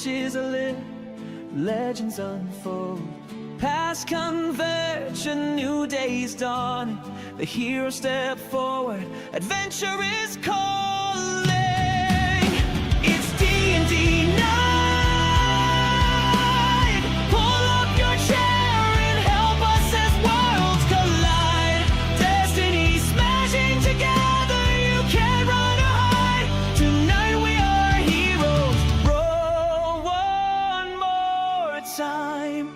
torches are lit, legends unfold. Past converge, a new day's dawn. The heroes step forward, adventure is calling. It's D&D night. Pull up your chair and help us as worlds collide. Destiny smashing together, you can't run or hide. Tonight we are heroes. Roll one more time.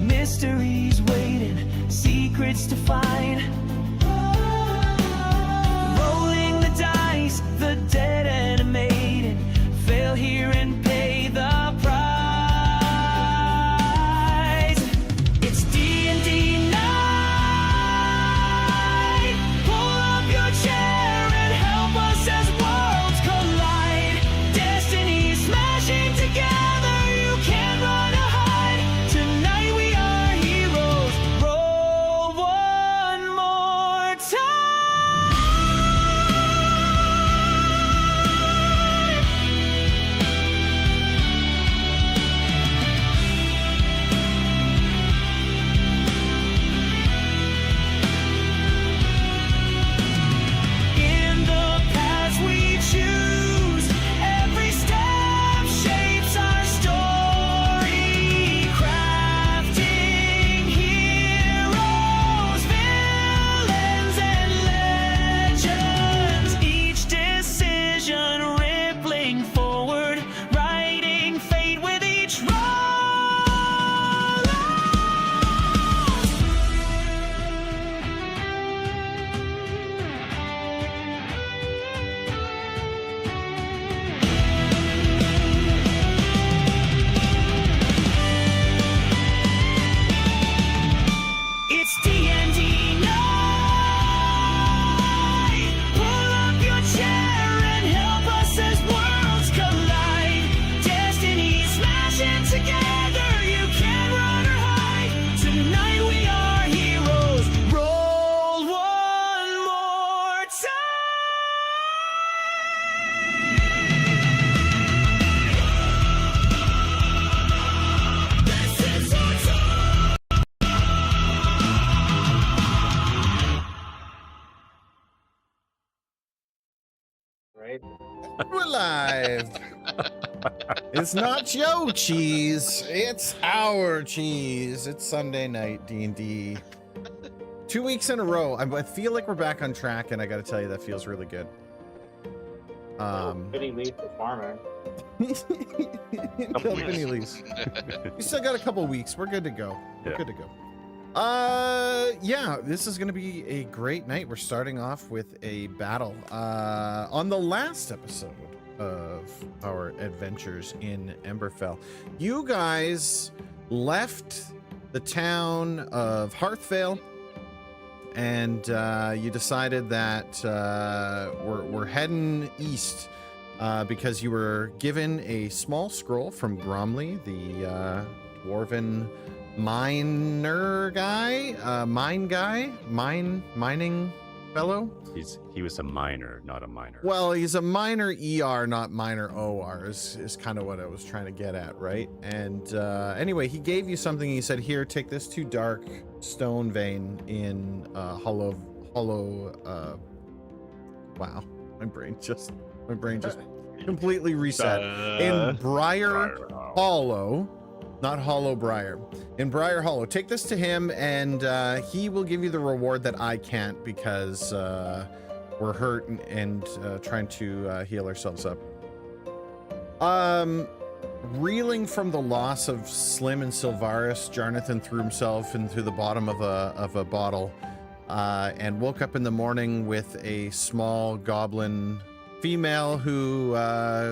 Mysteries waiting, secrets to find. Rolling the dice, the dead animating. Fail here and pay the price. It's D&D night. Pull up your chair and help us as worlds collide. Destiny smashing together, you can't run or hide. Tonight we are heroes. Roll one more time. In the paths we choose, every step shapes our story. Crafting heroes, villains, and legends. Each decision rippling forward, writing fate with each roll. It's D&D night. Pull up your chair and help us as worlds collide. Destiny smashing together, you can't run or hide. Tonight we are heroes. Roll one more time. This is our time. Right? We're live. It's not your cheese, it's our cheese. It's Sunday night D&D. 2 weeks in a row. I feel like we're back on track, and I gotta tell you, that feels really good. Fitting leave for farmer. Penny leaves. We still got a couple weeks. We're good to go. We're Yeah. good to go. Yeah, this is gonna be a great night. We're starting off with a battle. On the last episode of our adventures in Emberfell, you guys left the town of Hearthvale, and you decided that we're heading east because you were given a small scroll from Gromley, the dwarven miner guy, mining fellow. He was a miner, not a miner. Well, he's a minor ER, not minor OR, is kind of what I was trying to get at, right? And anyway, he gave you something. He said, here, take this 2 dark stone vein in hollow. Wow, my brain just completely reset. In Briar Hollow. Not Hollow Briar. In Briar Hollow. Take this to him, and he will give you the reward that I can't, because we're hurt and trying to heal ourselves up. Reeling from the loss of Slim and Sylvaris, Jarnathan threw himself into the bottom of a bottle and woke up in the morning with a small goblin female who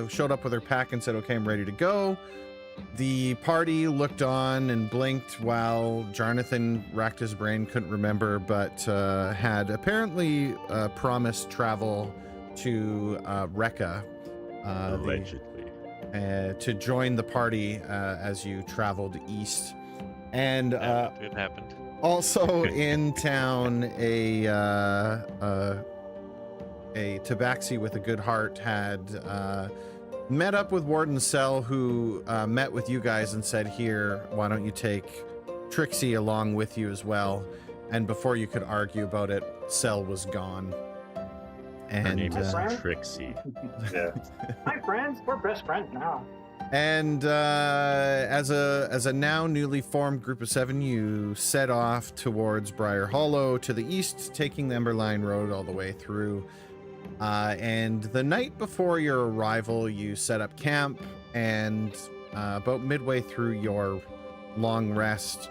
showed up with her pack and said, okay, I'm ready to go. The party looked on and blinked while Jarnathan racked his brain, couldn't remember, but had apparently promised travel to Rekka, Allegedly. to join the party as you traveled east. And It happened. also in town, a tabaxi with a good heart had met up with Warden Cell, who met with you guys and said, here, why don't you take Trixie along with you as well? And before you could argue about it, Cell was gone. And Her name is friend? Trixie. Yeah. Hi, friends. We're best friends now. And as a now newly formed group of 7, you set off towards Briar Hollow to the east, taking the Emberline Road all the way through. And the night before your arrival, you set up camp, and about midway through your long rest,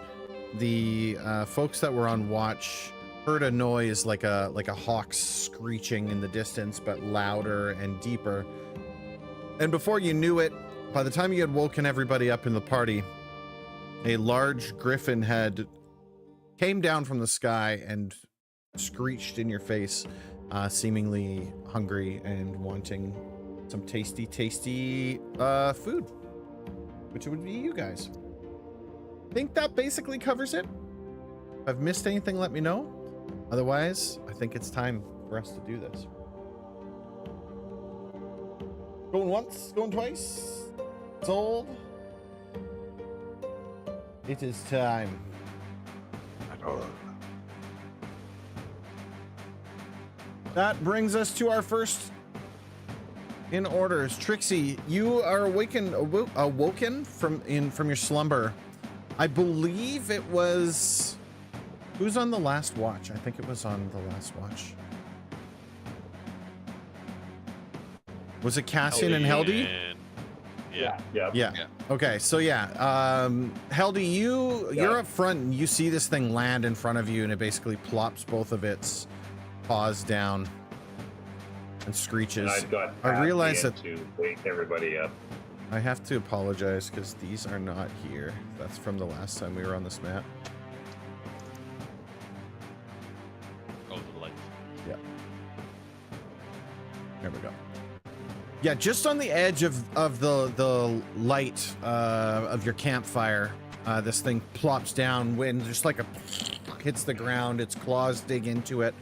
the folks that were on watch heard a noise like a hawk screeching in the distance, but louder and deeper. And before you knew it, by the time you had woken everybody up in the party, a large griffin had came down from the sky and screeched in your face, seemingly hungry and wanting some tasty food, which would be you guys. I think that basically covers it. If I've missed anything, let me know. Otherwise, I think it's time for us to do this. Going once, going twice. Sold. It is time. That brings us to our first in orders. Trixie, you are awoken from your slumber. I believe it was... Who's on the last watch? I think it was on the last watch. Was it Cassian and Heldy? Yeah. Okay, so Heldy, you're up front and you see this thing land in front of you, and it basically plops both of its paws down and screeches. And I realize that to wake everybody up. I have to apologize because these are not here. That's from the last time we were on this map. Oh, the light. Yeah. There we go. Yeah, just on the edge of the light of your campfire, this thing plops down when just like a hits the ground, its claws dig into it,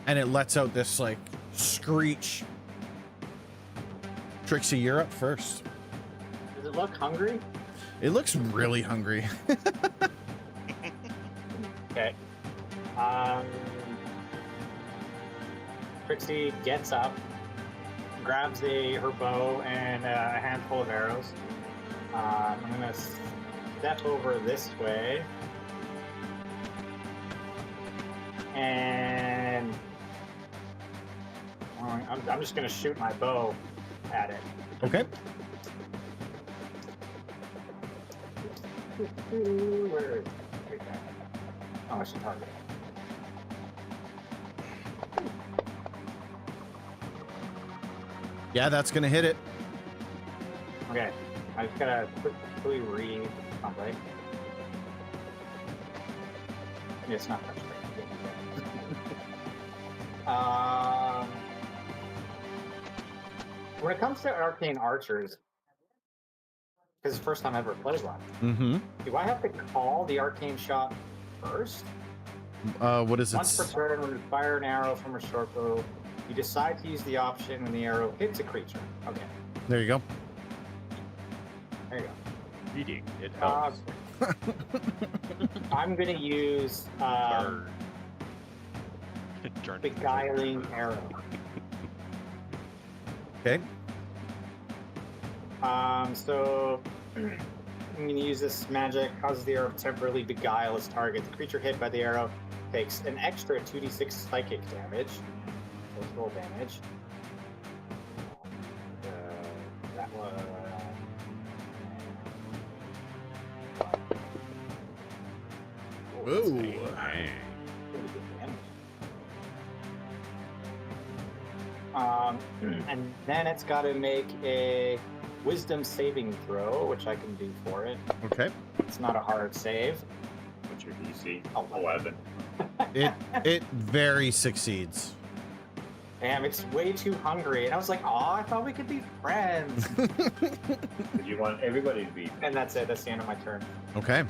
and it lets out this like screech. Trixie, you're up first. Does it look hungry? It looks really hungry. Okay. Trixie gets up, grabs her bow and a handful of arrows. I'm gonna step over this way, and I'm just gonna shoot my bow at it. Okay. Where is it? Oh, I should target it. Yeah, that's gonna hit it. Okay, I just gotta quickly read something. It's not that straight. When it comes to arcane archers, because it's the first time I ever played one, Mm-hmm. do I have to call the arcane shot first? What is it? Once per turn, when you fire an arrow from a short bow, you decide to use the option when the arrow hits a creature. Okay, There you go. there you go. Reading, it helps. I'm gonna use Bird. beguiling arrow. Okay. So I'm gonna use this magic. Causes the arrow to temporarily beguile its target. The creature hit by the arrow takes an extra 2d6 psychic damage. So it's roll damage. That was. Ooh. Pretty good damage. And then it's got to make a wisdom saving throw, which I can do for it. Okay. It's not a hard save. What's your DC? 11. It very succeeds. Damn, it's way too hungry. And I was like, oh, I thought we could be friends. You want everybody to be. And that's it. That's the end of my turn. Okay.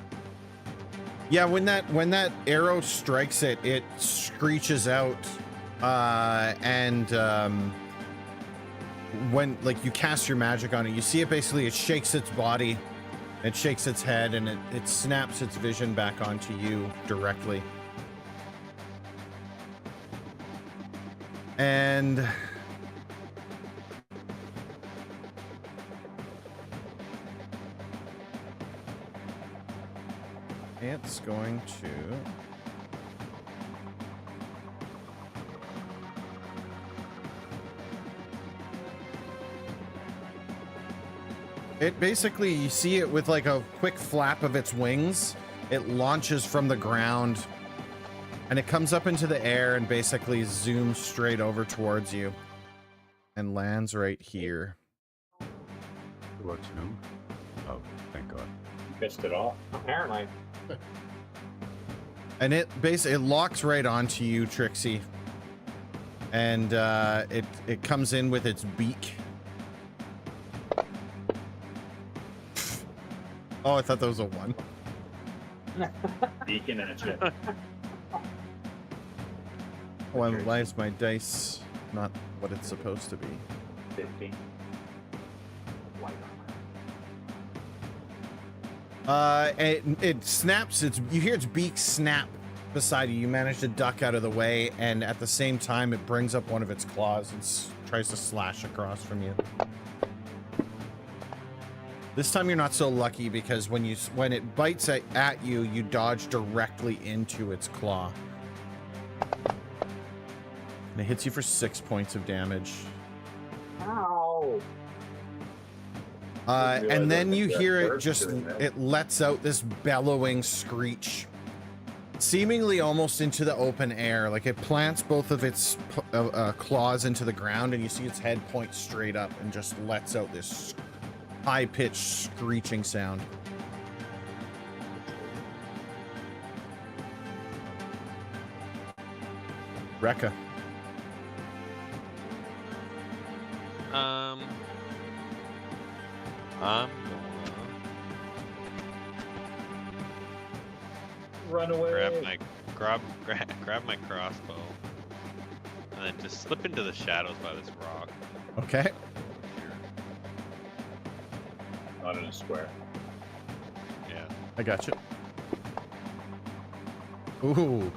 Yeah, when that arrow strikes it, it screeches out When like you cast your magic on it, you see it basically, it shakes its body, it shakes its head, and it snaps its vision back onto you directly. And it's going to it basically, you see it with like a quick flap of its wings, it launches from the ground and it comes up into the air and basically zooms straight over towards you and lands right here. What's new? Oh, thank God. You pissed it off. Apparently. And it basically, it locks right onto you, Trixie. And it comes in with its beak. Oh, I thought that was a 1. Beacon at you. Why is my dice not what it's supposed to be? 50. It snaps. You hear its beak snap beside you. You manage to duck out of the way, and at the same time, it brings up one of its claws and tries to slash across from you. This time you're not so lucky because when it bites at you, you dodge directly into its claw. And it hits you for 6 points of damage. Ow. And then you hear it just, it lets out this bellowing screech, seemingly almost into the open air. Like it plants both of its claws into the ground, and you see its head point straight up and just lets out this high-pitched screeching sound. Rekka. I'm Run away. grab my crossbow, and then just slip into the shadows by this rock. Okay. Not in a square. Yeah. I got you. Ooh.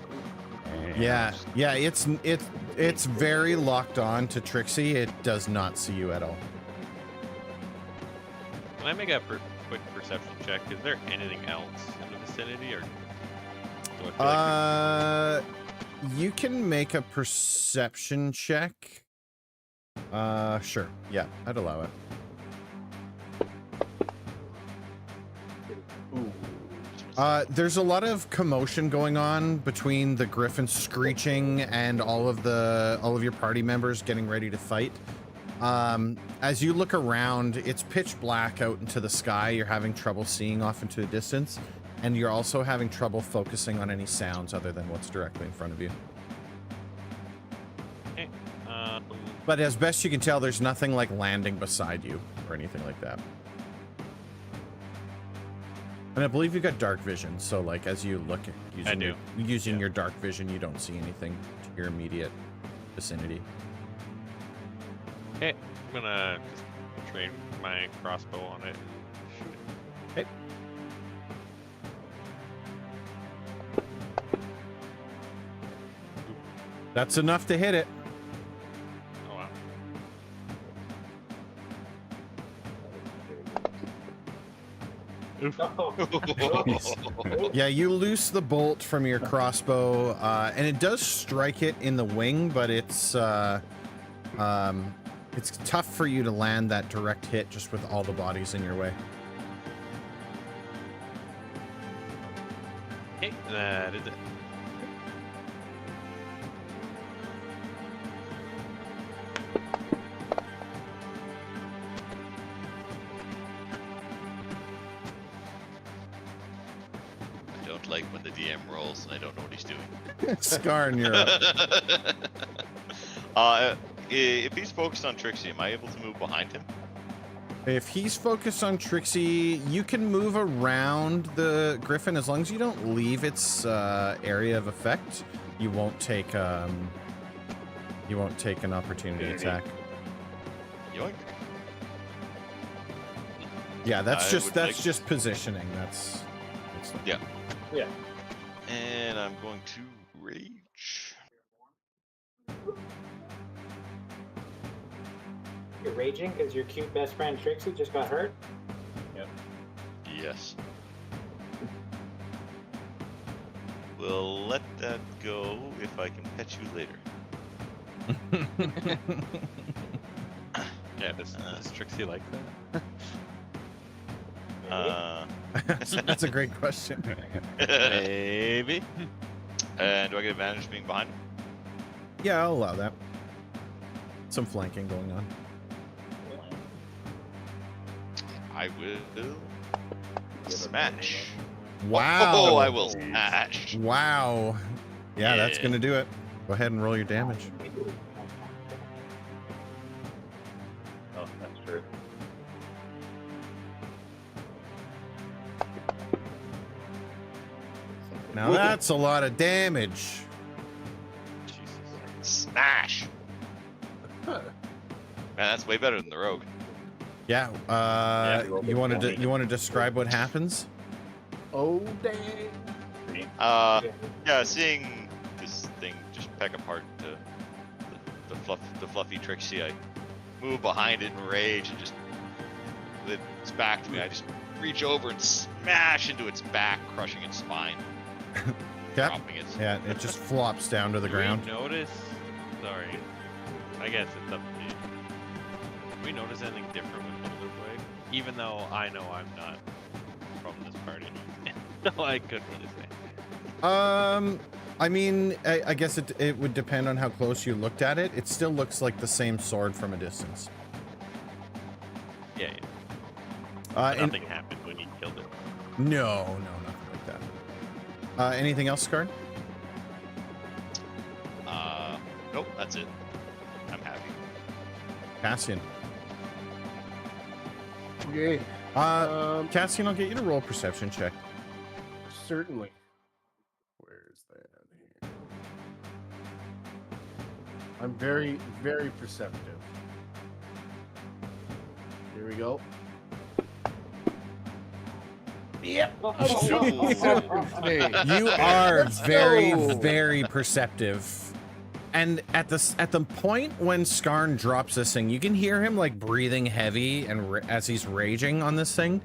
Yeah. Yeah, it's very locked on to Trixie. It does not see you at all. Can I make a quick perception check? Is there anything else in the vicinity, or do I feel like You can make a perception check. Sure. Yeah, I'd allow it. There's a lot of commotion going on between the griffin screeching and all of your party members getting ready to fight. As you look around, it's pitch black out into the sky. You're having trouble seeing off into the distance, and you're also having trouble focusing on any sounds other than what's directly in front of you. Okay. But as best you can tell, there's nothing like landing beside you or anything like that. And I believe you've got dark vision, so like as you look at using your dark vision, you don't see anything to your immediate vicinity. Okay, I'm gonna just train my crossbow on it and shoot it. Okay. That's enough to hit it. Oh wow. Yeah, you loose the bolt from your crossbow, and it does strike it in the wing, but it's tough for you to land that direct hit just with all the bodies in your way. Okay, that is it. I don't like when the DM rolls and I don't know what he's doing. Scarn, you're up. If he's focused on Trixie, am I able to move behind him? If he's focused on Trixie, you can move around the griffin as long as you don't leave its area of effect. You won't take You won't take an opportunity attack. Yoink. Yeah, that's I just would that's like- just positioning. That's Yeah. Yeah. And I'm going to rage. You're raging because your cute best friend Trixie just got hurt? Yes. We'll let that go if I can pet you later. Yeah, does Trixie like that? that's a great question. Maybe. And do I get advantage being behind him? Yeah, I'll allow that. Some flanking going on. I will smash. Wow. Oh, I will smash. Wow. Yeah, that's Yeah. gonna do it. Go ahead and roll your damage. Oh, that's true. Now that's a lot of damage. Jesus. Smash. Man, that's way better than the rogue. Yeah. roll You want to the you want to describe what happens? Oh, dang. Yeah, seeing this thing just peck apart the fluffy Trixie, I move behind it in rage and just with its back to me, I just reach over and smash into its back, crushing its spine, Yep. dropping its. Yeah, it just flops down to the Do ground. we notice? Sorry. I guess it's up to you. Do we notice anything different with Boulderblade? Even though I know I'm not from this party. No, I couldn't really say. I mean, I guess it would depend on how close you looked at it. It still looks like the same sword from a distance. Yeah, yeah. And Nothing happened when he killed it. no, nothing like that. Anything else, Scarred? Nope, that's it. I'm happy. Cassian. Okay. Cassian, I'll get you to roll a perception check. Certainly. Where's that here? I'm very, very perceptive. Here we go. Yep. I'm so perceptive today. You are very, go. very perceptive. And at the point when Skarn drops this thing, you can hear him like breathing heavy and as he's raging on this thing.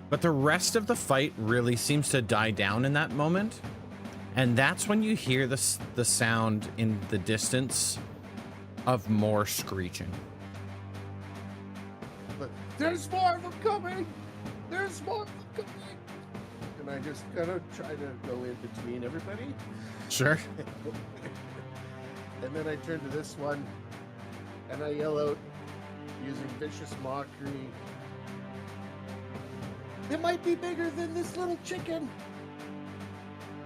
But the rest of the fight really seems to die down in that moment. And that's when you hear the sound in the distance of more screeching. But there's more of them coming. There's more of them coming. And I just kind of try to go in between everybody. Sure. And then I turn to this one and I yell out using vicious mockery. It might be bigger than this little chicken.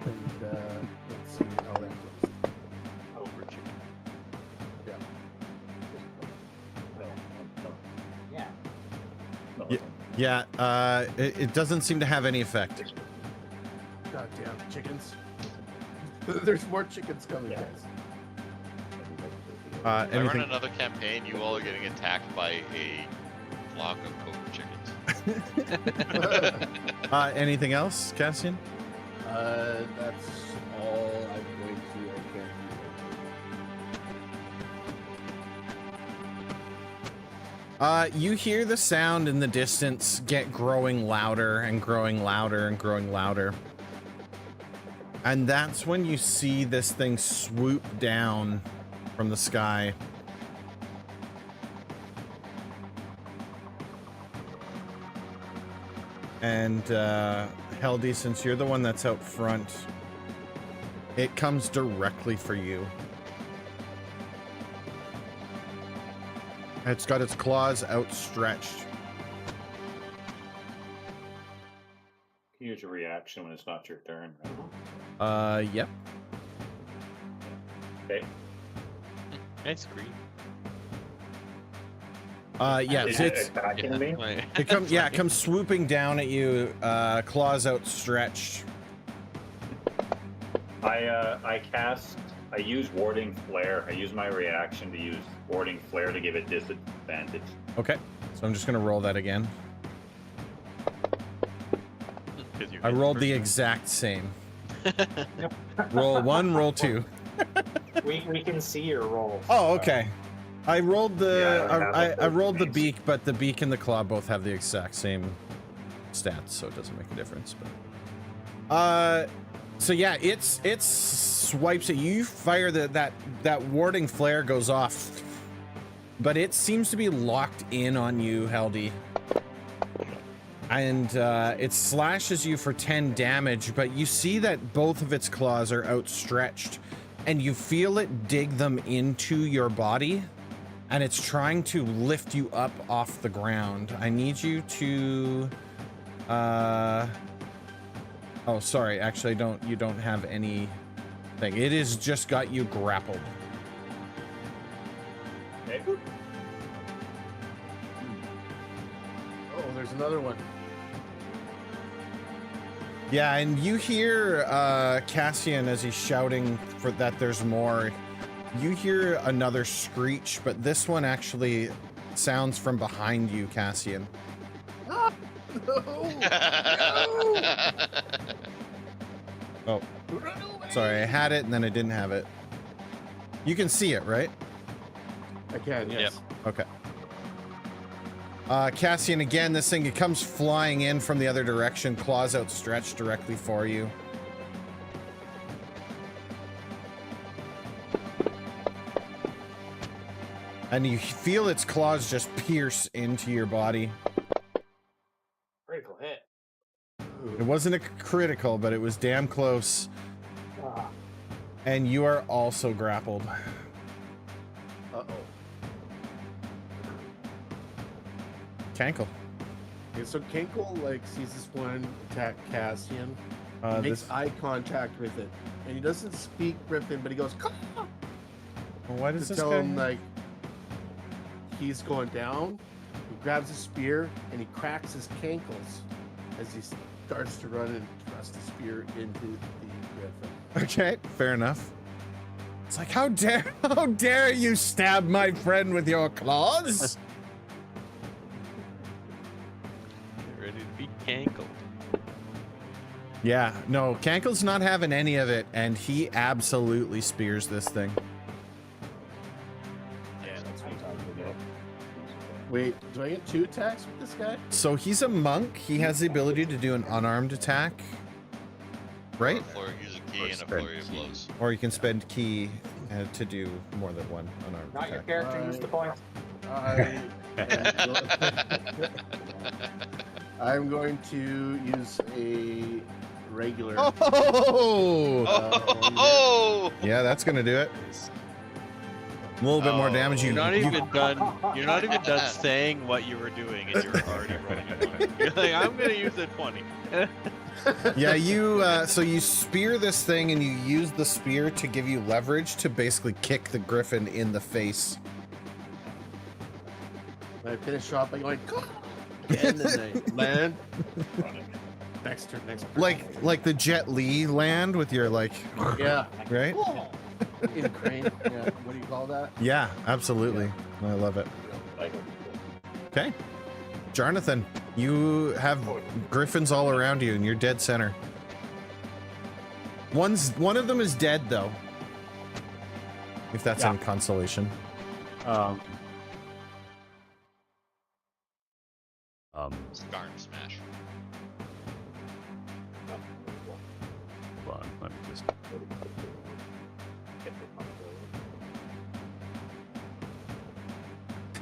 And let's see how that goes. Over chicken. Yeah. Yeah. No, Yeah, it doesn't seem to have any effect. Goddamn chickens. There's more chickens coming, guys. If I run Anything? another campaign, you all are getting attacked by a flock of cobra chickens. Anything else, Cassian? That's all I'm going to. I can't do You hear the sound in the distance get growing louder and growing louder and growing louder. And that's when you see this thing swoop down from the sky. And Heldy, since you're the one that's out front, it comes directly for you. It's got its claws outstretched. use your reaction when it's not your turn, right? Yep. Okay. Nice green. Yeah, Is so it it's attacking me? it comes it comes swooping down at you, claws outstretched. I cast I use warding flare. I use my reaction to use warding flare to give it disadvantage. Okay, so I'm just gonna roll that again. 'Cause you I hit rolled the first. exact same. Roll 1, roll 2. We can see your rolls. Oh, okay. I rolled the Yeah, I don't have I rolled the those beak, but the beak and the claw both have the exact same stats, so it doesn't make a difference. But so yeah, it swipes at you. You fire that warding flare goes off, but it seems to be locked in on you, Heldy. And it slashes you for 10 damage, but you see that both of its claws are outstretched, and you feel it dig them into your body, and it's trying to lift you up off the ground. I need you to oh, sorry, actually you don't have any thing. It has just got you grappled. Okay. Oh, there's another one. Yeah, and you hear Cassian as he's shouting for that there's more. You hear another screech, but this one actually sounds from behind you, Cassian. No! Oh, No! sorry, I had it and then I didn't have it. You can see it, right? I can, yes. Okay. Cassian, again, this thing, it comes flying in from the other direction, claws outstretched directly for you. And you feel its claws just pierce into your body. Critical hit. It wasn't a critical, but it was damn close. Ah, And you are also grappled. Uh-oh. Cankle. Okay, so Kenkel, like, sees this one attack Cassian. He makes This, eye contact with it. And he doesn't speak Griffin, but he goes, "Caw!" why does to this tell guy... him, like, he's going down. He grabs a spear, and he cracks his cankles as he starts to run and thrust the spear into the Griffin. Okay, fair enough. It's like, how dare you stab my friend with your claws? Get ready to be cankled. Yeah, no, Cankle's not having any of it, and he absolutely spears this thing. Yeah, that's what I'm talking about. Wait, do I get 2 attacks with this guy? So he's a monk. He has the ability to do an unarmed attack, right? A flurry, use a key Or and a spend flurry of key. blows. Or you can spend key to do more than one unarmed not your attack. character. Use the point. I'm going to use a regular. Oh! Oh! Yeah, that's gonna do it. A little bit more damage. You're not you- even done. You're not even done saying what you were doing, and you're already rolling a 20. You're like, I'm gonna use a 20. Yeah, you so you spear this thing and you use the spear to give you leverage to basically kick the griffin in the face. I finish off by going, "Caw!" And then they land. Next turn, next turn. Like the Jet Li land with your like, Yeah. right? In crane. Yeah. What do you call that? Yeah, absolutely. I love it. Like, Okay. Jonathan, you have griffins all around you and you're dead center. One of them is dead though. If that's Yeah. any consolation. Scarn smash. Hold on, let me just.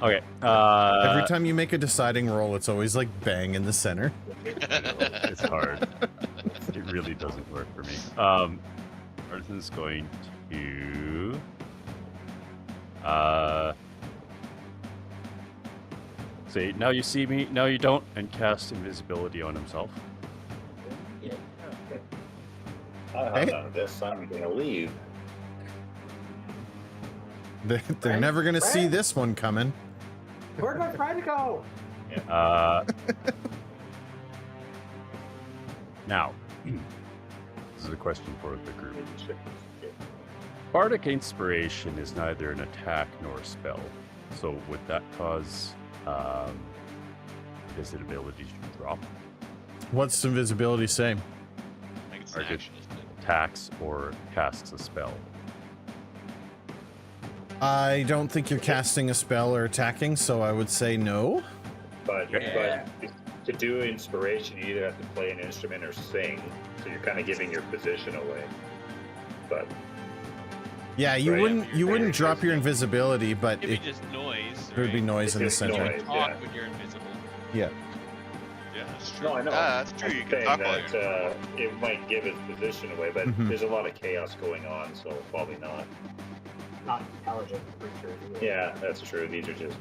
Okay. Every time you make a deciding roll, it's always like bang in the center. It's hard. It really doesn't work for me. Artisan's going to say, now you see me, now you don't, and cast invisibility on himself. I have none of this. I'm going to leave. They're never gonna see this one coming. Where'd my friend go? Now, this is a question for the group. Bardic Inspiration is neither an attack nor a spell. So would that cause visibility to drop? What's invisibility say? I think it's an Target action, isn't it? attacks or casts a spell? I don't think you're casting a spell or attacking, so I would say no. But, Yeah. but to do inspiration, you either have to play an instrument or sing, so you're kind of giving your position away. But Yeah, you Right. wouldn't drop your invisibility, but It'd be it just noise. would be right? noise It's in the just center. noise. Talk Yeah. when you're invisible. Yeah. Yeah, that's true. no, I know. That's true. I'm You can saying talk while that you're. it might give its position away, but Mhm. there's a lot of chaos going on, so probably not. Not intelligent creatures. Yeah, that's true. These are just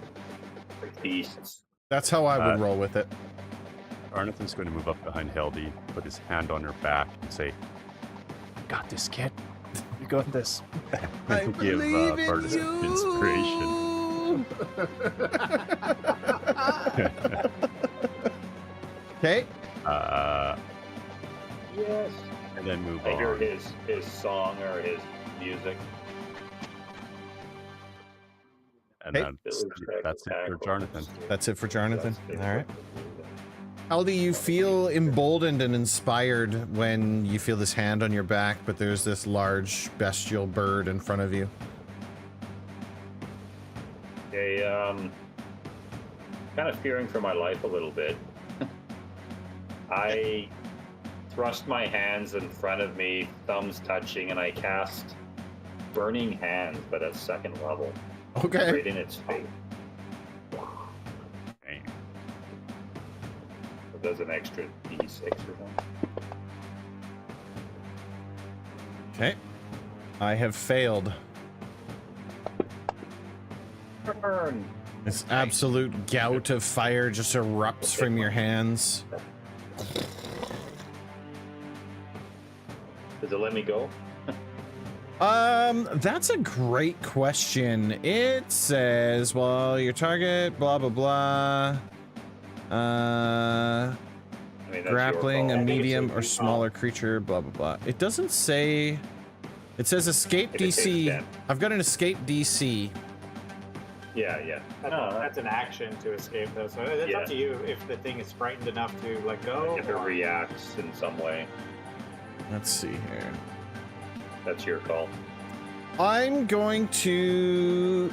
beasts. That's how I would Uh, roll with it. Arnathan's going to move up behind Heldy, put his hand on her back, and say, "Got this, kid. You got this." And give Bardic Inspiration. Okay. Yes. And then move I hear on. his song or his music. And Hey. that's it for Jonathan. That's it for Jonathan. That's All right. How do you feel emboldened and inspired when you feel this hand on your back, but there's this large bestial bird in front of you? Okay, kind of fearing for my life a little bit. I thrust my hands in front of me, thumbs touching, and I cast Burning Hands, but at second level, Okay. right in its face. Dang. It does an extra D6 or something. Okay. I have failed. Burn! This absolute gout of fire just erupts from your hands. Does it let me go? That's a great question. It says, well, your target, blah, blah, blah. I mean, that's Grappling your a call. medium or smaller creature, blah, blah, blah. It doesn't say. It says escape If it takes DC. 10. I've got an escape DC. Yeah, yeah. That's an action to escape, though. So it's Yeah. up to you if the thing is frightened enough to let go. If it or- reacts in some way, Let's see here. that's your call. I'm going to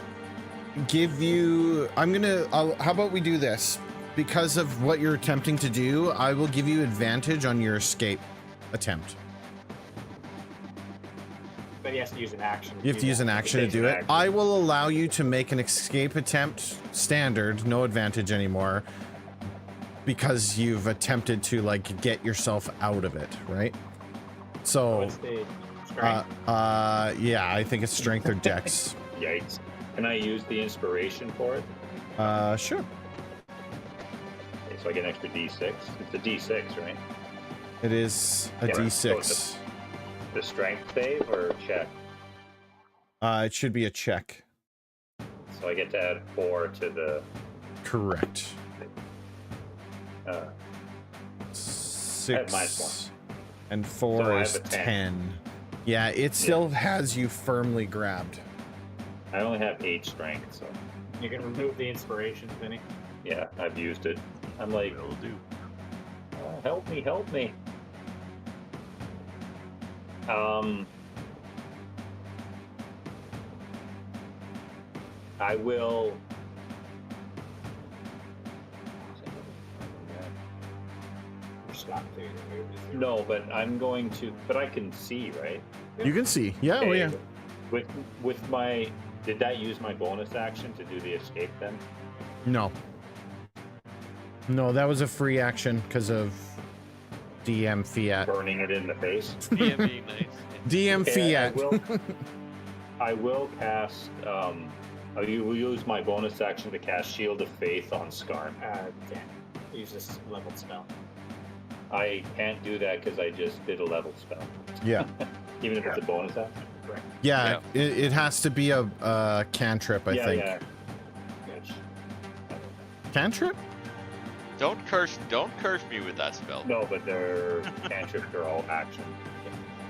give you. How about we do this? Because of what you're attempting to do, I will give you advantage on your escape attempt. But he has to use an action. You have to use an action to takes do an it. action. I will allow you to make an escape attempt standard, no advantage anymore, because you've attempted to like get yourself out of it, right? So, What's the strength? yeah, I think it's strength or dex. Yikes. Can I use the inspiration for it? Sure. Okay, so I get an extra D6. It's a D6, right? It is a Yeah, so D6. The strength save or check? It should be a check. So I get to add 4 to the. Correct. Uh, 6 and So 4 I is have a 10. Yeah, it still has you firmly grabbed. I only have 8 strength, so You can remove the inspiration, Vinny. yeah, I've used it. I'm like, Will do. help me, help me. I will. You're stopped doing the move. No, but I'm going to. But I can see, right? You can see. Yeah, oh Okay, yeah. With my. Did that use my bonus action to do the escape then? No. No, that was a free action because of DM Fiat. Burning it in the face. DM being nice. DM Okay, Fiat. I will cast. I will use my bonus action to cast Shield of Faith on Skarn. Can't use this level spell. I can't do that because I just did a level spell. Yeah. Even if it's a bonus action. Correct. Yeah, it has to be a cantrip, I think. Yeah. Which, Cantrip? Don't curse me with that spell. no, but their cantrips are all action.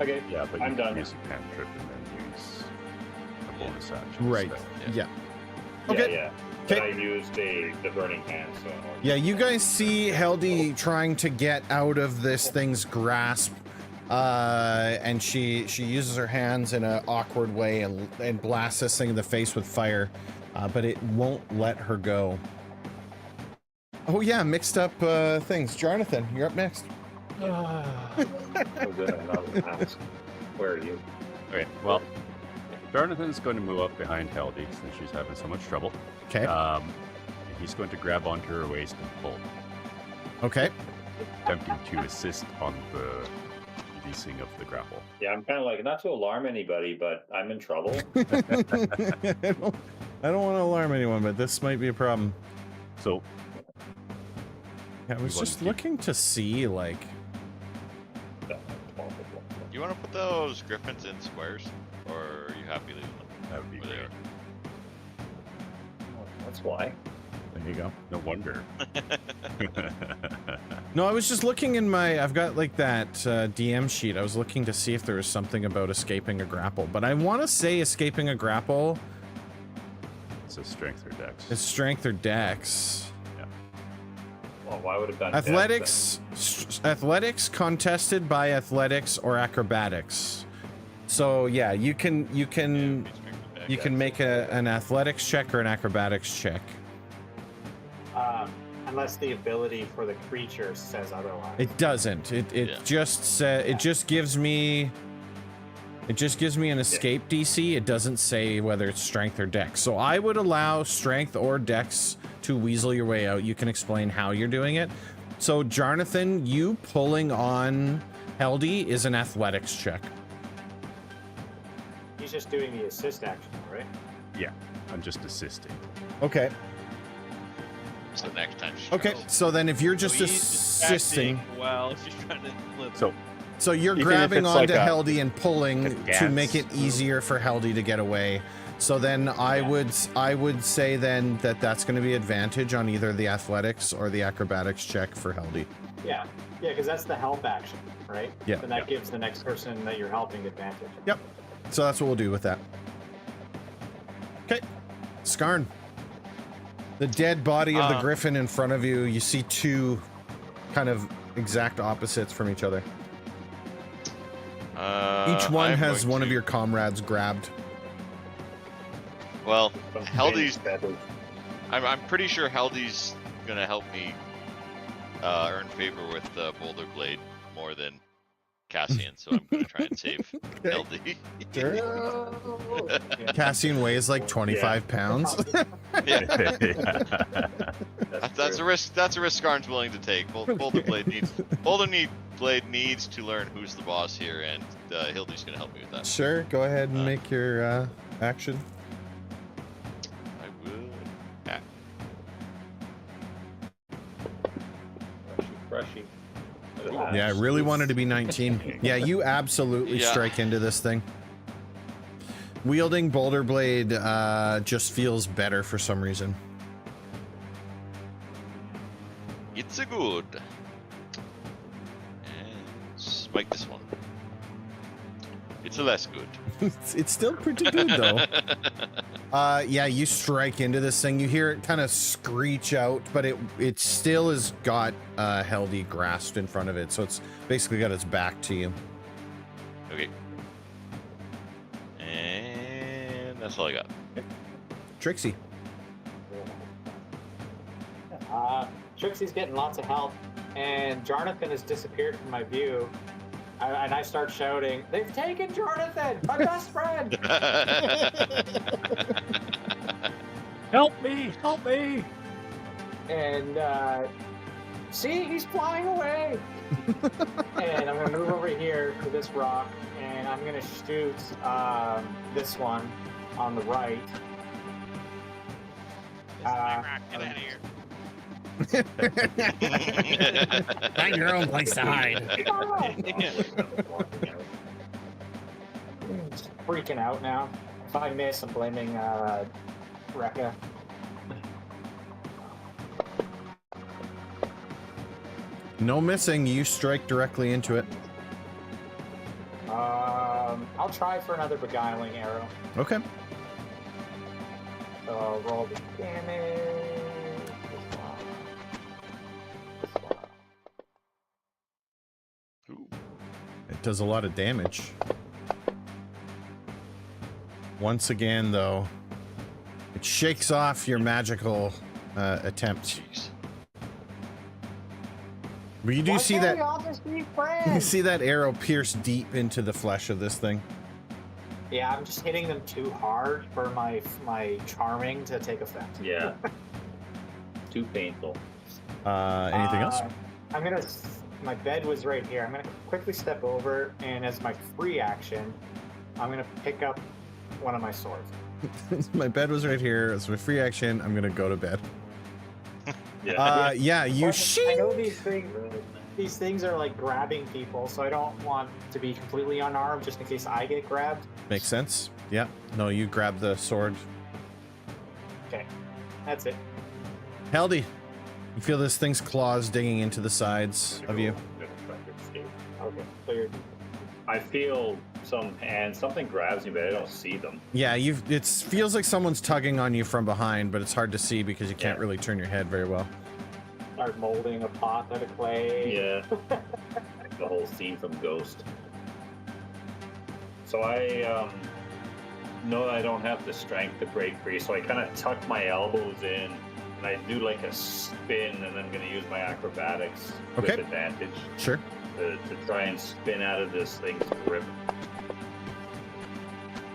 Okay, Yeah, but I'm you done. can use a cantrip and then use bonus action. Right. So. Yeah. Yeah, Okay. yeah. Okay. But I used the burning hand, so. Yeah, you guys see Heldy trying to get out of this thing's grasp, and she uses her hands in an awkward way and blasts this thing in the face with fire, but it won't let her go. Oh yeah, mixed up things. Jonathan, you're up next. Where are you? Okay, well, Jonathan's going to move up behind Heldy since she's having so much trouble. Okay. He's going to grab onto her waist and pull, Okay. attempting to assist on the releasing of the grapple. Yeah, I'm kind of like, not to alarm anybody, but I'm in trouble. I don't want to alarm anyone, but this might be a problem. So, Yeah, I was You just want looking to see, like, You want to put those griffins in squares, or are you happy leaving them that would be where they great. are? That's why. there you go. No wonder. No, I was just looking in my, I've got like that DM sheet. I was looking to see if there was something about escaping a grapple, but I want to say escaping a grapple It's a strength or dex. is strength or dex. Well, why would it have done Athletics contested by athletics or acrobatics. So yeah, you can make an athletics check or an acrobatics check. Unless the ability for the creature says otherwise. It doesn't. It Yeah. just it just gives me an escape DC. It doesn't say whether it's strength or dex. So I would allow strength or dex to weasel your way out. You can explain how you're doing it. So Jonathan, you pulling on Heldy is an athletics check. He's just doing the assist action, right? Yeah, I'm just assisting. Okay. So next time she Okay. tries. So then if you're just he's assisting, distracting while she's trying to flip. so you're Even if grabbing it's onto like a- Heldy and pulling like a to make it dance. easier for Heldy to get away. So then I would say then that that's going to be advantage on either the athletics or the acrobatics check for Heldy. Yeah, because that's the help action, right? Yeah. And that gives the next person that you're helping advantage. Yep. So that's what we'll do with that. Okay. Skarn. The dead body of the griffin in front of you. You see two kind of exact opposites from each other. Each one I'm has going one of to- your comrades grabbed. Well, Some Heldy's. feathers. I'm pretty sure Heldy's gonna help me earn favor with Boulder Blade more than Cassian, so I'm gonna try and save Heldy. Cassian weighs like 25 pounds. Yeah, That's that's a true. risk. That's a risk Skarn's willing to take. Boulder Blade needs to learn who's the boss here, and Hildy's gonna help me with that. Sure, go ahead and make your action. I will. Yeah. Freshy. Yeah, I really wanted to be 19. Yeah, you absolutely Yeah. strike into this thing. Wielding Boulder Blade just feels better for some reason. It's a good. And spike this one. It's a less good. It's still pretty good though. Yeah, you strike into this thing. You hear it kind of screech out, but it still has got Heldy grasped in front of it, so it's basically got its back to you. Okay. And that's all I got. Trixie. Trixie's getting lots of help, and Jonathan has disappeared from my view. And I start shouting, "They've taken Jonathan, my best friend!" Help me! Help me! And see, he's flying away. And I'm gonna move over here to this rock, and I'm gonna shoot this one on the right. Get out of here. Find your own place to hide. Just freaking out now. If I miss, I'm blaming Rekka. No missing. You strike directly into it. I'll try for another beguiling arrow. Okay. So roll the damage. Ooh. It does a lot of damage. Once again, though, it shakes off your magical attempt. Jeez. But you do Why see can't that we all just be you friends? see that arrow pierce deep into the flesh of this thing. Yeah, I'm just hitting them too hard for my charming to take effect. Yeah. Too painful. Anything else? I'm gonna. My bed was right here. I'm gonna quickly step over, and as my free action, I'm gonna pick up one of my swords. My bed was right here. It's my free action. I'm gonna go to bed. Yeah. Yeah, you I know these things are like grabbing people, so I don't want to be completely unarmed just in case I get grabbed. Makes sense. Yeah. No, you grab the sword. Okay, that's it. Heldy, you feel this thing's claws digging into the sides of you. Okay, so you're. I feel something grabs me, but I don't see them. Yeah, it feels like someone's tugging on you from behind, but it's hard to see because you can't Yeah. really turn your head very well. Start molding a pot out of clay. Yeah. The whole scene from Ghost. So I know I don't have the strength to break free, so I kind of tuck my elbows in, and I do like a spin, and I'm going to use my acrobatics with Okay. advantage Sure. to try and spin out of this thing's grip.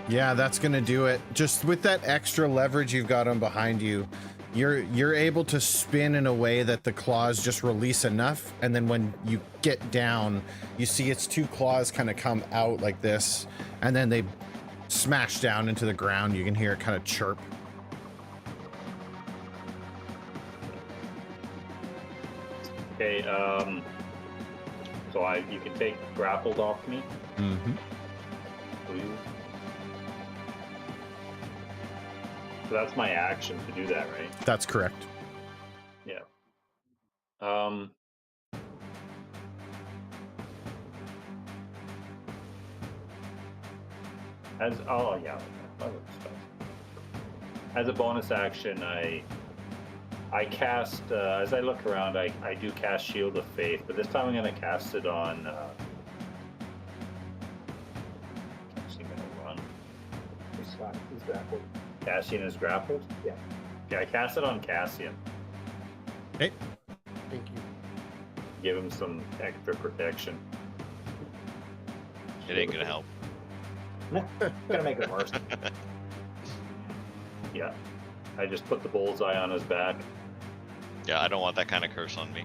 Yeah, that's gonna do it. Just with that extra leverage you've got on behind you, you're able to spin in a way that the claws just release enough, and then when you get down, you see its two claws kind of come out like this, and then they smash down into the ground. You can hear it kind of chirp. Okay, so you can take grappled off me, Mm-hmm. please. So that's my action to do that, right? That's correct. Yeah. As a bonus action, I cast as I look around. I do cast Shield of Faith, but this time I'm going to cast it on. Actually, going to run. He's grappled. Cassian is grappled. Yeah. Okay, I cast it on Cassian. Okay. Thank you. Give him some extra protection. It ain't gonna help. Gonna make it worse. Yeah. I just put the bullseye on his back. Yeah, I don't want that kind of curse on me.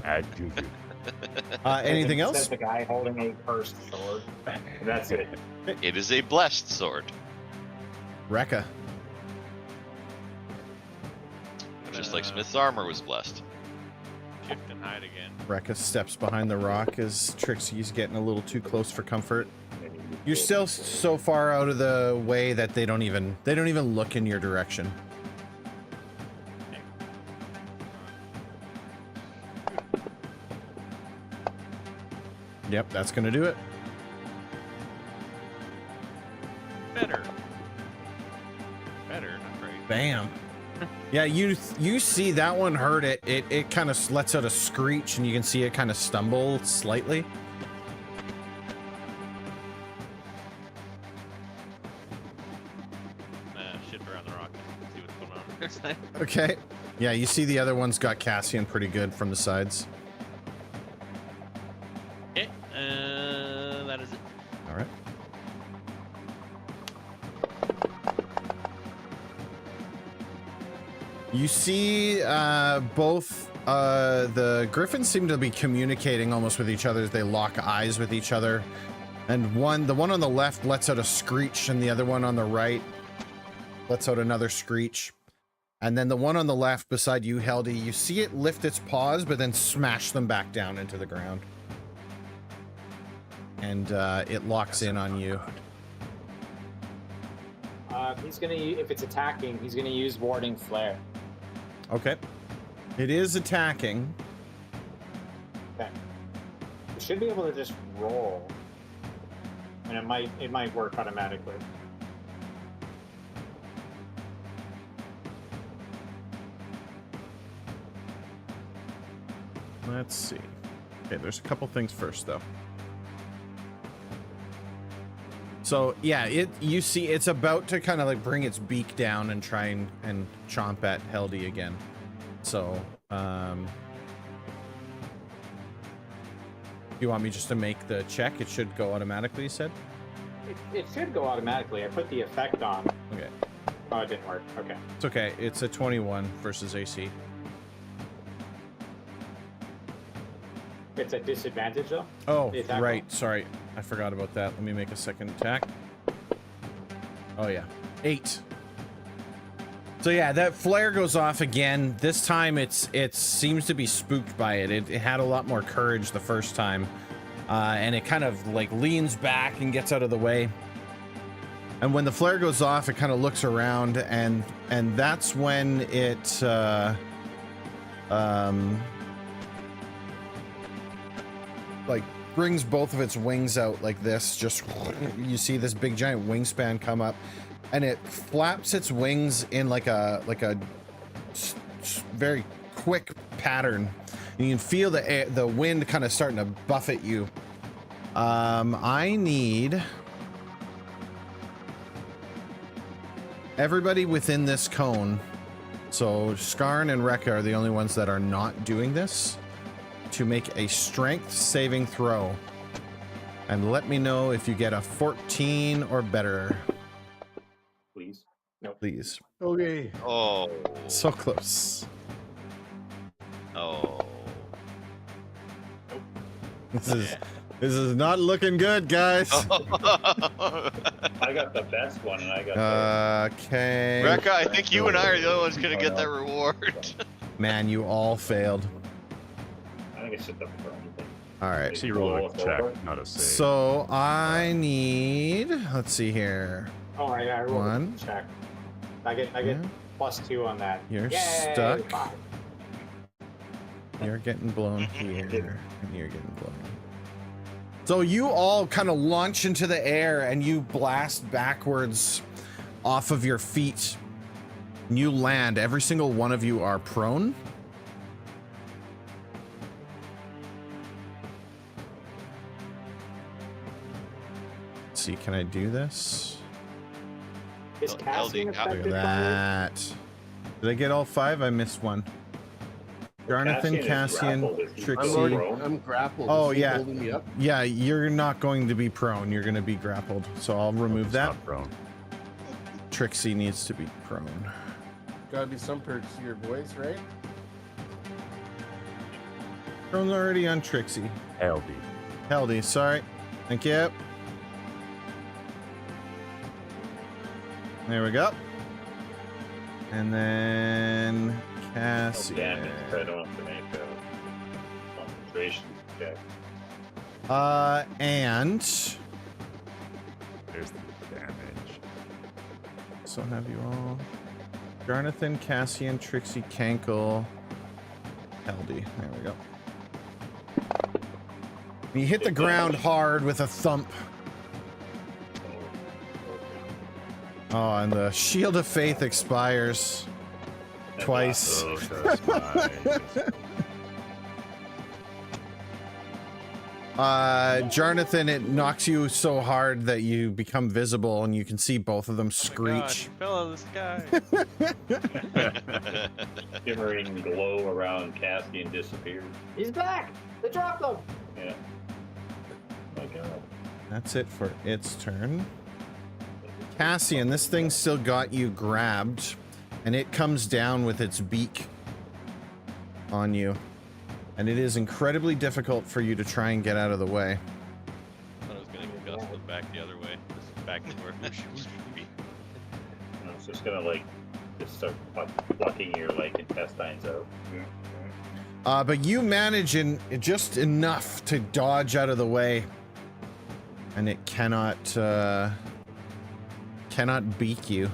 Add juju. Anything Says else? the guy holding a cursed sword. And that's it. It is a blessed sword. Rekka. Just like Smith's armor was blessed. Shift and hide again. Rekka steps behind the rock as Trixie's getting a little too close for comfort. You're still so far out of the way that they don't even look in your direction. Yep, that's gonna do it. Better. Better, not great. Bam. Yeah, you see that one hurt it. It kind of lets out a screech, and you can see it kind of stumble slightly. Shift around the rock and see what's going on on their side. Okay. Yeah, you see the other one's got Cassian pretty good from the sides. Okay, that is it. All right. You see both the griffins seem to be communicating almost with each other as they lock eyes with each other. And the one on the left lets out a screech, and the other one on the right lets out another screech. And then the one on the left beside you, Heldy, you see it lift its paws, but then smash them back down into the ground. And it locks in on you. He's gonna, if it's attacking, he's gonna use Warding Flare. Okay. It is attacking. Okay. It should be able to just roll, and it might work automatically. Let's see. Okay, there's a couple things first though. So yeah, you see it's about to kind of like bring its beak down and try and chomp at Heldy again. So you want me just to make the check? It should go automatically, you said? It should go automatically. I put the effect on. Okay. Oh, it didn't work. Okay. It's okay. It's a 21 versus AC. It's a disadvantage though. Oh, The attack right. roll? Sorry. I forgot about that. Let me make a second attack. Oh, yeah. 8. So, yeah, that flare goes off again. This time, it seems to be spooked by it. It had a lot more courage the first time. And it kind of, like, leans back and gets out of the way. And when the flare goes off, it kind of looks around. And that's when it... like brings both of its wings out like this. Just you see this big giant wingspan come up, and it flaps its wings in like a very quick pattern. And you can feel the wind kind of starting to buffet you. I need everybody within this cone. So Skarn and Rekka are the only ones that are not doing this, to make a strength saving throw. And let me know if you get a 14 or better. Please. No. Please. Okay. Oh. So close. Oh. This is not looking good, guys. I got the best one, and I got Okay. Rekka, I think you and I are the only ones gonna get that reward. Man, you all failed. I think it's just the front thing. All right. So you roll a check, not a save. So I need, let's see here. Oh, I rolled One. a check. I get Yeah. +2 on that. You're Yay, stuck. 5. You're getting blown here, and you're getting blown. So you all kind of launch into the air, and you blast backwards off of your feet. And you land. Every single one of you are prone. Let's see, can I do this? Is LD, Cassian look Look affected at by it? that. Did I get all 5? I missed one. Jonathan, Cassian, grappled. Is he Trixie. prone? I'm grappled. Oh, Is he yeah. holding me up? Yeah, you're not going to be prone. You're going to be grappled. So I'll remove It's that. not prone. Trixie needs to be prone. Gotta be some perks to your voice, right? Prone's already on Trixie. LD. Heldy, sorry. Thank you. There we go. And then No Cassian. damage, so I don't have to make a concentration check. And There's the damage. so have you all. Jonathan, Cassian, Trixie, Cankle, Heldy. There we go. You hit the ground hard with a thump. Oh, and the Shield of Faith expires twice. Oh, that's nice. Jonathan, it knocks you so hard that you become visible, and you can see both of them Oh my God, screech. you fell out of the sky. Shimmering glow around Cassian disappears. He's back! They dropped him! Yeah. Oh my God. That's it for its turn. Cassian, this thing still got you grabbed, and it comes down with its beak on you. And it is incredibly difficult for you to try and get out of the way. I thought I was gonna gust them back the other way. Just back to where we should be. You know, it's just gonna like just start plucking your like intestines out. But you manage in just enough to dodge out of the way, and it cannot beak you.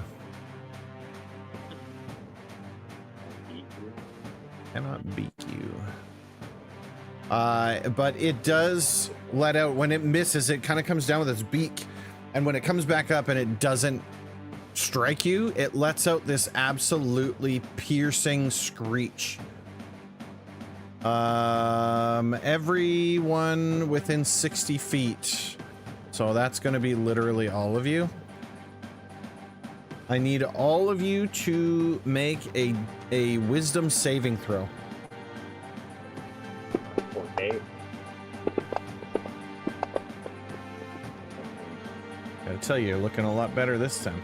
Cannot beak you. But it does let out when it misses. It kind of comes down with its beak, and when it comes back up and it doesn't strike you, it lets out this absolutely piercing screech. Everyone within 60 feet. So that's going to be literally all of you. I need all of you to make a wisdom saving throw. Okay. Gotta tell you, you're looking a lot better this time.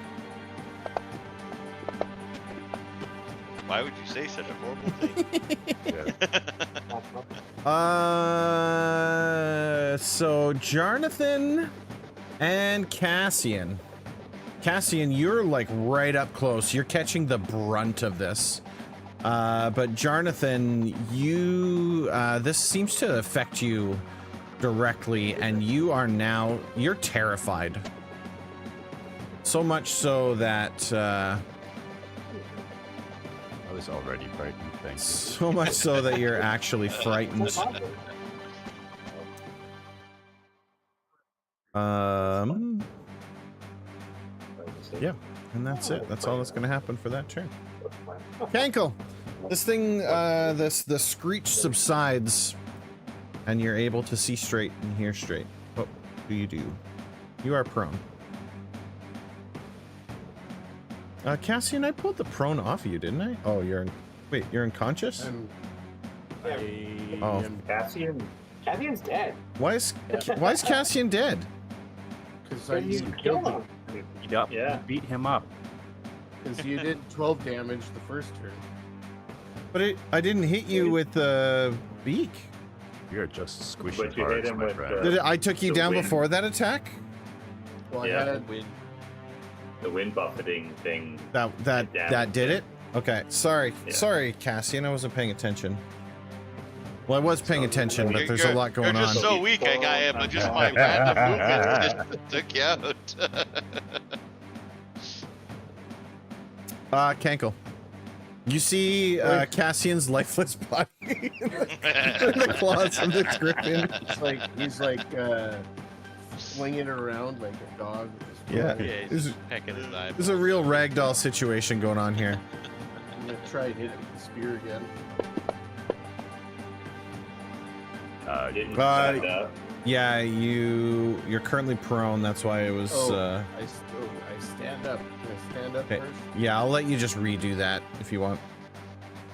Why would you say such a horrible thing? So Jonathan and Cassian. Cassian, you're like right up close. You're catching the brunt of this. But Jonathan, you, this seems to affect you directly, and you are now, you're terrified. So much so that, I was already frightened, thank you. so much so that you're actually frightened. Yeah, and that's it. That's all that's going to happen for that turn. Cankle, this thing, the screech subsides, and you're able to see straight and hear straight. What do? You are prone. Cassian, I pulled the prone off of you, didn't I? Oh, wait, you're unconscious? Oh. Cassian's dead. Why is Cassian dead? Because You you killed him. Yeah. Beat him up. Because you did 12 damage the first turn. But I didn't hit you with the beak. You're just squishy But you hit parts, him my with, friend. I took you the down wind. before that attack? Well, Yeah. I had The wind buffeting thing. That did it? Okay. Sorry. Yeah. Sorry, Cassian. I wasn't paying attention. Well, I was paying attention, but there's a lot going You're on. just so weak, I am. Just my random movements just took you out. Cankle. You see Cassian's lifeless body in the claws of the griffin. he's like swinging around like a dog. With his Yeah. tail. Yeah, This he's is- pecking his eye. There's a real ragdoll situation going on here. I'm gonna try and hit it with the spear again. Didn't Uh, stand up. Yeah, you're currently prone. That's why it was. I stand up. Can I stand up Okay. first? Yeah, I'll let you just redo that if you want.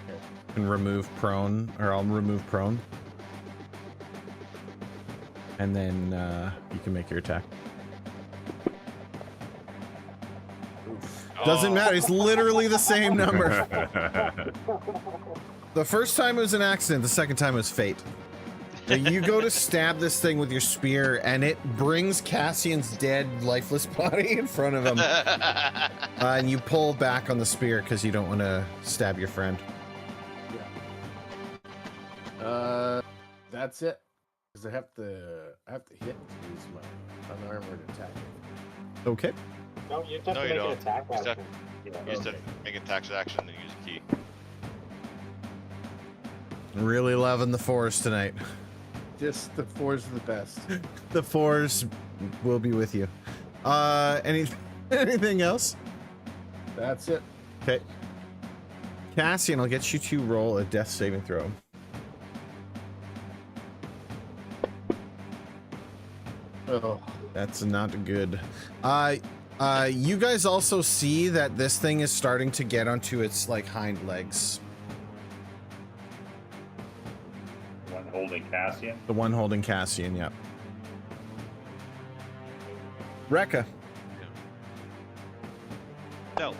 Okay. And remove prone, or I'll remove prone. And then you can make your attack. Doesn't matter. It's literally the same number. The first time it was an accident. The second time it was fate. You go to stab this thing with your spear, and it brings Cassian's dead, lifeless body in front of him. And you pull back on the spear because you don't want to stab your friend. That's it. Because I have to hit to use my unarmored attack. Okay. No, you have No, to you make an don't. attack You just action. You just have to make a tax action and use a key. Really loving the fours tonight. Just the fours are the best. The fours will be with you. Anything else? That's it. Okay. Cassian, I'll get you to roll a death saving throw. Oh, That's not good. You guys also see that this thing is starting to get onto its like hind legs. One holding Cassian. The one holding Cassian, yep. Rekka. No.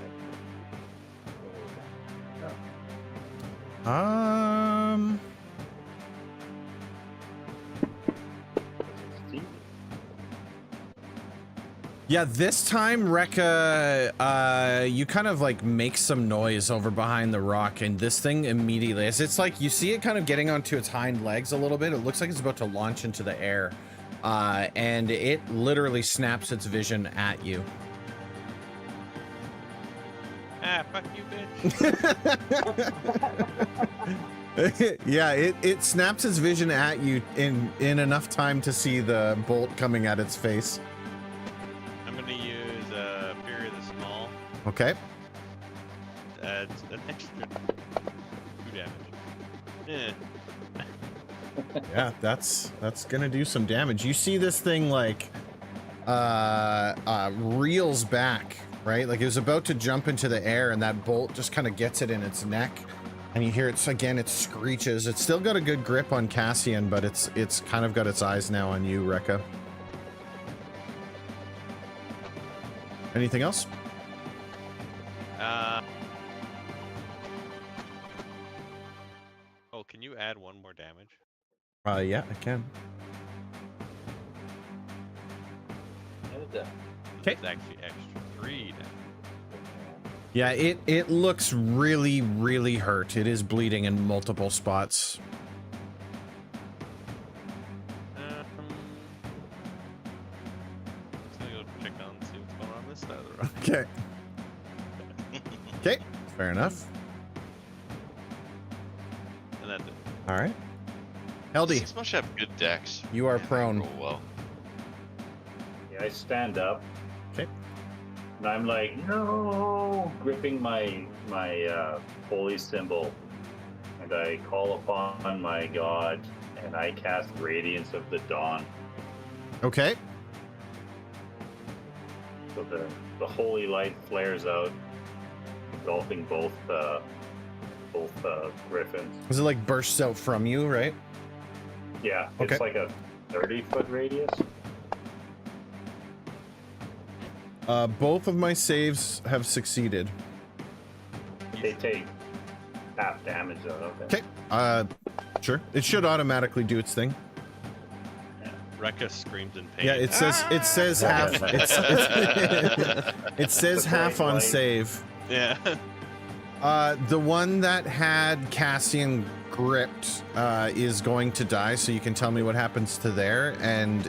Yeah, this time, Rekka, you kind of like make some noise over behind the rock, and this thing immediately, it's like you see it kind of getting onto its hind legs a little bit. It looks like it's about to launch into the air, and it literally snaps its vision at you. Ah, fuck you, bitch. Yeah, it snaps its vision at you in enough time to see the bolt coming at its face. I'm gonna use Fury of the Small. Okay. It's an extra 2 damage. Yeah, that's gonna do some damage. You see this thing like reels back, right? Like it was about to jump into the air and that bolt just kind of gets it in its neck. And you hear it again, it screeches. It's still got a good grip on Cassian, but it's kind of got its eyes now on you, Rekka. Anything else? Oh, can you add one more damage? Yeah, I can. Okay. It's actually extra 3 damage. Yeah, it looks really, really hurt. It is bleeding in multiple spots. Just gonna go check on and see what's going on this side of the road. Okay. Okay, fair enough. And that's it. All right. Heldy, Six must have good decks. you are Yeah, they prone. roll well. Yeah, I stand up. Okay. And I'm like, no, gripping my holy symbol, and I call upon my god, and I cast Radiance of the Dawn. Okay. So the holy light flares out, engulfing both griffins. Is it like bursts out from you, right? Yeah, Okay. it's like a 30-foot radius. Both of my saves have succeeded. They take half damage though. Okay. Sure. It should automatically do its thing. Rekka screams in pain. Yeah, it says half. It says half on Light. save. Yeah. The one that had Cassian gripped is going to die, so you can tell me what happens to there. And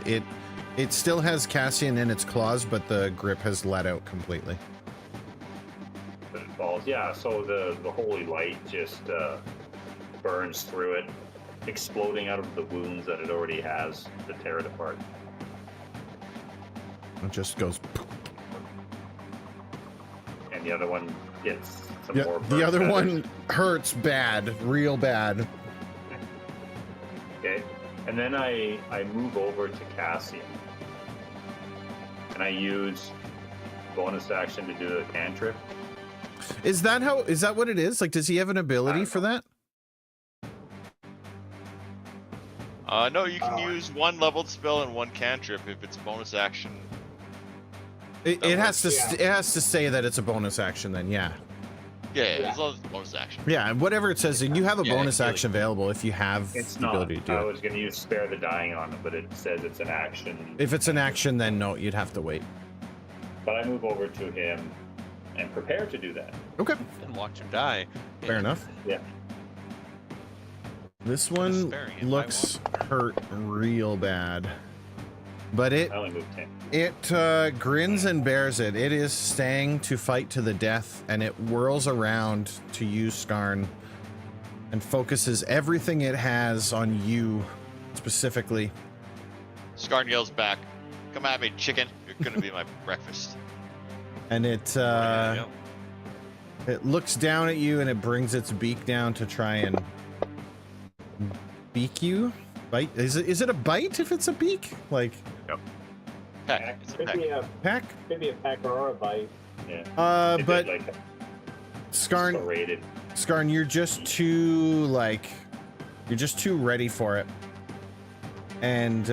it still has Cassian in its claws, but the grip has let out completely. But it falls. Yeah, so the holy light just burns through it, exploding out of the wounds that it already has to tear it apart. It just goes. And the other one gets some Yeah, more. the burn other feathers. one hurts bad, real bad. Okay, and then I move over to Cassian, and I use bonus action to do a cantrip. Is that what it is? Like, does he have an ability for that? No, you can use one leveled spell and one cantrip if it's bonus action. It has to Yeah. it has to say that it's a bonus action then, yeah. Yeah, Yeah. as long as it's bonus action. Yeah, and whatever it says, you have a Yeah, bonus really. action available if you have It's the not. ability to do I it. was going to use spare the dying on it, but it says it's an action. If it's an action, then no, you'd have to wait. But I move over to him and prepare to do that. Okay, And watch him die. fair enough. Yeah. This one Sparing it by looks hurt real bad. But I only move 10. it grins and bears it. It is staying to fight to the death, and it whirls around to you, Skarn, and focuses everything it has on you specifically. Skarn yells back, "Come at me, chicken! You're gonna be my breakfast." And it Yeah. it looks down at you and it brings its beak down to try and beak you. Bite? Is it a bite if it's a beak? Like Heck, it's a Could peck. be a peck? peck or a bite. Yeah. It But did, like Skarn, serrated. Skarn, you're just too ready for it. And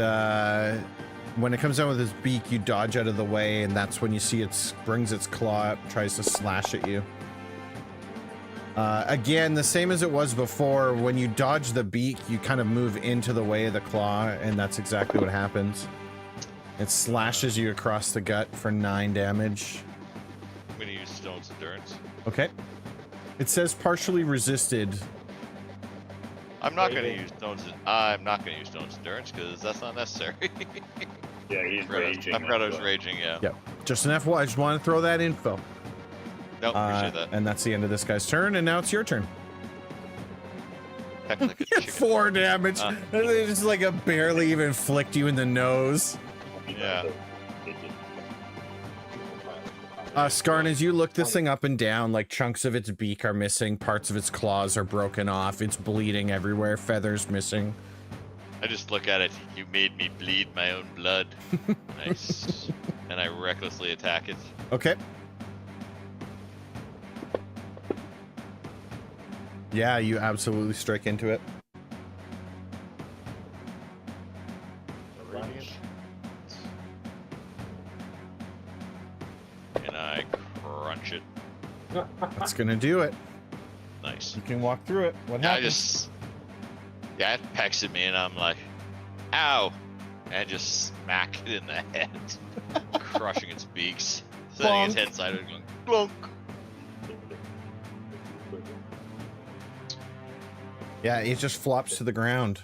when it comes out with its beak, you dodge out of the way, and that's when you see it brings its claw up, tries to slash at you. Again, the same as it was before. When you dodge the beak, you kind of move into the way of the claw, and that's exactly what happens. It slashes you across the gut for 9 damage. I'm gonna use Stone's Endurance. Okay. It says partially resisted. I'm not gonna Raging. use Stone's. I'm not gonna use Stone's Endurance because that's not necessary. Yeah, he's raging. I forgot I was that's raging. Yeah. Yep. Just an FYI, I just want to throw that info. No, appreciate that. And that's the end of this guy's turn, and now it's your turn. Heck, like a chicken. 4 damage. It's just like a barely even flicked you in the nose. what- Yeah. Skarn, as you look this thing up and down, like chunks of its beak are missing, parts of its claws are broken off, it's bleeding everywhere, feathers missing. I just look at it. You made me bleed my own blood. Nice. And I recklessly attack it. Okay. Yeah, you absolutely strike into it. Lunch. And I crunch it. That's gonna do it. Nice. You can walk through it. What I happens? just. Yeah, it pecks at me, and I'm like, ow! And I just smack it in the head, crushing its beaks, sending its Bonk. head sideways, going, glunk. Yeah, it just flops to the ground.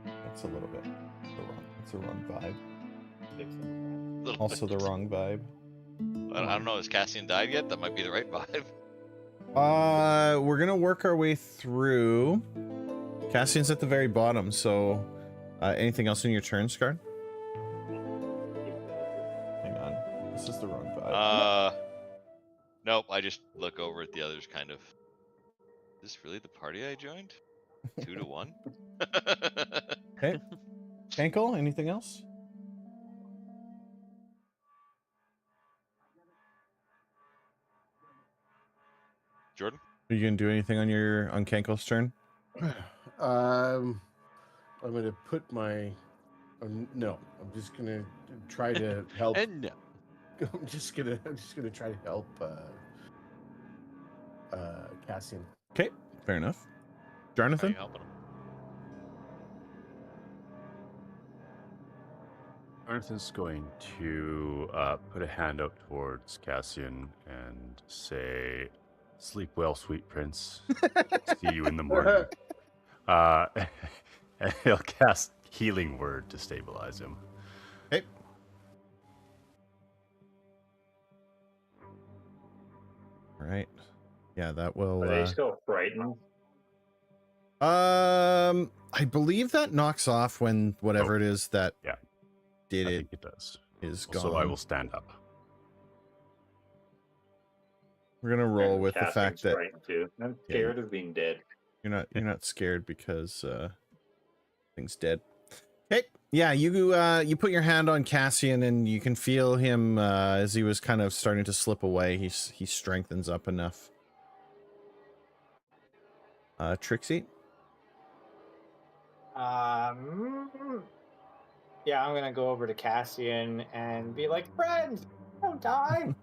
That's a little bit. That's the wrong vibe. Little Also the bit. wrong vibe. I don't know. Has Cassian died yet? That might be the right vibe. We're gonna work our way through. Cassian's at the very bottom, so anything else in your turn, Scar? Hang on. This is the wrong vibe. Nope. I just look over at the others, kind of. Is this really the party I joined? 2 to 1. Okay. Ankle, anything else? Jordan. Are you gonna do anything on Kankel's turn? I'm gonna put my. No, I'm just gonna try to help. And no. I'm just gonna try to help Cassian. Okay, fair enough. How Jonathan? you helping him? Jonathan's going to put a hand out towards Cassian and say, "Sleep well, sweet prince. See you in the morning." And he'll cast Healing Word to stabilize him. Okay. All right. Yeah, that will. Are they still frightened? I believe that knocks off when whatever it is that Yeah, did I it think it does. is gone. So I will stand up. We're gonna roll And with the Cassian's fact that frightened too. I'm Yeah. scared of being dead. you're not scared because thing's dead. Okay. Yeah, you put your hand on Cassian and you can feel him as he was kind of starting to slip away. He strengthens up enough. Trixie? Yeah, I'm gonna go over to Cassian and be like, friend, don't die.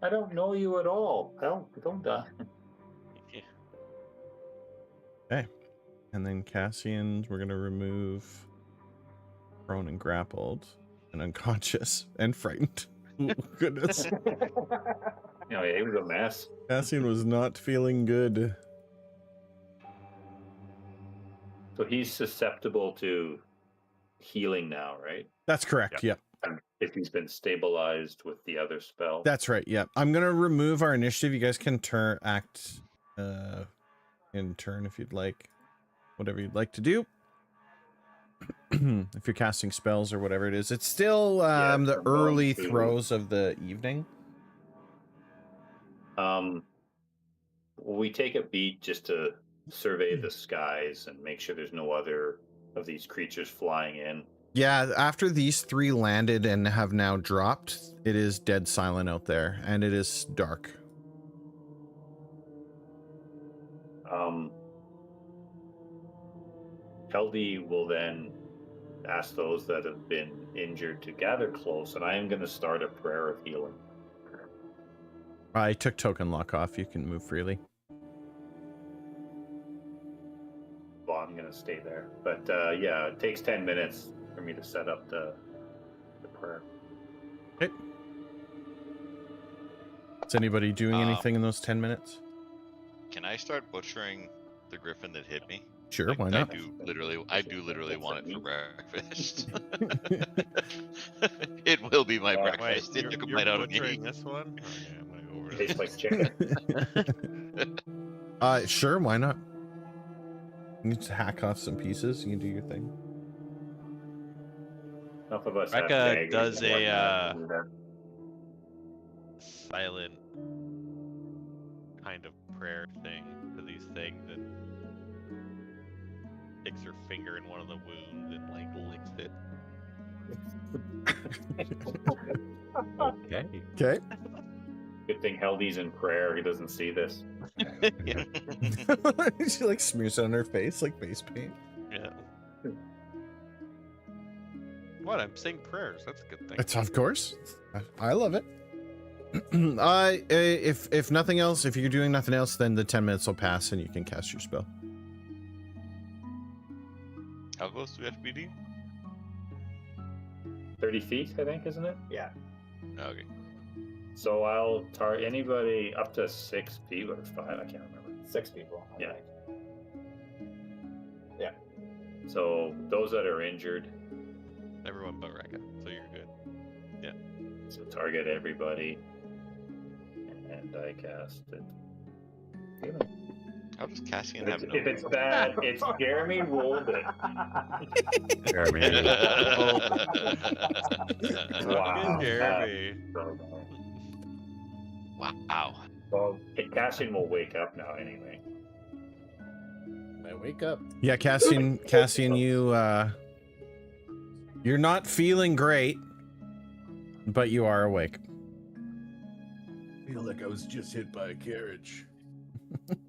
I don't know you at all. Don't die. Okay. And then Cassian's, we're going to remove prone and grappled and unconscious and frightened. Oh, goodness. Yeah, it was a mess. Cassian was not feeling good. So he's susceptible to healing now, right? That's correct. Yep. If he's been stabilized with the other spell. That's right. Yep. I'm going to remove our initiative. You guys can act in turn if you'd like. Whatever you'd like to do. If you're casting spells or whatever it is. It's still the early throes of the evening. We take a beat just to survey the skies and make sure there's no other of these creatures flying in. Yeah, after these 3 landed and have now dropped, it is dead silent out there, and it is dark. Keldy will then ask those that have been injured to gather close, and I am going to start a prayer of healing. I took token lock off. You can move freely. Well, I'm going to stay there. But yeah, it takes 10 minutes for me to set up the prayer. Okay. Is anybody doing anything in those 10 minutes? Can I start butchering the griffin that hit me? Sure, Like, why not? I do literally want it for breakfast. It will be my Wait, breakfast. It you're, took a you're bite out of me. butchering this one? Okay, I'm gonna go over Tastes this. like chicken. Sure, why not? You can just hack off some pieces. You can do your thing. Enough of us have Rebecca daggers does and a whatnot. silent kind of prayer thing to these things, and sticks her finger in one of the wounds and like licks it. Okay. Okay. Good thing Heldy's in prayer. He doesn't see this. Yeah. She like smears it on her face like face paint. Yeah. What? I'm saying prayers. That's a good thing. It's of course. I love it. If nothing else, if you're doing nothing else, then the 10 minutes will pass and you can cast your spell. How close do we have to be, Dean? 30 feet, I think, isn't it? Yeah. Okay. So I'll target anybody up to 6 feet or 5. I can't remember. 6 people. I Yeah. think. Yeah. So those that are injured, Everyone but Rekka, so you're good. so target everybody, and I cast it. How does Cassian If have it's, no? if it's bad, it's Jeremy rolled it. Jeremy. Wow. Jeremy. So, Wow. well, Cassian will wake up now anyway. I wake up. Yeah, Cassian, you're not feeling great, but you are awake. I feel like I was just hit by a carriage.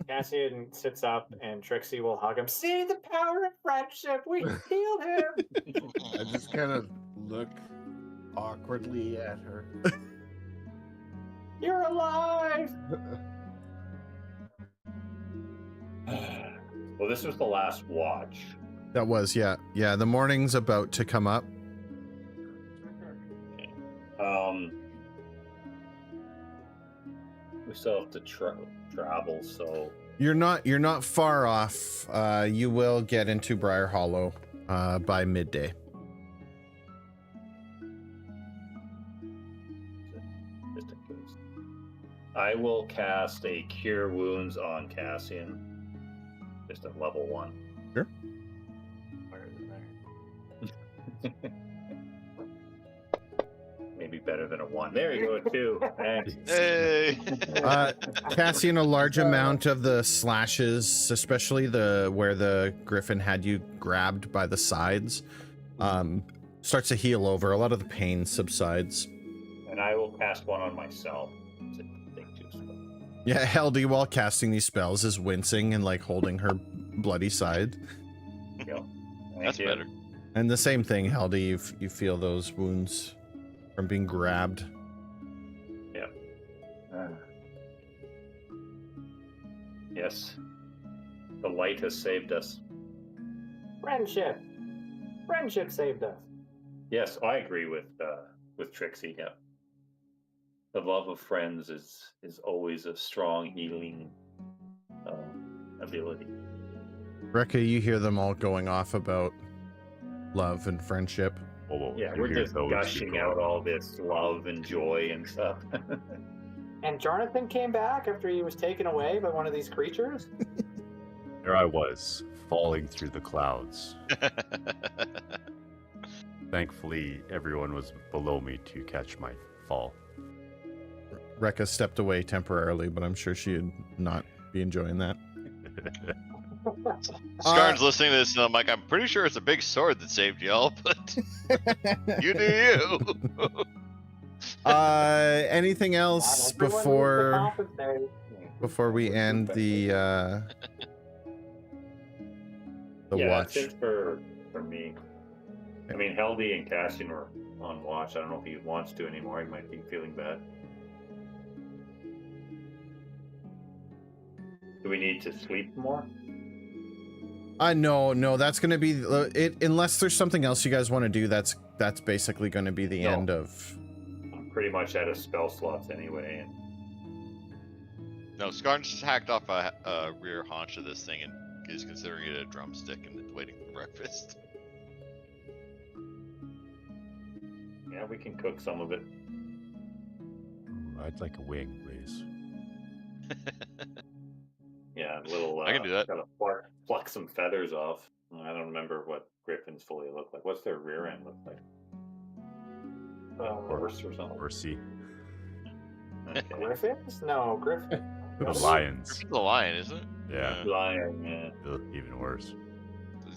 Cassian sits up and Trixie will hug him. See the power of friendship. We healed him. I just kind of look awkwardly at her. You're alive. Well, this was the last watch. That was, yeah. Yeah, the morning's about to come up. We still have to travel, so You're not far off. You will get into Briar Hollow by midday. just in case. I will cast a Cure Wounds on Cassian. Just at level 1. Sure. Where is it there? Maybe better than a 1. There you go, 2. Thanks. Hey. Cassian, a large amount of the slashes, especially where the griffin had you grabbed by the sides, starts to heal over. A lot of the pain subsides. And I will cast one on myself. To take 2 spells. Yeah, Heldy, while casting these spells, is wincing and like holding her bloody side. Yep. That's better. And the same thing, Heldy, you feel those wounds from being grabbed. Yes. The light has saved us. Friendship. Friendship saved us. Yes, I agree with Trixie. Yeah. The love of friends is always a strong healing ability. Rekka, you hear them all going off about love and friendship. Oh, Yeah, you we're hear just those gushing people. out all this love and joy and stuff. And Jonathan came back after he was taken away by one of these creatures. There I was, falling through the clouds. Thankfully, everyone was below me to catch my fall. Rekka stepped away temporarily, but I'm sure she'd not be enjoying that. Scarn's listening to this, and I'm like, I'm pretty sure it's a big sword that saved y'all, but you do you. Anything else Everyone needs to before we end the yeah, watch? that's it for me. I mean, Heldy and Cassian were on watch. I don't know if he wants to anymore. He might be feeling bad. Do we need to sleep more? No, that's gonna be it. Unless there's something else you guys want to do, that's basically gonna be the No. end of. I'm pretty much out of spell slots anyway. And No, Scarn's just hacked off a rear haunch of this thing and is considering it a drumstick and it's waiting for breakfast. yeah, we can cook some of it. I'd like a wing, please. Yeah, a little. I can do that. Gotta pluck some feathers off. I don't remember what griffins fully look like. What's their rear end look like? Horse or something. Or see Okay. Griffins? No, Griffin. the lions. Griffin's a lion, isn't it? Yeah, Lion, yeah. even worse.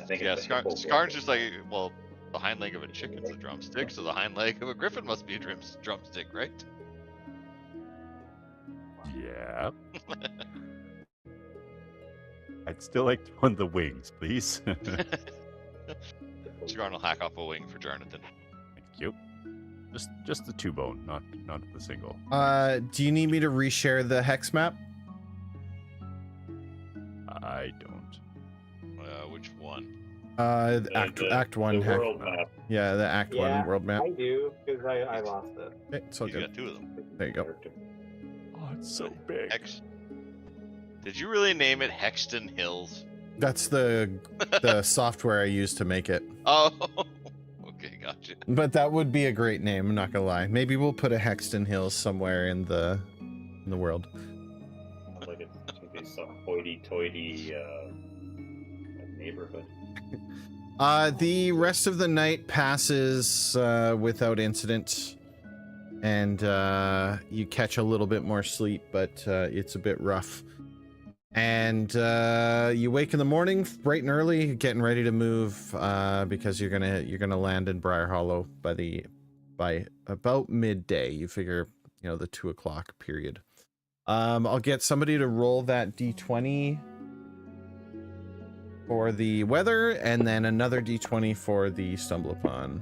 I think Yeah, it's the hippo Scarn's just like, well, the hind leg of a chicken's a drumstick, so the hind leg of a griffin must be a drumstick, right? Yeah. I'd still like one of the wings, please. Scarn will hack off a wing for Jarnathan. Thank you. Just the 2-bone, not the single. Do you need me to reshare the hex map? I don't. Which one? Act 1 the hex. world map. Yeah, the Act 1 world map. I do, because I lost it. Okay, it's all He's good. got 2 of them. There you go. Oh, it's so big. Did you really name it Hexton Hills? That's the software I use to make it. Oh, okay, gotcha. But that would be a great name, I'm not gonna lie. Maybe we'll put a Hexton Hills somewhere in the world. Sounds like it's gonna be some hoity-toity neighborhood. The rest of the night passes without incident, and you catch a little bit more sleep, but it's a bit rough. And you wake in the morning bright and early, getting ready to move because you're gonna land in Briar Hollow by about midday. You figure, the 2 o'clock period. I'll get somebody to roll that d20 for the weather, and then another d20 for the stumble upon.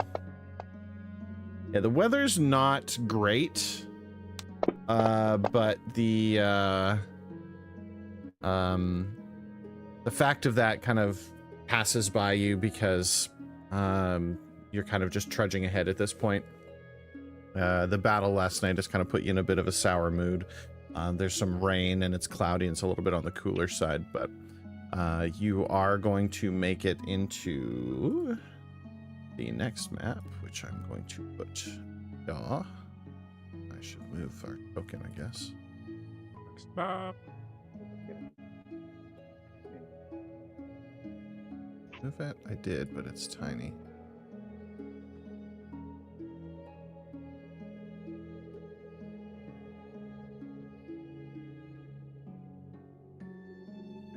Yeah, the weather's not great, but the fact of that kind of passes by you because you're kind of just trudging ahead at this point. The battle last night has kind of put you in a bit of a sour mood. There's some rain and it's cloudy and it's a little bit on the cooler side, but you are going to make it into the next map, which I'm going to put. I should move our token, I guess. Next map. Move it? I did, but it's tiny.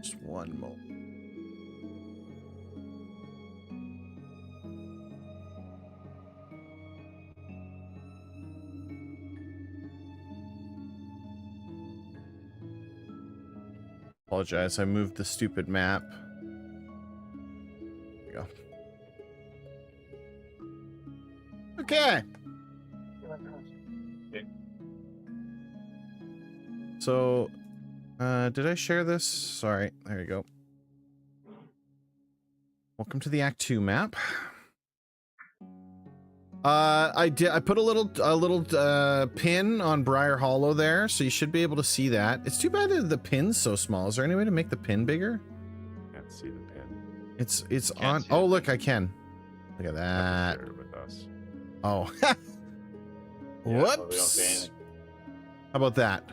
Just one moment. Apologize, I moved the stupid map. Go. Okay. So, did I share this? Sorry, there you go. Welcome to the Act 2 map. I put a little pin on Briar Hollow there, so you should be able to see that. It's too bad that the pin's so small. Is there any way to make the pin bigger? Can't see the pin. It's on. Oh, look, I can. Look at that. Share it with us. Oh. Yeah, but we don't say Whoops. anything. How about that?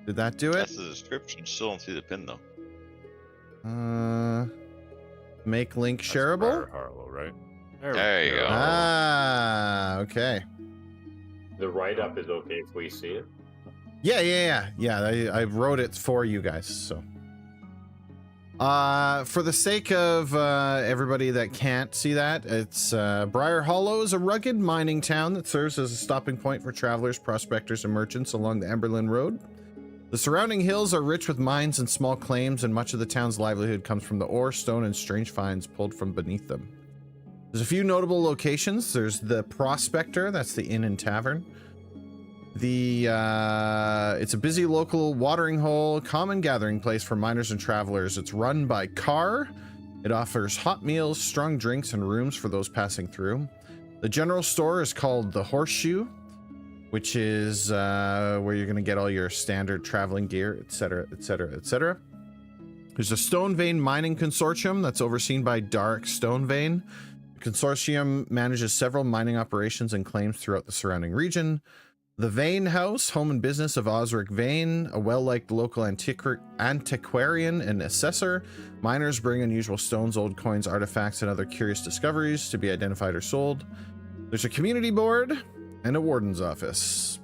Did that do it? That's the description. Still don't see the pin though. Make link That's shareable? Briar Hollow, right? There you go. Ah, okay. The write-up is okay if we see it. Yeah. I wrote it for you guys, so. For the sake of everybody that can't see that, it's Briar Hollow is a rugged mining town that serves as a stopping point for travelers, prospectors, and merchants along the Emberfell Road. The surrounding hills are rich with mines and small claims, and much of the town's livelihood comes from the ore, stone, and strange finds pulled from beneath them. There's a few notable locations. There's the Prospector, that's the inn and tavern. It's a busy local watering hole, common gathering place for miners and travelers. It's run by Carr. It offers hot meals, strong drinks, and rooms for those passing through. The general store is called the Horseshoe, which is where you're going to get all your standard traveling gear, etc., etc., etc. There's a stone vein mining consortium that's overseen by Dark Stone Vein. The consortium manages several mining operations and claims throughout the surrounding region. The Vane House, home and business of Osric Vane, a well-liked local antiquarian and assessor. Miners bring unusual stones, old coins, artifacts, and other curious discoveries to be identified or sold. There's a community board and a warden's office.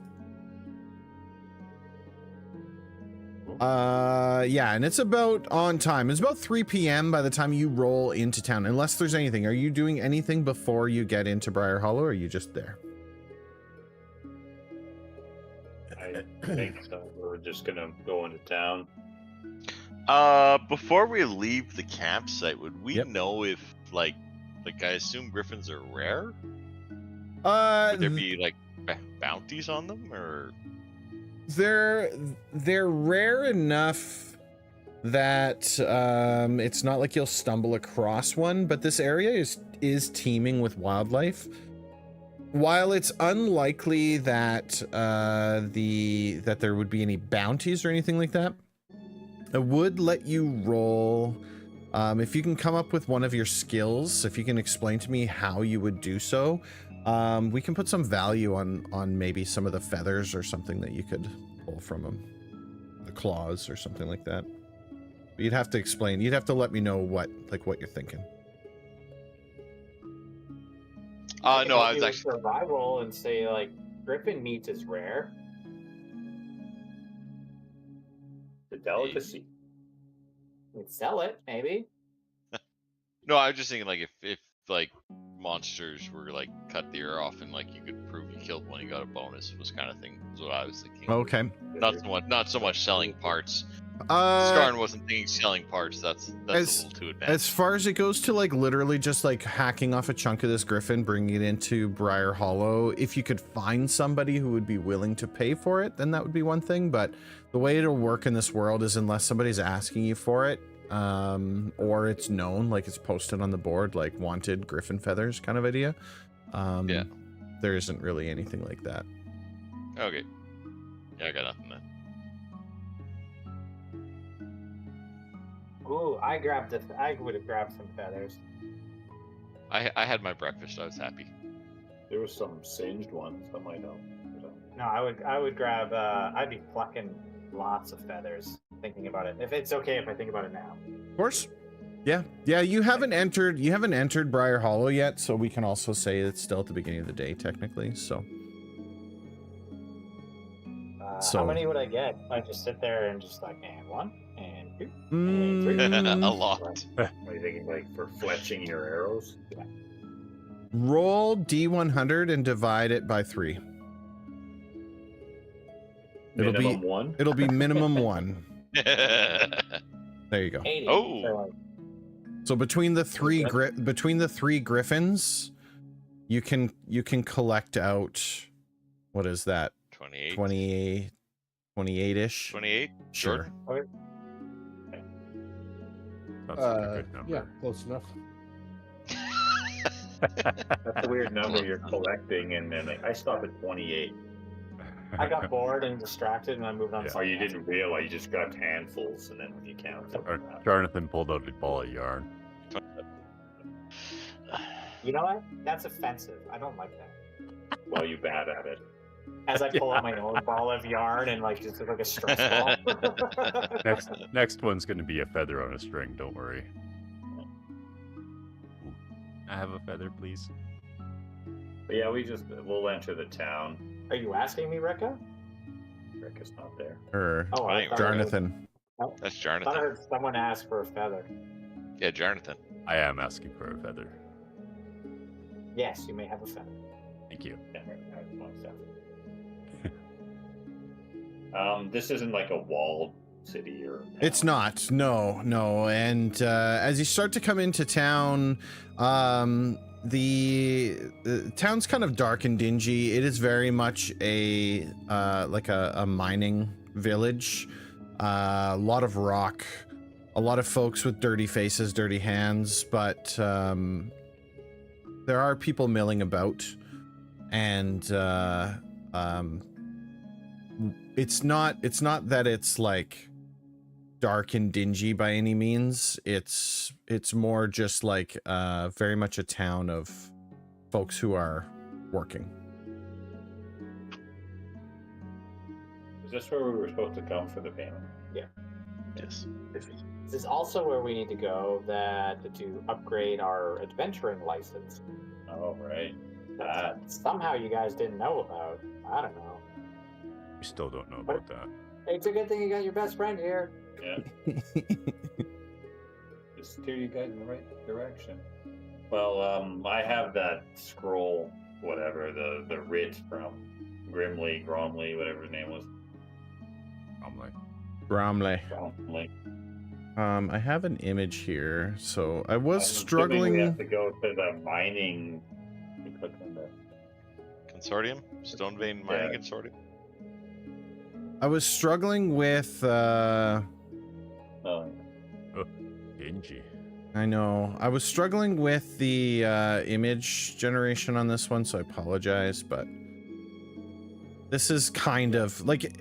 Cool. Yeah, and it's about on time. It's about 3 p.m. by the time you roll into town, unless there's anything. Are you doing anything before you get into Briar Hollow, or are you just there? I think so. We're just gonna go into town. Before we leave the campsite, would we Yep. know if like I assume griffins are rare? Would Would there be like bounties on them, or they're rare enough that it's not like you'll stumble across one, but this area is teeming with wildlife. While it's unlikely that that there would be any bounties or anything like that, I would let you roll if you can come up with one of your skills. If you can explain to me how you would do so, we can put some value on maybe some of the feathers or something that you could pull from them, the claws or something like that. But you'd have to explain. You'd have to let me know what you're thinking. no, I was do actually survival and say like griffin meat is rare. The delicacy. We'd sell it, maybe. no, I was just thinking like if like monsters were like cut the ear off and like you could prove you killed one, you got a bonus. Was kind of thing. Is what I was thinking. Okay. Not so much selling parts. Skarn wasn't thinking selling parts. That's a little too advanced. As far as it goes to like literally just like hacking off a chunk of this griffin, bringing it into Briar Hollow, if you could find somebody who would be willing to pay for it, then that would be one thing. But the way it'll work in this world is unless somebody's asking you for it, or it's known, like it's posted on the board, like wanted griffin feathers kind of idea. Yeah. There isn't really anything like that. Okay. Yeah, I got nothing then. Ooh, I would have grabbed some feathers. I had my breakfast. I was happy. There was some singed ones that might help. No, I would grab. I'd be plucking lots of feathers. Thinking about it. If it's okay if I think about it now. Of course. Yeah. You haven't entered Briar Hollow yet, so we can also say it's still at the beginning of the day technically. So How many would I get? I just sit there and just like, and 1, and 2, and 3. A lot. Are you thinking like for fletching your arrows? Yeah. Roll D100 and divide it by 3. Minimum 1? It'll be minimum 1. There you go. 80. Oh. So between the three griffins, you can collect out, what is that? 28. 28-ish. 28? Sure. Okay. That's a good number. Yeah, close enough. That's a weird number you're collecting, and then I stop at 28. I got bored and distracted, and I moved on. Or you didn't realize you just grabbed handfuls, and then when you count it. Or Jonathan pulled out a ball of yarn. You know what? That's offensive. I don't like that. Well, you bad at it. As I pull out my own ball of yarn and like just like a stress ball. Next one's going to be a feather on a string. Don't worry. Ooh, I have a feather, please. But yeah, we'll enter the town. Are you asking me, Rekka? Rekka's not there. Or Oh, I thought Jonathan. That's I thought I Jonathan. heard someone ask for a feather. Yeah, Jonathan. I am asking for a feather. Yes, you may have a feather. Thank you. Yeah, I have one feather. This isn't like a walled city or. It's not. No. And as you start to come into town, the town's kind of dark and dingy. It is very much a like a mining village. A lot of rock, a lot of folks with dirty faces, dirty hands, but there are people milling about, and it's not that it's like dark and dingy by any means. It's more just like very much a town of folks who are working. Is this where we were supposed to come for the payment? Yes. This is also where we need to go to upgrade our adventuring license. Oh, right. That somehow you guys didn't know about. I don't know. We still don't know about that. It's a good thing you got your best friend here. Yeah. Just steer you guys in the right direction. Well, I have that scroll, whatever, the writ from Gromley, whatever his name was. Bromley. Gromley. I have an image here, so I was I'm assuming struggling. We have to go to the mining. You click on the Consortium? Stone Vein Mining Consortium? I was struggling with. Oh, Dingy. I know. I was struggling with the image generation on this one, so I apologize, but this is kind of like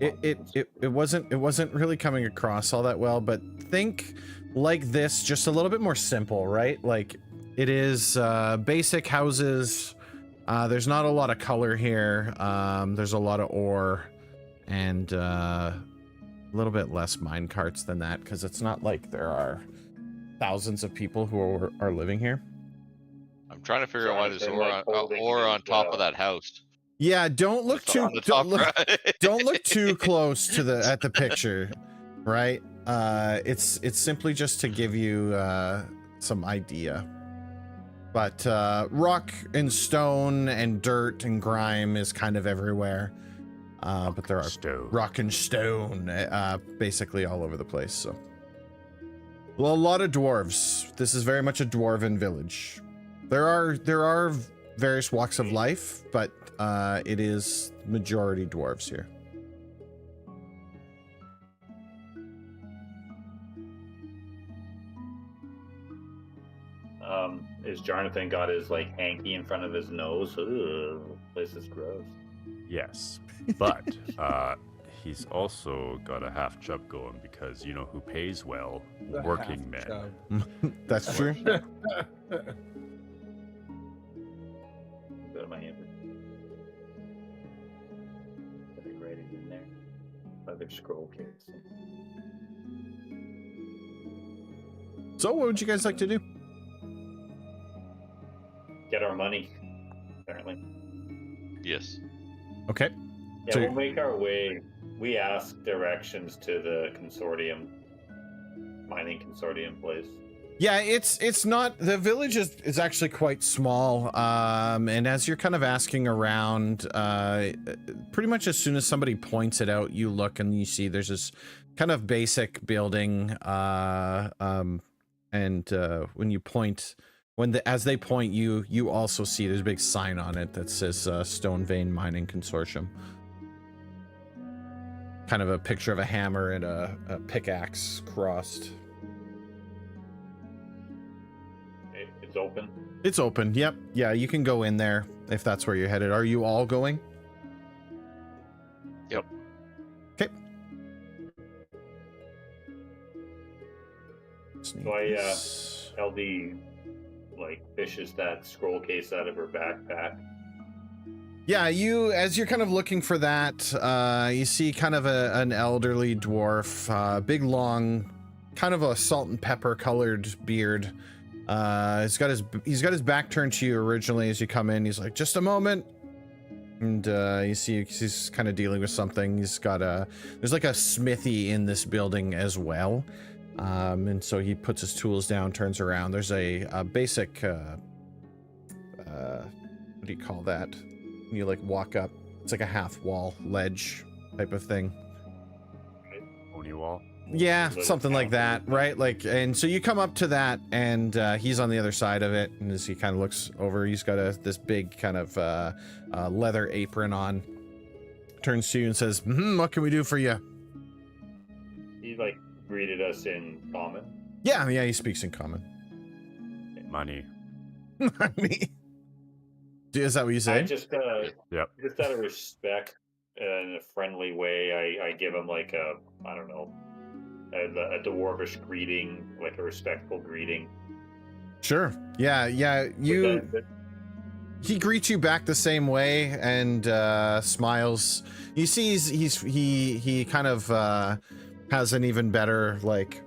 it wasn't really coming across all that well, but think like this, just a little bit more simple, right? Like it is basic houses. There's not a lot of color here. There's a lot of ore and a little bit less mine carts than that, because it's not like there are thousands of people who are living here. I'm trying to figure out why there's Jonathan, ore on top of that house. Yeah, don't look It's too on the top right. don't look too close to the picture, right? It's simply just to give you some idea. But rock and stone and dirt and grime is kind of everywhere. But there are rock and stone basically all over the place. So, well, a lot of dwarves. This is very much a dwarven village. There are various walks of life, but it is majority dwarves here. Is Jonathan got his like hanky in front of his nose? Ugh, this is gross. Yes, but he's also got a half chub going, because you know who pays well? The Working half men. chub. That's true. Go to my hand. Let me write it in there. Other scroll case. So, what would you guys like to do? Get our money, apparently. Yes. Okay. Yeah, So- we'll make our way. We asked directions to the consortium, mining consortium place. Yeah, it's not, the village is actually quite small, and as you're kind of asking around, pretty much as soon as somebody points it out, you look and you see there's this kind of basic building, and when you point, as they point, you also see there's a big sign on it that says Stone Vein Mining Consortium. Kind of a picture of a hammer and a pickaxe crossed. It's open. It's open. Yep. Yeah, you can go in there if that's where you're headed. Are you all going? Yep. Okay. So LD like fishes that scroll case out of her backpack. Yeah, as you're kind of looking for that, you see kind of an elderly dwarf, big long, kind of a salt and pepper colored beard. He's got his back turned to you originally as you come in. He's like, just a moment. And you see he's kind of dealing with something. He's got there's like a smithy in this building as well. And so he puts his tools down, turns around. There's a basic, what do you call that? When you like walk up, it's like a half wall ledge type of thing. Pony wall. Yeah, something like that, right? Like, and so you come up to that, and he's on the other side of it, and as he kind of looks over, he's got this big kind of leather apron on. Turns to you and says, "What can we do for you?" He like greeted us in common. Yeah, he speaks in common. Money. Money. Is that what you say? I just Yep. just out of respect in a friendly way, I give him like a, I don't know, a dwarvish greeting, like a respectful greeting. Sure. Yeah. He greets you back the same way and smiles. You see, he kind of has an even better like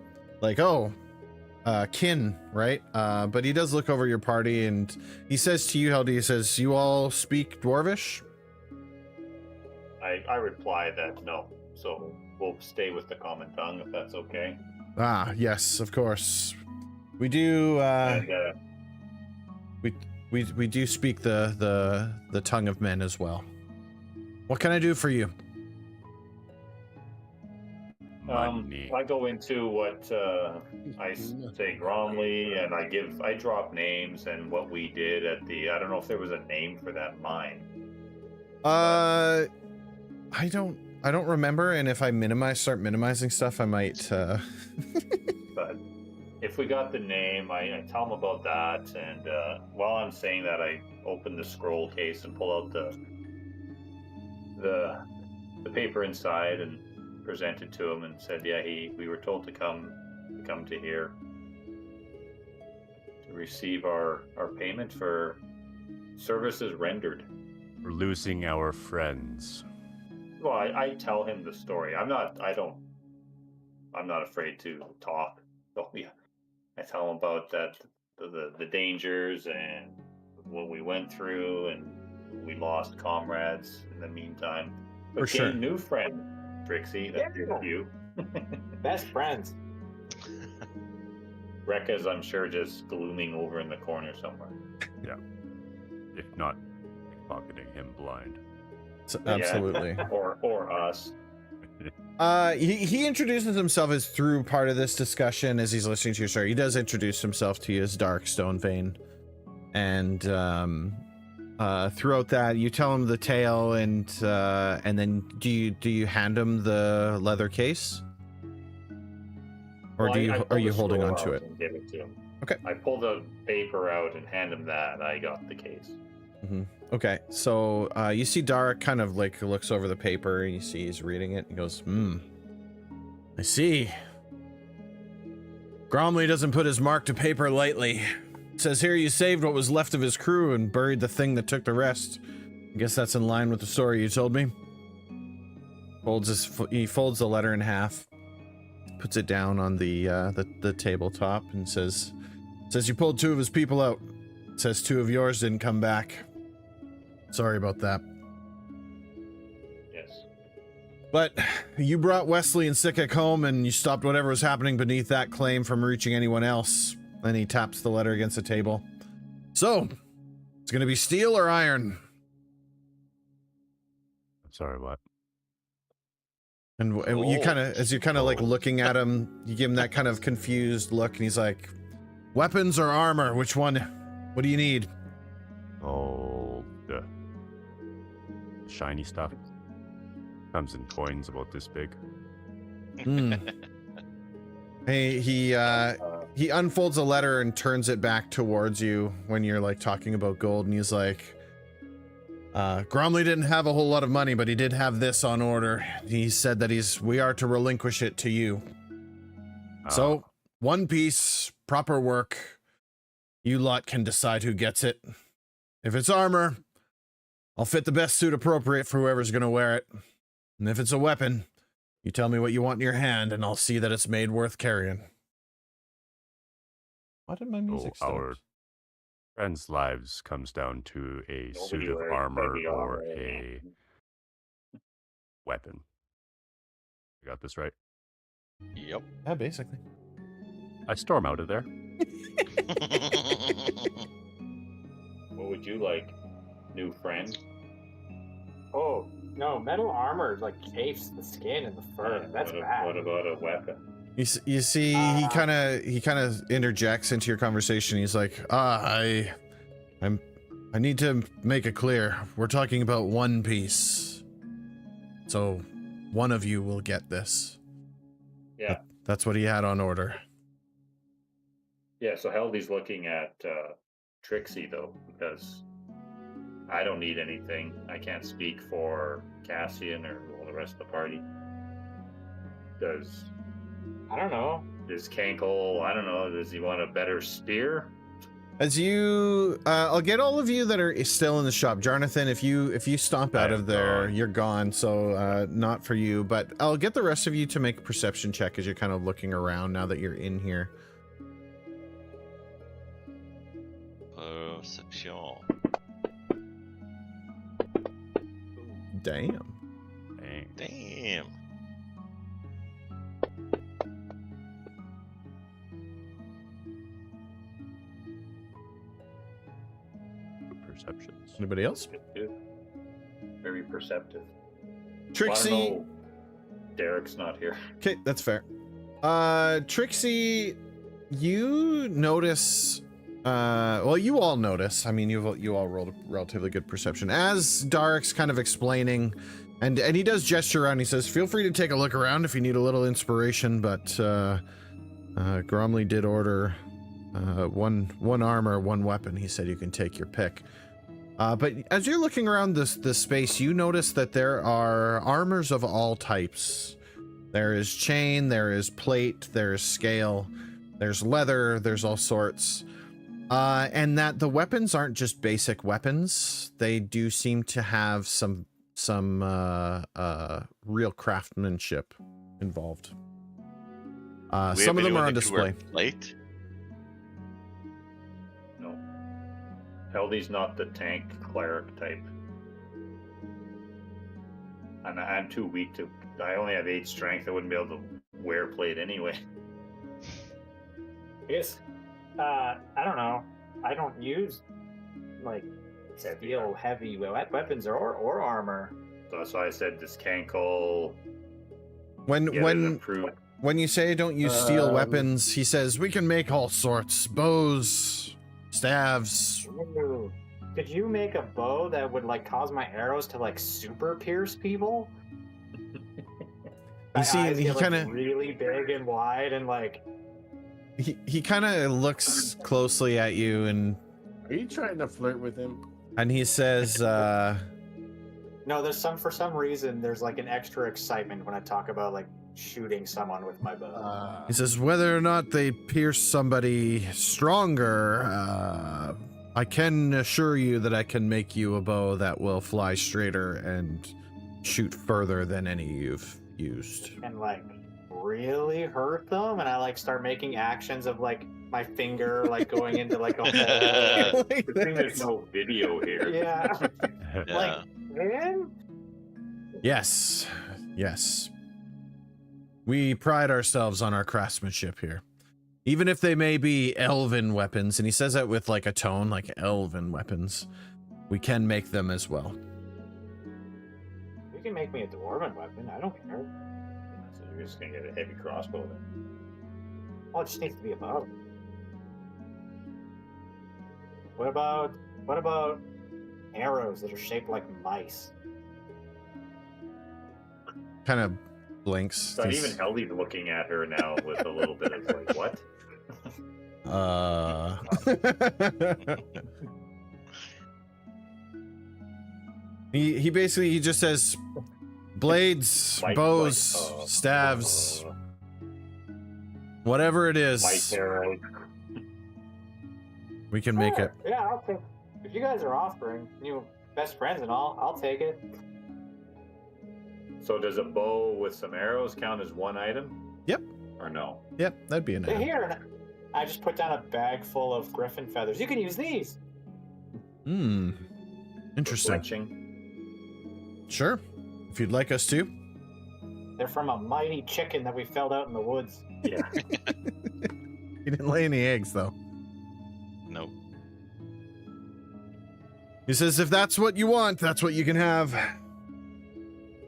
kin, right? But he does look over your party and he says to you, Heldy, he says, "You all speak Dwarvish?" I I reply that no. So we'll stay with the common tongue if that's okay. Ah, yes, of course. We do. And We do speak the tongue of men as well. What can I do for you? Money. I go into what I say Gromley, and I drop names and what we did at the. I don't know if there was a name for that mine. I don't remember, and if I start minimizing stuff, I might. But if we got the name, I tell them about that, and while I'm saying that, I open the scroll case and pull out the paper inside and present it to him and said, yeah, we were told to come to here to receive our payment for services rendered. We're losing our friends. Well, I tell him the story. I'm not afraid to talk. Oh yeah, I tell him about that the dangers and what we went through, and we lost comrades in the meantime. But For sure. gained new friend, Trixie. That's you. Best friends. Rekka's, I'm sure, just glooming over in the corner somewhere. Yeah. If not, pocketing him blind. Absolutely. Yeah. or us. He introduces himself as through part of this discussion as he's listening to your story. He does introduce himself to you as Dark Stonevein, and throughout that, you tell him the tale, and then do you hand him the leather case, or are you holding on to it? And give it to him. Okay. I pull the paper out and hand him that. I got the case. Mm-hmm. Okay, so you see Dark kind of like looks over the paper, and you see he's reading it. He goes, I see. Gromley doesn't put his mark to paper lightly. It says here you saved what was left of his crew and buried the thing that took the rest. I guess that's in line with the story you told me. He folds the letter in half, puts it down on the tabletop, and says you pulled 2 of his people out. It says 2 of yours didn't come back. Sorry about that. Yes. But you brought Wesley and Sikek home, and you stopped whatever was happening beneath that claim from reaching anyone else. Then he taps the letter against the table. So, it's gonna be steel or iron? Sorry, what? And you kind of, as you're kind of like looking at him, you give him that kind of confused look, and he's like, weapons or armor? Which one? What do you need? Oh, the shiny stuff. Comes in coins about this big. Hey, he unfolds a letter and turns it back towards you when you're like talking about gold, and he's like, Gromley didn't have a whole lot of money, but he did have this on order. He said that we are to relinquish it to you. So, 1 piece, proper work. You lot can decide who gets it. If it's armor, I'll fit the best suit appropriate for whoever's gonna wear it. And if it's a weapon, you tell me what you want in your hand, and I'll see that it's made worth carrying. Why did my music stop? Our friends' lives comes down to a Nobody suit of wears armor heavy or armor. a weapon. I got this right? Yep. Yeah, basically. I storm out of there. What would you like, new friend? Oh, no, metal armor like chafes the skin and the fur. That's bad. What about a weapon? You see, he kind of interjects into your conversation. He's like, I need to make it clear. We're talking about 1 piece. So, 1 of you will get this. Yeah. That's what he had on order. Yeah, so Heldy's looking at Trixie, though, because I don't need anything. I can't speak for Cassian or all the rest of the party. I don't know. Does Cankle, I don't know, does he want a better spear? As you, I'll get all of you that are still in the shop. Jonathan, if you stomp out of there, you're gone. So not for you, but I'll get the rest of you to make a perception check as you're kind of looking around now that you're in here. Perception. Damn. Dang. Damn. Perceptions. Anybody else? Very perceptive. Trixie. Well, I don't know. Derek's not here. Okay, that's fair. Trixie, you notice. Well, you all notice. I mean, you all rolled a relatively good perception as Darik's kind of explaining, and he does gesture around. He says, "Feel free to take a look around if you need a little inspiration." But Gromley did order one armor, one weapon. He said you can take your pick. But as you're looking around this space, you notice that there are armors of all types. There is chain, there is plate, there is scale, there's leather, there's all sorts. And that the weapons aren't just basic weapons. They do seem to have some real craftsmanship involved. Some of them are on display. Plate? No. Heldy's not the tank cleric type. And I'm too weak to... I only have 8 strength. I wouldn't be able to wear plate anyway. I guess, I don't know. I don't use, like, steel heavy weapons or armor. So that's why I said this cankle... When you say don't use steel weapons, he says we can make all sorts. Bows, staves. Ooh. Could you make a bow that would, like, cause my arrows to, like, super pierce people? You see, he kind of really big and wide and, like... He kind of looks closely at you and... Are you trying to flirt with him? And he says, No, for some reason, there's, like, an extra excitement when I talk about, like, shooting someone with my bow. He says, whether or not they pierce somebody stronger, I can assure you that I can make you a bow that will fly straighter and shoot further than any you've used. And, like, really hurt them? And I, like, start making actions of, like, my finger, like, going into, like, a hole. Good thing there's no video here. Yeah. Yeah. Like, man? Yes. We pride ourselves on our craftsmanship here. Even if they may be elven weapons, and he says that with, like, a tone, like elven weapons, we can make them as well. You can make me a dwarven weapon. I don't care. So you're just gonna get a heavy crossbow then. Oh, it just needs to be a bow. What about arrows that are shaped like mice? Kind of blinks. So even Heldy's looking at her now with a little bit of like, what? He basically just says blades, Light, bows, staves, whatever it is, Light arrow. we can make it. Yeah, I'll take. If you guys are offering, you best friends and all, I'll take it. So does a bow with some arrows count as one item? Yep. Or no? Yep, that'd be an item. Here, I just put down a bag full of griffin feathers. You can use these. Interesting. Fletching. Sure, if you'd like us to. They're from a mighty chicken that we felled out in the woods. Yeah. He didn't lay any eggs, though. Nope. He says, if that's what you want, that's what you can have.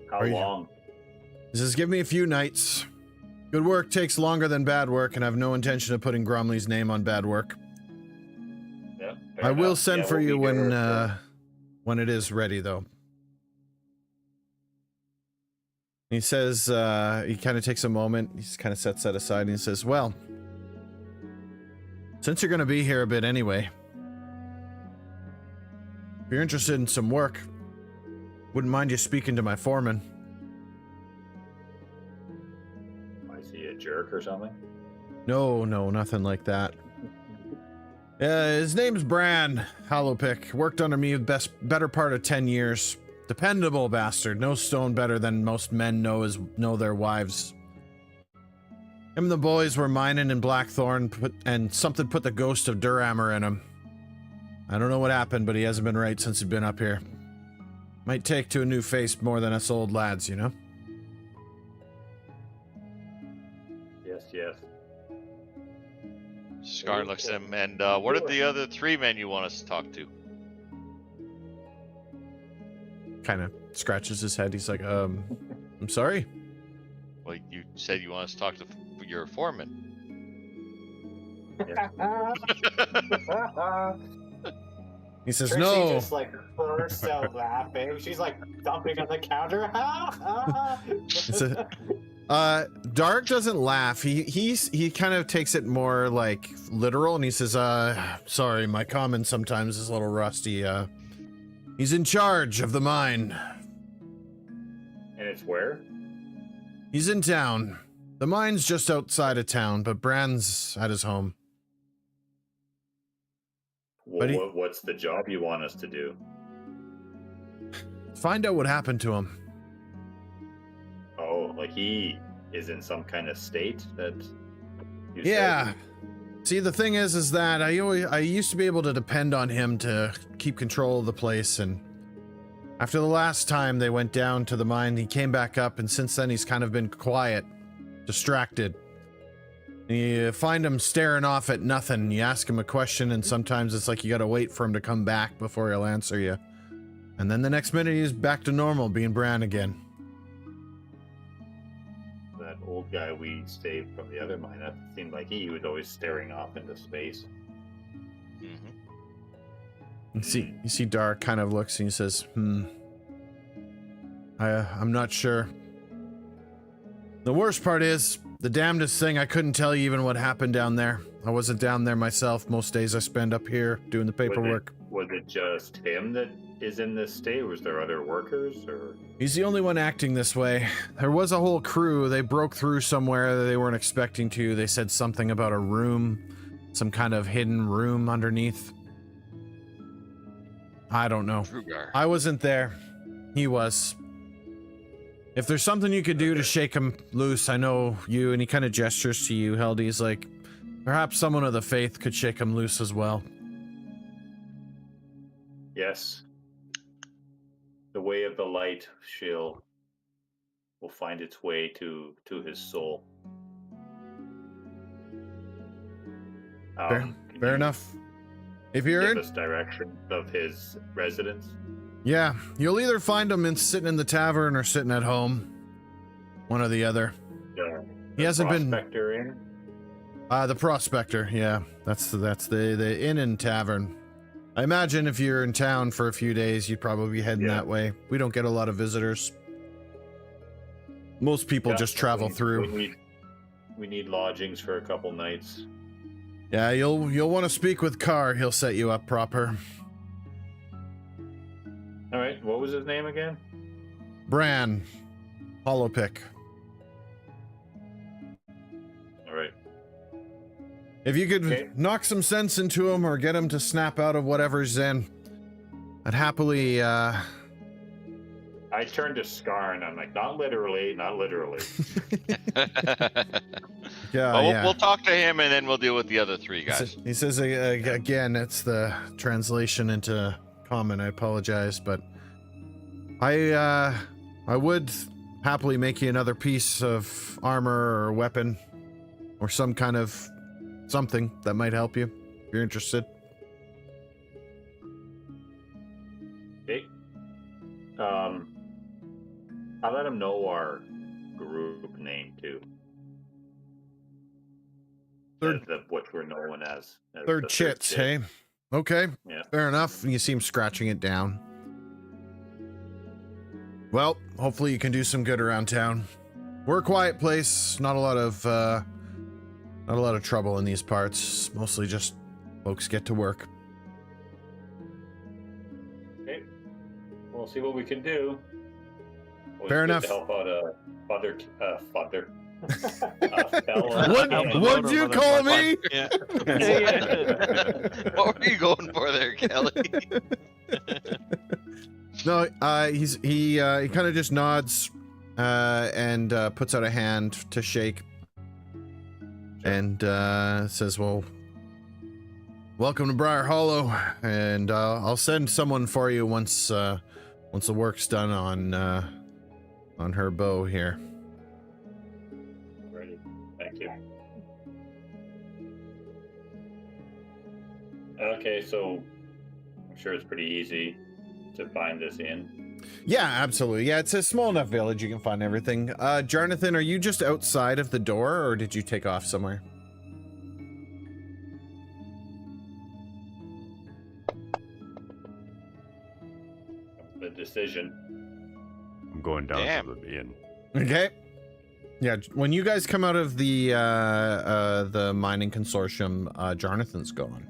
How Are you- long? He says, give me a few nights. Good work takes longer than bad work, and I have no intention of putting Gromley's name on bad work. Yeah. I will enough. send Yeah, for we'll you be there, when it is ready, though. He says, he kind of takes a moment, he just kind of sets that aside, and he says, well, since you're going to be here a bit anyway, if you're interested in some work, wouldn't mind you speaking to my foreman. Is he a jerk or something? No, nothing like that. His name's Bran Hollowpick. Worked under me better part of 10 years. Dependable bastard. No stone better than most men know their wives. Him and the boys were mining in Blackthorn, and something put the ghost of Durhammer in him. I don't know what happened, but he hasn't been right since he's been up here. Might take to a new face more than us old lads, you know? Scarn looks at him, and what are the other 3 men you want us to talk to? Kind of scratches his head. He's like, I'm sorry. Well, you said you want us to talk to your foreman. He says, Trixie no. just like bursts out laughing. She's like dumping on the counter. Dark doesn't laugh. He kind of takes it more like literal, and he says, sorry, my comment sometimes is a little rusty. He's in charge of the mine. And it's where? He's in town. The mine's just outside of town, but Bran's at his home. Well, what's the job you want us to do? Find out what happened to him. Oh, like he is in some kind of state that you Yeah. said? See, the thing is that I used to be able to depend on him to keep control of the place, and after the last time they went down to the mine, he came back up, and since then he's kind of been quiet, distracted. You find him staring off at nothing. You ask him a question, and sometimes it's like you gotta wait for him to come back before he'll answer you. And then the next minute he's back to normal, being Bran again. That old guy we saved from the other mine, that seemed like he was always staring off into space. Mm-hmm. You see Dark kind of looks and he says, I'm not sure. The worst part is, the damnedest thing, I couldn't tell you even what happened down there. I wasn't down there myself. Most days I spend up here doing the paperwork. Was it just him that is in this state? Was there other workers, or? He's the only one acting this way. There was a whole crew. They broke through somewhere that they weren't expecting to. They said something about a room, some kind of hidden room underneath. I don't know. Trugar. I wasn't there. He was. If there's something you could do to shake him loose, I know you, and he kind of gestures to you, Heldy. He's like, perhaps someone of the faith could shake him loose as well. Yes. The way of the light will find its way to his soul. Fair enough. If you're give in, us direction of his residence. yeah, you'll either find him sitting in the tavern or sitting at home. One or the other. He hasn't been. Prospector Inn? The Prospector, yeah. That's the inn and tavern. I imagine if you're in town for a few days, you'd probably be heading that way. We don't get a lot of visitors. Most people just travel through. We need lodgings for a couple nights. Yeah, you'll want to speak with Carr. He'll set you up proper. All right, what was his name again? Bran. Hollow Pick. All right. If you could knock some sense into him or get him to snap out of whatever's in, I'd happily, I turned to Scarn. I'm like, not literally, not literally. Yeah, Well, we'll talk to him, and then we'll deal with the other 3 guys. He says, again, it's the translation into common. I apologize, but I would happily make you another piece of armor or weapon or some kind of something that might help you if you're interested. Okay. I let him know our group name too. What we're known as Third the Chits, hey? Okay, yeah. fair enough. You see him scratching it down. Well, hopefully you can do some good around town. We're a quiet place. Not a lot of trouble in these parts. Mostly just folks get to work. Okay. We'll see what we can do. Well, Fair enough. To help out father. What'd you call me? Yeah. What were you going for there, Kelly? No, he kind of just nods and puts out a hand to shake and says, "Well, welcome to Briar Hollow, and I'll send someone for you once the work's done on her bow here." Ready. Thank you. Okay, so I'm sure it's pretty easy to find this inn. Yeah, absolutely. Yeah, it's a small enough village. You can find everything. Jonathan, are you just outside of the door, or did you take off somewhere? The decision. I'm going down Damn. to the inn. Okay. Yeah, when you guys come out of the mining consortium, Jonathan's gone.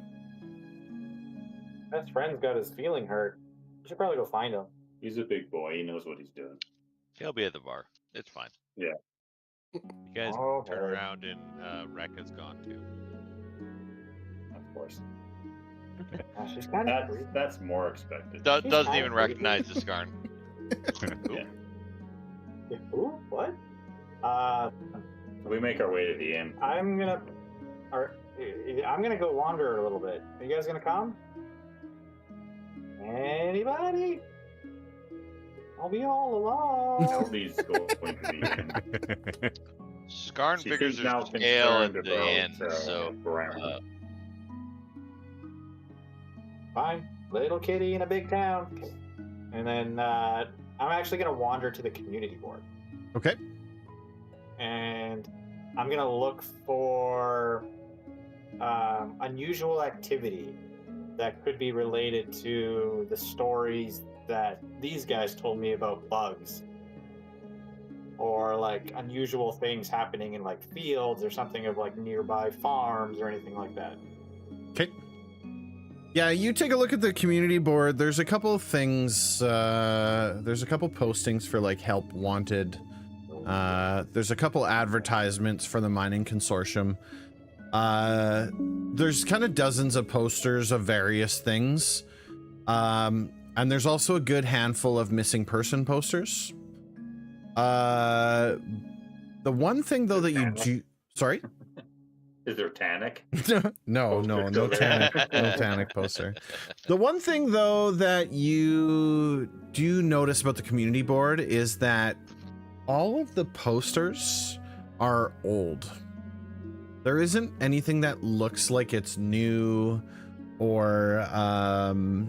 Best friend's got his feeling hurt. We should probably go find him. He's a big boy. He knows what he's doing. He'll be at the bar. It's fine. Yeah. You guys Okay. turn around and Rekka's gone too. Of course. She's kind of That's more expected. Doesn't kinda even creepy. recognize the Skarn. Yeah. Ooh, what? We make our way to the inn. I'm gonna go wander a little bit. Are you guys gonna come? Anybody? I'll be all alone. Elby's going to the inn. Skarn She figures seems now there's scale at concerned the about, end, so Brown. Fine, little kitty in a big town. And then I'm actually gonna wander to the community board, Okay. and I'm gonna look for unusual activity that could be related to the stories that these guys told me about bugs, or like unusual things happening in like fields or something of like nearby farms or anything like that. Okay. Yeah, you take a look at the community board. There's a couple of things. There's a couple postings for like help wanted. There's a couple advertisements for the mining consortium. There's kind of dozens of posters of various things. And there's also a good handful of missing person posters. The one thing though that you do, sorry? Is there Tannic? No, Tannic, no Tannic poster. The one thing though that you do notice about the community board is that all of the posters are old. There isn't anything that looks like it's new or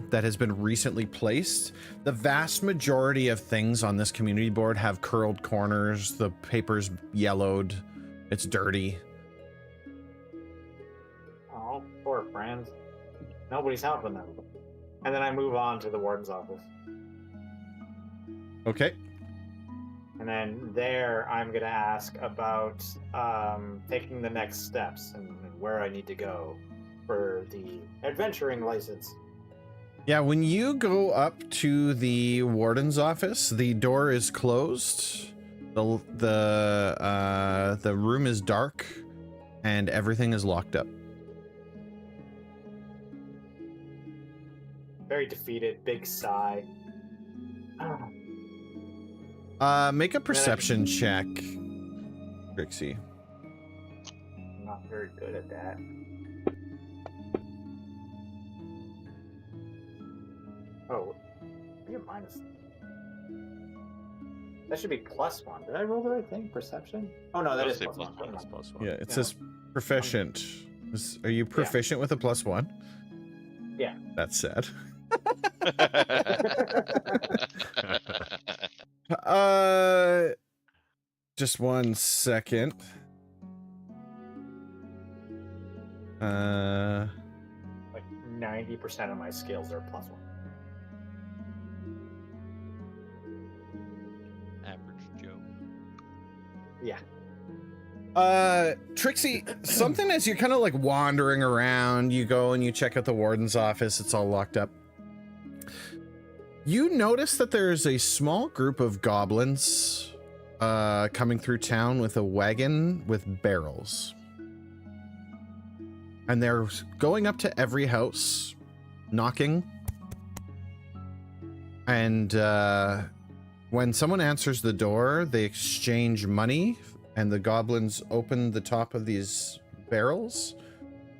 that has been recently placed. The vast majority of things on this community board have curled corners. The paper's yellowed. It's dirty. Oh, poor friends. Nobody's helping them. And then I move on to the warden's office. Okay. And then there, I'm going to ask about taking the next steps and where I need to go for the adventuring license. Yeah, when you go up to the warden's office, the door is closed. The room is dark, and everything is locked up. Very defeated, big sigh. Make a perception check, Trixie. I'm not very good at that. Oh, I get minus. That should be +1. Did I roll the right thing? Perception? Oh no, that I'll is say +1. +1. Never That's mind. plus one. Yeah, it Yeah. says proficient. Are you proficient with a +1? Yeah. That's sad. Just 1 second. Like 90% of my skills are +1. Average Joe. Yeah. Trixie, something as you're kind of like wandering around, you go and you check out the warden's office, it's all locked up. You notice that there's a small group of goblins coming through town with a wagon with barrels. And they're going up to every house, knocking. And when someone answers the door, they exchange money, and the goblins open the top of these barrels,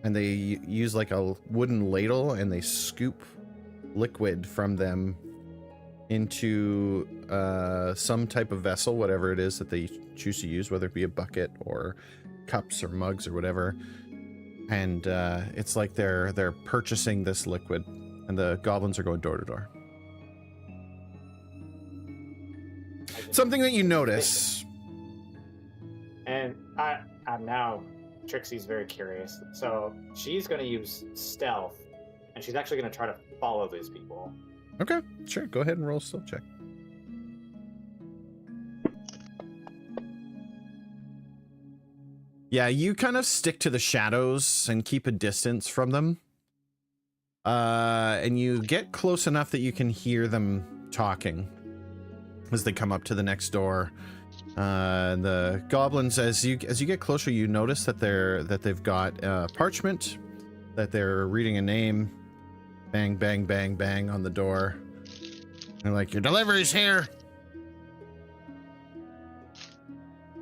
and they use like a wooden ladle, and they scoop liquid from them into some type of vessel, whatever it is that they choose to use, whether it be a bucket or cups or mugs or whatever. and it's like they're purchasing this liquid, and the goblins are going door to door. Something that you notice. And I'm now, Trixie's very curious. So she's going to use stealth, and she's actually going to try to follow these people. Okay, sure. Go ahead and roll a stealth check. Yeah, you kind of stick to the shadows and keep a distance from them. And you get close enough that you can hear them talking as they come up to the next door. The goblins, as you get closer, you notice that they've got parchment, that they're reading a name. Bang, bang, bang, bang on the door. They're like, "Your delivery's here."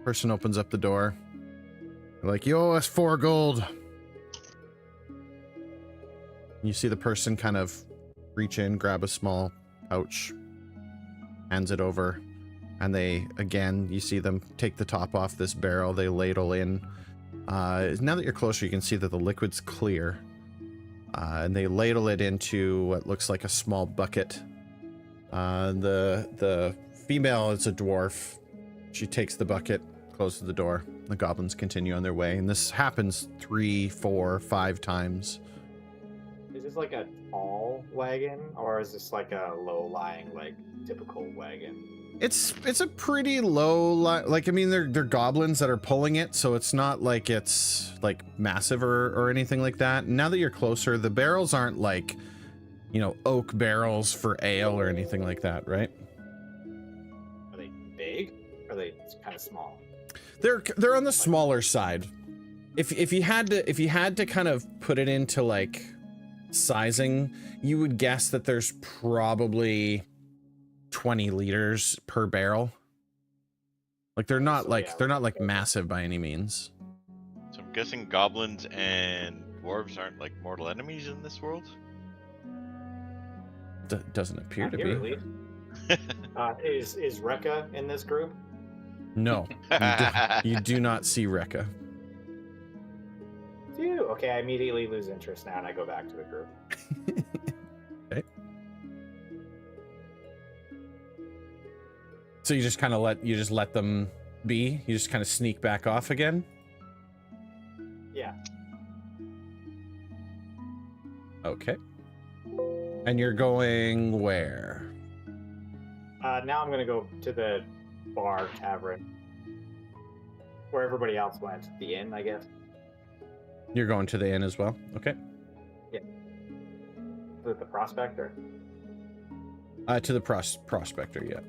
Person opens up the door. They're like, "You owe us 4 gold." You see the person kind of reach in, grab a small pouch, hands it over, and they, again, you see them take the top off this barrel. They ladle in. Now that you're closer, you can see that the liquid's clear. And they ladle it into what looks like a small bucket. The female is a dwarf. She takes the bucket, closes the door. The goblins continue on their way, and this happens 3, 4, 5 times. Is this like a tall wagon, or is this like a low-lying, like, typical wagon? It's a pretty low, like, I mean, they're goblins that are pulling it, so it's not like it's like massive or anything like that. Now that you're closer, the barrels aren't like, you know, oak barrels for ale or anything like that, right? Are they big? Or are they kind of small? They're on the smaller side. If you had to kind of put it into like sizing, you would guess that there's probably 20 liters per barrel. Like they're not like massive by any means. So I'm guessing goblins and dwarves aren't like mortal enemies in this world. Doesn't appear to Here, be. Is Rekka in this group? No, you do not see Rekka. Okay, I immediately lose interest now, and I go back to the group. Okay. So you just kind of let them be. You just kind of sneak back off again. Yeah. Okay. And you're going where? Now I'm gonna go to the bar tavern where everybody else went. The inn, I guess. You're going to the inn as well. Okay. Yeah. With the prospector. To the prospector, yeah.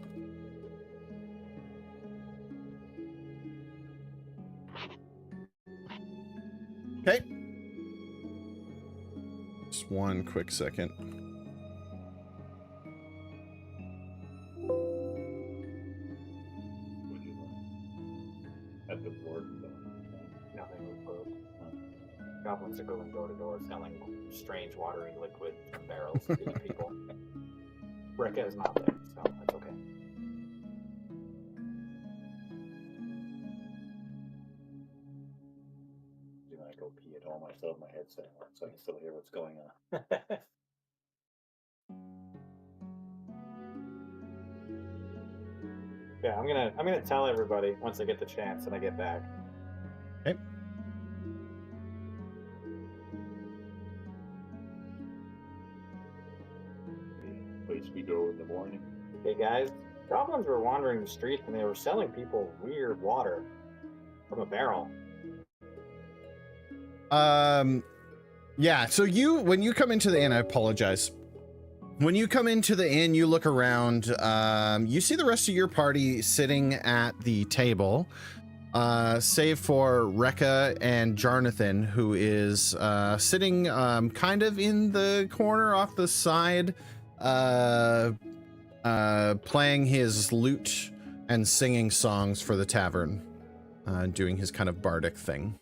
Okay. Just one quick second. At the board. Nothing was moved. Goblins are going door to door selling strange watery liquid from barrels to these people. Rekka is not there, so that's okay. Do I go pee at all myself? My headset on, so I can still hear what's going on. Yeah, I'm gonna tell everybody once I get the chance and I get back. Okay. Place we go in the morning. Hey guys, goblins were wandering the streets and they were selling people weird water from a barrel. Yeah, so when you come into the inn, I apologize. When you come into the inn, you look around, you see the rest of your party sitting at the table, save for Rekka and Jarnathan, who is sitting kind of in the corner off the side, playing his lute and singing songs for the tavern, doing his kind of bardic thing.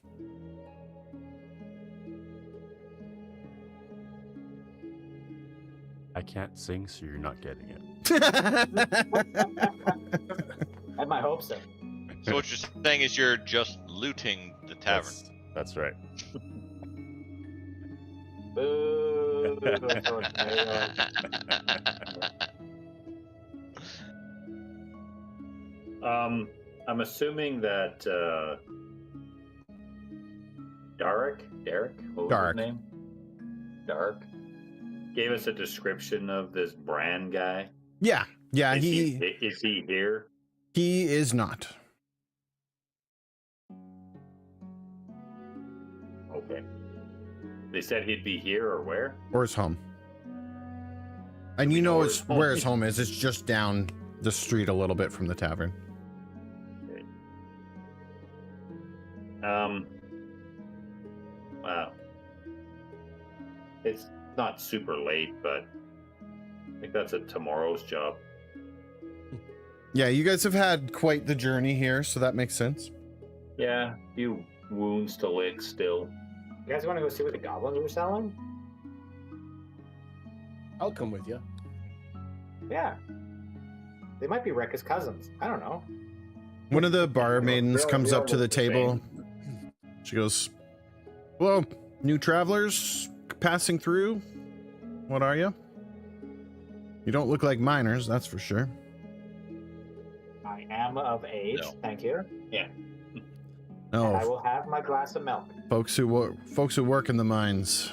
I can't sing, so you're not getting it. I had my hopes so. So what you're saying is you're just looting the tavern. That's right. I'm assuming that Derek, what was Dark. his name? Dark gave us a description of this Bran guy. Yeah, yeah, Is he here? he is not. Okay. They said he'd be here or where? Or his home. And you know it's where his home is. It's just down the street a little bit from the tavern. Okay. Wow. It's not super late, but I think that's a tomorrow's job. Yeah, you guys have had quite the journey here, so that makes sense. Yeah, few wounds to lick still. You guys want to go see what the goblins were selling? I'll come with you. Yeah. They might be Rekka's cousins. I don't know. One of the barmaidens They're comes all up to the the same. table. She goes, "Hello, new travelers passing through. What are you? You don't look like miners, that's for sure." I am of age, No. thank you. Yeah. And I No, will have my glass of milk. folks who work in the mines.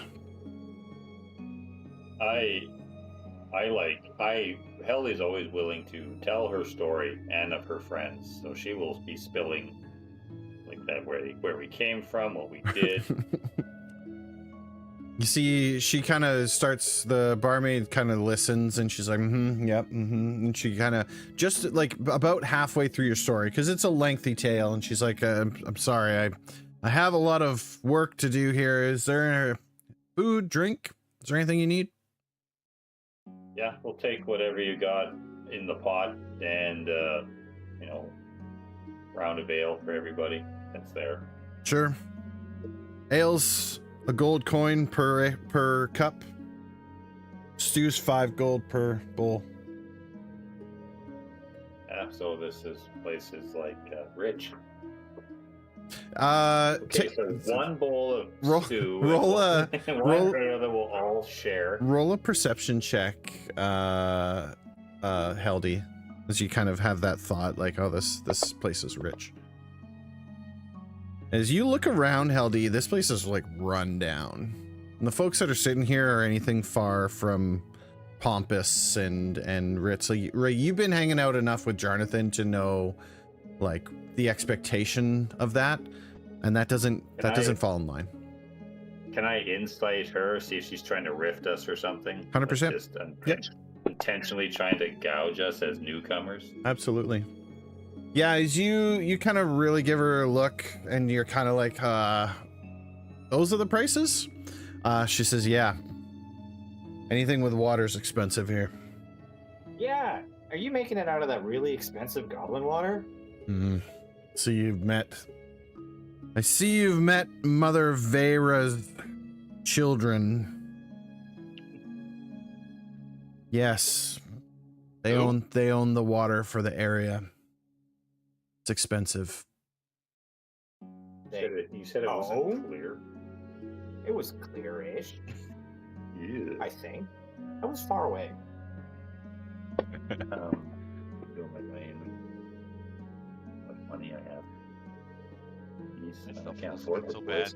Helly's always willing to tell her story and of her friends, so she will be spilling like that where we came from, what we did. You see, she kind of starts, the barmaid kind of listens and she's like, yep, and she kind of, just like about halfway through your story, because it's a lengthy tale, and she's like, I'm sorry, I have a lot of work to do here. Is there food, drink? Is there anything you need? Yeah, we'll take whatever you got in the pot and round of ale for everybody that's there. Sure. Ale's a gold coin per cup. Stew's 5 gold per bowl. Yeah, so place is like rich. Okay, So one bowl of stew. roll a that we'll all share. roll a perception check, Heldy, as you kind of have that thought, like, oh, this place is rich. As you look around, Heldy, this place is like run down. And the folks that are sitting here are anything far from pompous and rich. So you've been hanging out enough with Jonathan to know, like, the expectation of that, and that doesn't fall in line. Can I insight her, see if she's trying to rift us or something? 100%. Like just intentionally trying to gouge us as newcomers? Absolutely. Yeah, as you kind of really give her a look, and you're kind of like, those are the prices? She says, yeah. Anything with water's expensive here. Yeah. Are you making it out of that really expensive goblin water? So I see you've met Mother Vera's children. Yes. They own the water for the area. It's expensive. You said it wasn't clear. It was clear-ish, Yeah. I think. I was far away. Go my lane. What money I have. It's I not can't afford so this bad. place.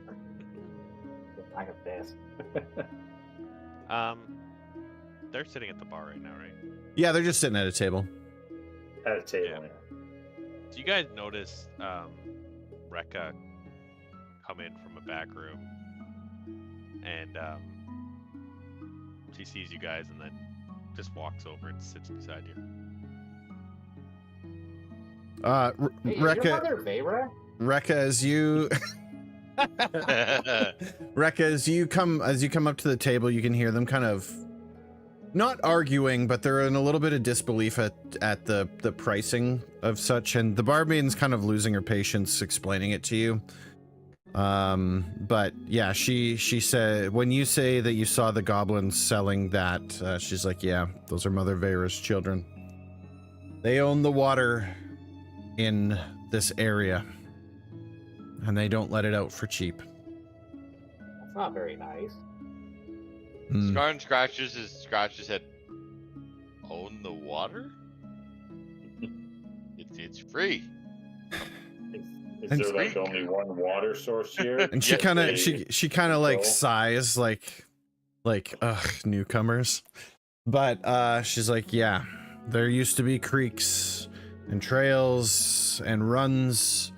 I have this. They're sitting at the bar right now, right? Yeah, they're just sitting at a table. At a table, Yeah. Do you guys notice Rekka come in from a back room, and she sees you guys and then just walks over and sits beside you? Hey, is your Rekka, mother Vera? as you Rekka, as you come up to the table, you can hear them kind of not arguing, but they're in a little bit of disbelief at the pricing of such, and the barmaid's kind of losing her patience explaining it to you. But yeah, she said, when you say that you saw the goblins selling that, she's like, yeah, those are Mother Vera's children. They own the water in this area, and they don't let it out for cheap. That's not very nice. Scarn scratches his head. Own the water? It's free. Is And there like only one water source here? And she Yes, kind of they- she kind of like go. sighs like ugh, newcomers. But she's like, yeah, there used to be creeks and trails and runs,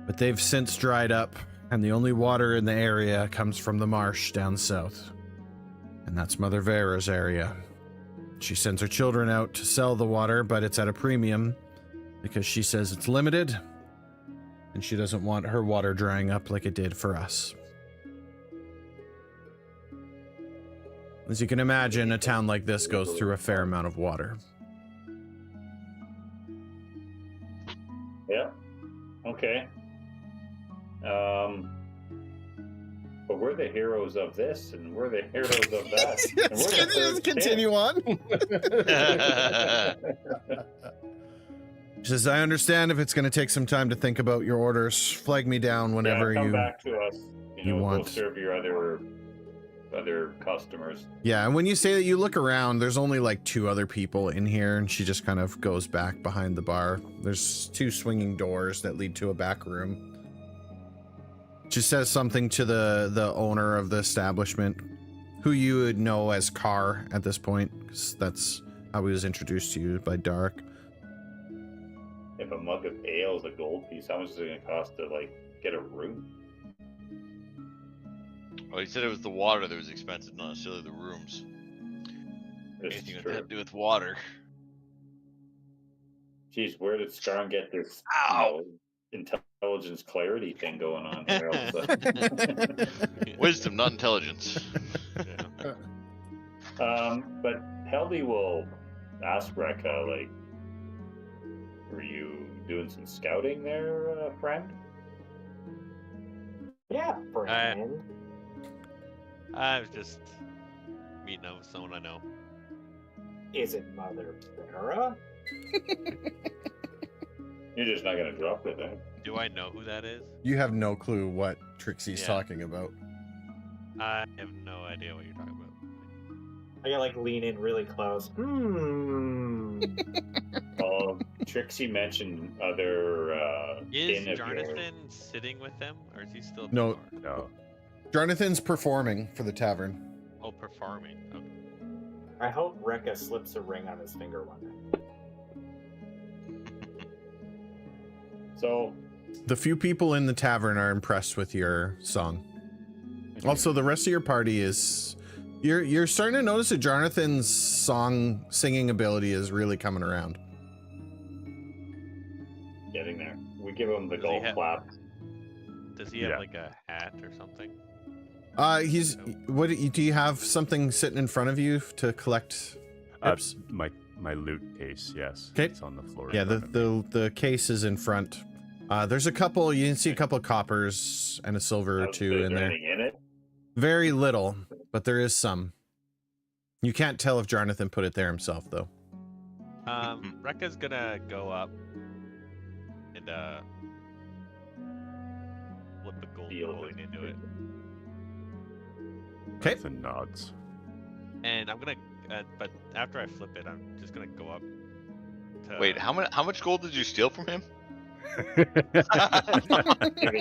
but they've since dried up, and the only water in the area comes from the marsh down south. And that's Mother Vera's area. She sends her children out to sell the water, but it's at a premium because she says it's limited, and she doesn't want her water drying up like it did for us. As you can imagine, a town like this goes through a fair amount of water. Yeah. Okay. But we're the heroes of this, and we're the heroes of that. And we're the third Continue on. She says, I understand if it's going to take some time to think about your orders. Flag me down whenever come you... back to us. you Go want. serve your other customers. Yeah, and when you say that, you look around, there's only like 2 other people in here, and she just kind of goes back behind the bar. There's 2 swinging doors that lead to a back room. She says something to the owner of the establishment, who you would know as Carr at this point, because that's how he was introduced to you by Dark. If a mug of ale is a gold piece, how much is it going to cost to like get a room? Well, he said it was the water that was expensive, not necessarily the rooms. This is Anything that true. had to do with water. Jeez, where did Scarn get this intelligence clarity thing going on here? All of a sudden? Wisdom, not intelligence. But Heldy will ask Rekka, like, were you doing some scouting there, friend? Yeah, friend. I was just meeting up with someone I know. Is it Mother Vera? You're just not going to drop it, eh? Do I know who that is? You have no clue what Trixie's Yeah. talking about. I have no idea what you're talking about. I gotta like lean in really close. Trixie mentioned other Is kin of yours. Jonathan sitting with them, or is he still? at the No. bar? No. Jonathan's performing for the tavern. Oh, performing. Okay. I hope Rekka slips a ring on his finger one day. So, The few people in the tavern are impressed with your song. Also, the rest of your party is... You're starting to notice that Jonathan's singing ability is really coming around. getting there. We give him the Does he golf have- clap. Does he have Yeah. like a hat or something? He's... What do you have something sitting in front of you to collect tips? My loot case, yes. 'Kay. It's on the floor. Yeah, in front of me. the case is in front. There's a couple, you can see a couple of coppers and a silver or Is two in there. anything in it? Very little, but there is some. You can't tell if Jonathan put it there himself, though. Rekka's gonna go up and flip the gold Deal coin with into it. Okay. Jonathan nods. And I'm gonna, but after I flip it, I'm just gonna go up to... Wait, how much gold did you steal from him? Giving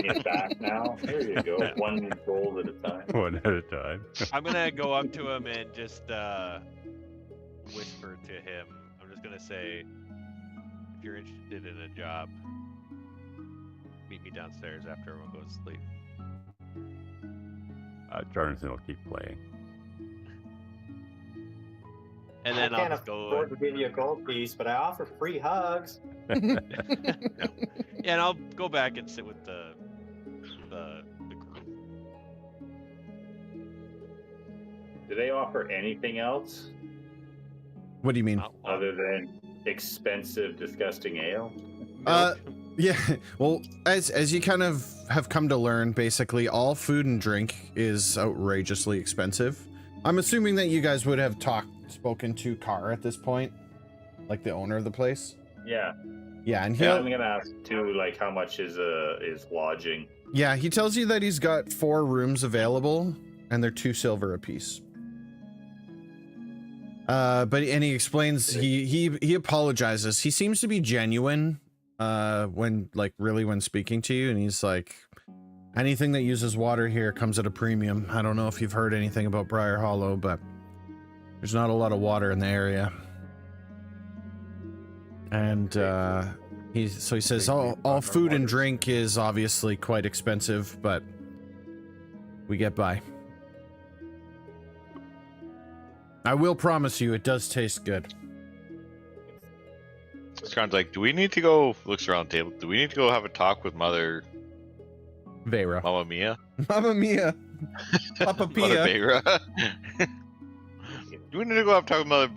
it back now. Here you go. One gold at a time. One at a time. I'm gonna go up to him and just whisper to him. I'm just gonna say, if you're interested in a job, meet me downstairs after everyone goes to sleep. Jonathan will keep playing. And then I I'll can't just go. afford to give you a gold piece, but I offer free hugs. Yeah, and I'll go back and sit with the group. Do they offer anything else What do you mean? Not one. other than expensive, disgusting ale? Yeah, well, as you kind of have come to learn, basically all food and drink is outrageously expensive. I'm assuming that you guys would have spoken to Carr at this point, like the owner of the place. Yeah. Yeah, and Yeah, I'm gonna ask too, like how much is lodging? he tells you that he's got 4 rooms available, and they're 2 silver apiece. And he explains he apologizes. He seems to be genuine when speaking to you, and he's like, anything that uses water here comes at a premium. I don't know if you've heard anything about Briar Hollow, but there's not a lot of water in the area. And he says all food and drink is obviously quite expensive, but we get by. I will promise you it does taste good. Scarn's like, do we need to go, looks around the table, do we need to go have a talk with Mother Vera. Mama Mia? Mamma Mia. Papa Pia. Mother Vera? Do we need to go have a talk with Mother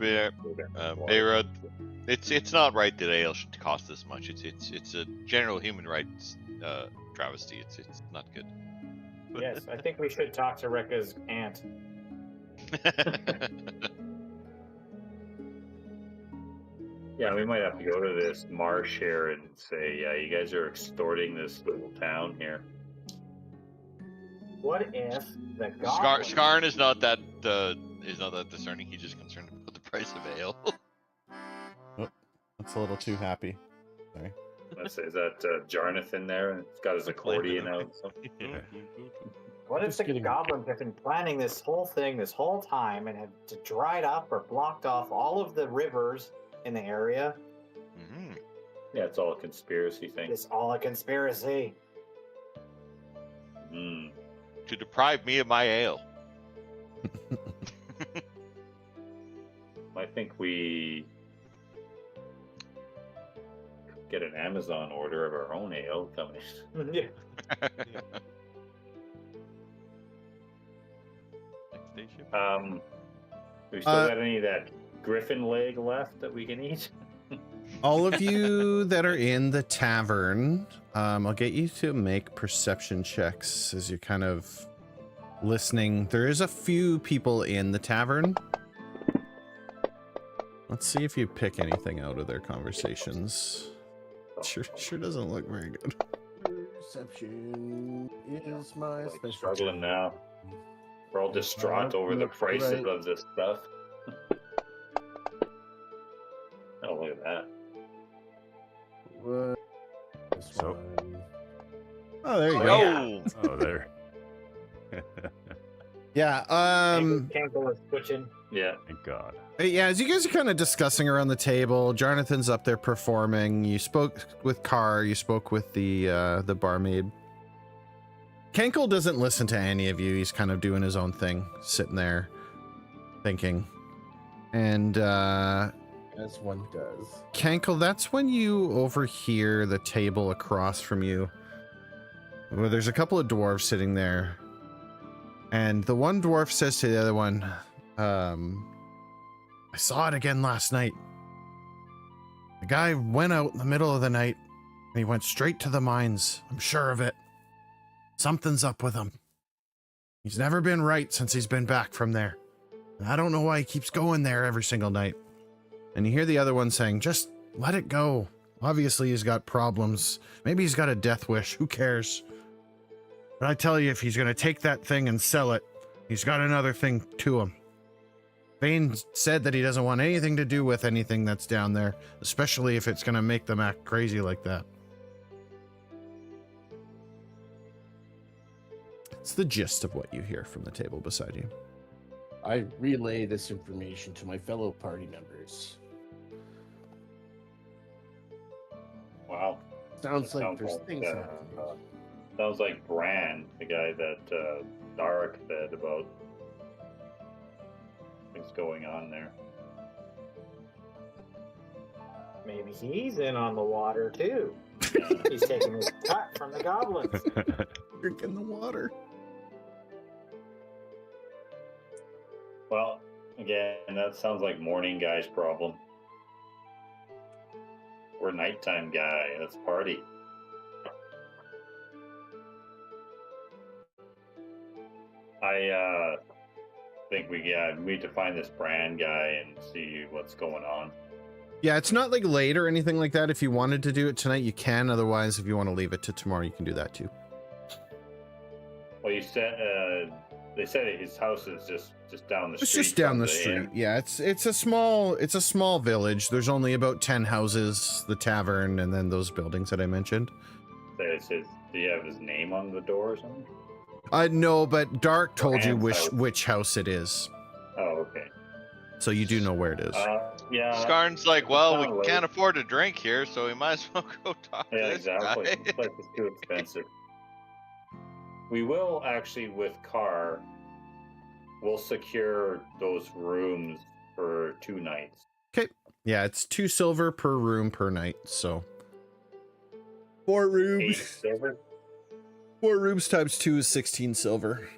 Vera? It's not right that ale should cost this much. It's a general human rights travesty. It's not good. Yes, I think we should talk to Rekka's aunt. Yeah, we might have to go to this marsh here and say, yeah, you guys are extorting this little town here. What if the goblin... Skarn is not that discerning. He's just concerned about the price of ale. Oh, that's a little too happy. Sorry. Let's say, is that Jarnathan there? And he's got his accordion out. What if Just the kidding. goblins have been planning this whole thing this whole time and have dried up or blocked off all of the rivers in the area? Mm-hmm. Yeah, it's all a conspiracy thing. It's all a conspiracy. Mm. To deprive me of my ale. I think we get an Amazon order of our own ale coming. Yeah. Next station. We still got any of that griffin leg left that we can eat? All of you that are in the tavern, I'll get you to make perception checks as you're kind of listening. There is a few people in the tavern. Let's see if you pick anything out of their conversations. Sure doesn't look very good. Perception is my Like, specialty. struggling now. We're all distraught over the prices of this stuff. Oh, look at that. What? This So- one. Oh, there you go. Oh, Oh, there. Yeah, Campbell is switching. Yeah. Thank God. yeah, as you guys are kind of discussing around the table, Jonathan's up there performing. You spoke with Carr, you spoke with the barmaid. Kenkel doesn't listen to any of you. He's kind of doing his own thing, sitting there thinking. And As one does. Kenkel, that's when you overhear the table across from you. Well, there's a couple of dwarves sitting there. And the one dwarf says to the other one, I saw it again last night. The guy went out in the middle of the night and he went straight to the mines. I'm sure of it. Something's up with him. He's never been right since he's been back from there. And I don't know why he keeps going there every single night. And you hear the other one saying, just let it go. Obviously he's got problems. Maybe he's got a death wish. Who cares? But I tell you, if he's going to take that thing and sell it, he's got another thing to him. Vane said that he doesn't want anything to do with anything that's down there, especially if it's going to make them act crazy like that. It's the gist of what you hear from the table beside you. I relay this information to my fellow party members. Wow. Sounds like Sounds there's like, things uh, happening. Sounds like Bran, the guy that Darik said about things going on there. Maybe he's in on the water too. He's taking his cut from the goblins. Drinking the water. Well, again, that sounds like morning guy's problem. We're nighttime guy. Let's party. I think we need to find this Bran guy and see what's going on. Yeah, it's not like late or anything like that. If you wanted to do it tonight, you can. Otherwise, if you want to leave it to tomorrow, you can do that too. Well, you said They said his house is just down the street. It's just down from the street. inn. Yeah, it's a small village. There's only about 10 houses, the tavern, and then those buildings that I mentioned. Do you have his name on the door or something? No, but Dark told you Anne's house. which house it is, Oh, okay. so you do know where it is. Yeah. Skarn's like, well, Kinda we late. can't afford a drink here, so we might as well go talk to Yeah, this exactly. guy. This place is too expensive. We will actually, with Carr, we'll secure those rooms for 2 nights. Okay. Yeah, it's 2 silver per room per night, so 4 rooms. 8 silver. 4 rooms times 2 is 16 silver.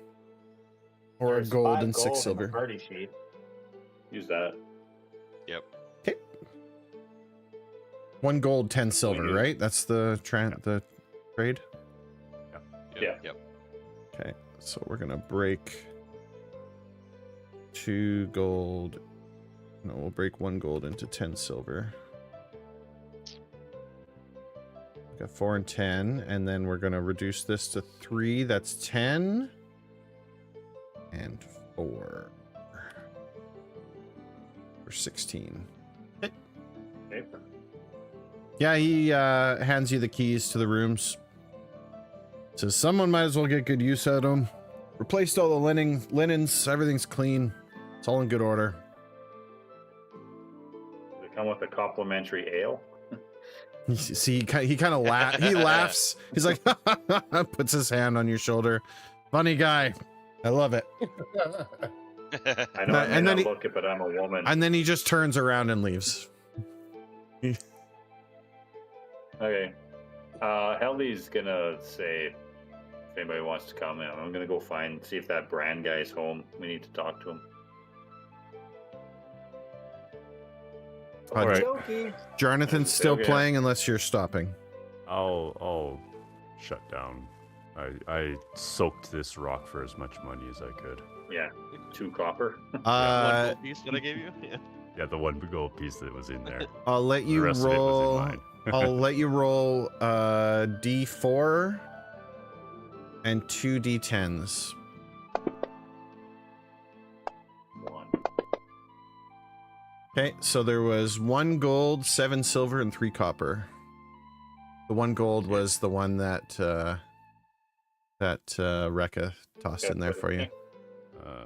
Or There's a gold 5 and 6 gold in the silver. party sheet. Use that. Okay. 1 gold, 10 silver, do. right? That's the trade. Yeah. Yep. Okay, so we're gonna break 2 gold. No, we'll break 1 gold into 10 silver. Got 4 and 10, and then we're gonna reduce this to 3. That's 10 and 4 for 16. Okay. Yeah, he hands you the keys to the rooms. Says someone might as well get good use out of them. Replaced all the linens, everything's clean. It's all in good order. Does it come with a complimentary ale? See, he kind of he laughs. He's like, puts his hand on your shoulder. Funny guy. I love it. I know I may And then not he- look it, but I'm a woman. And then he just turns around and leaves. Okay. Helly's gonna say if anybody wants to come in. I'm gonna go see if that brand guy's home. We need to talk to him. All right. Jokey. Jonathan's still Okay. playing unless you're stopping. I'll shut down. I soaked this rock for as much money as I could. Yeah. 2 copper. One gold piece that I gave you? Yeah. Yeah, the 1 gold piece that was in there. I'll let The you rest of it was in roll. mine. I'll let you roll D4 and 2 D10s. 1. Okay, so there was 1 gold, 7 silver, and 3 copper. The 1 gold was the one that Rekka tossed in there for you. Uh,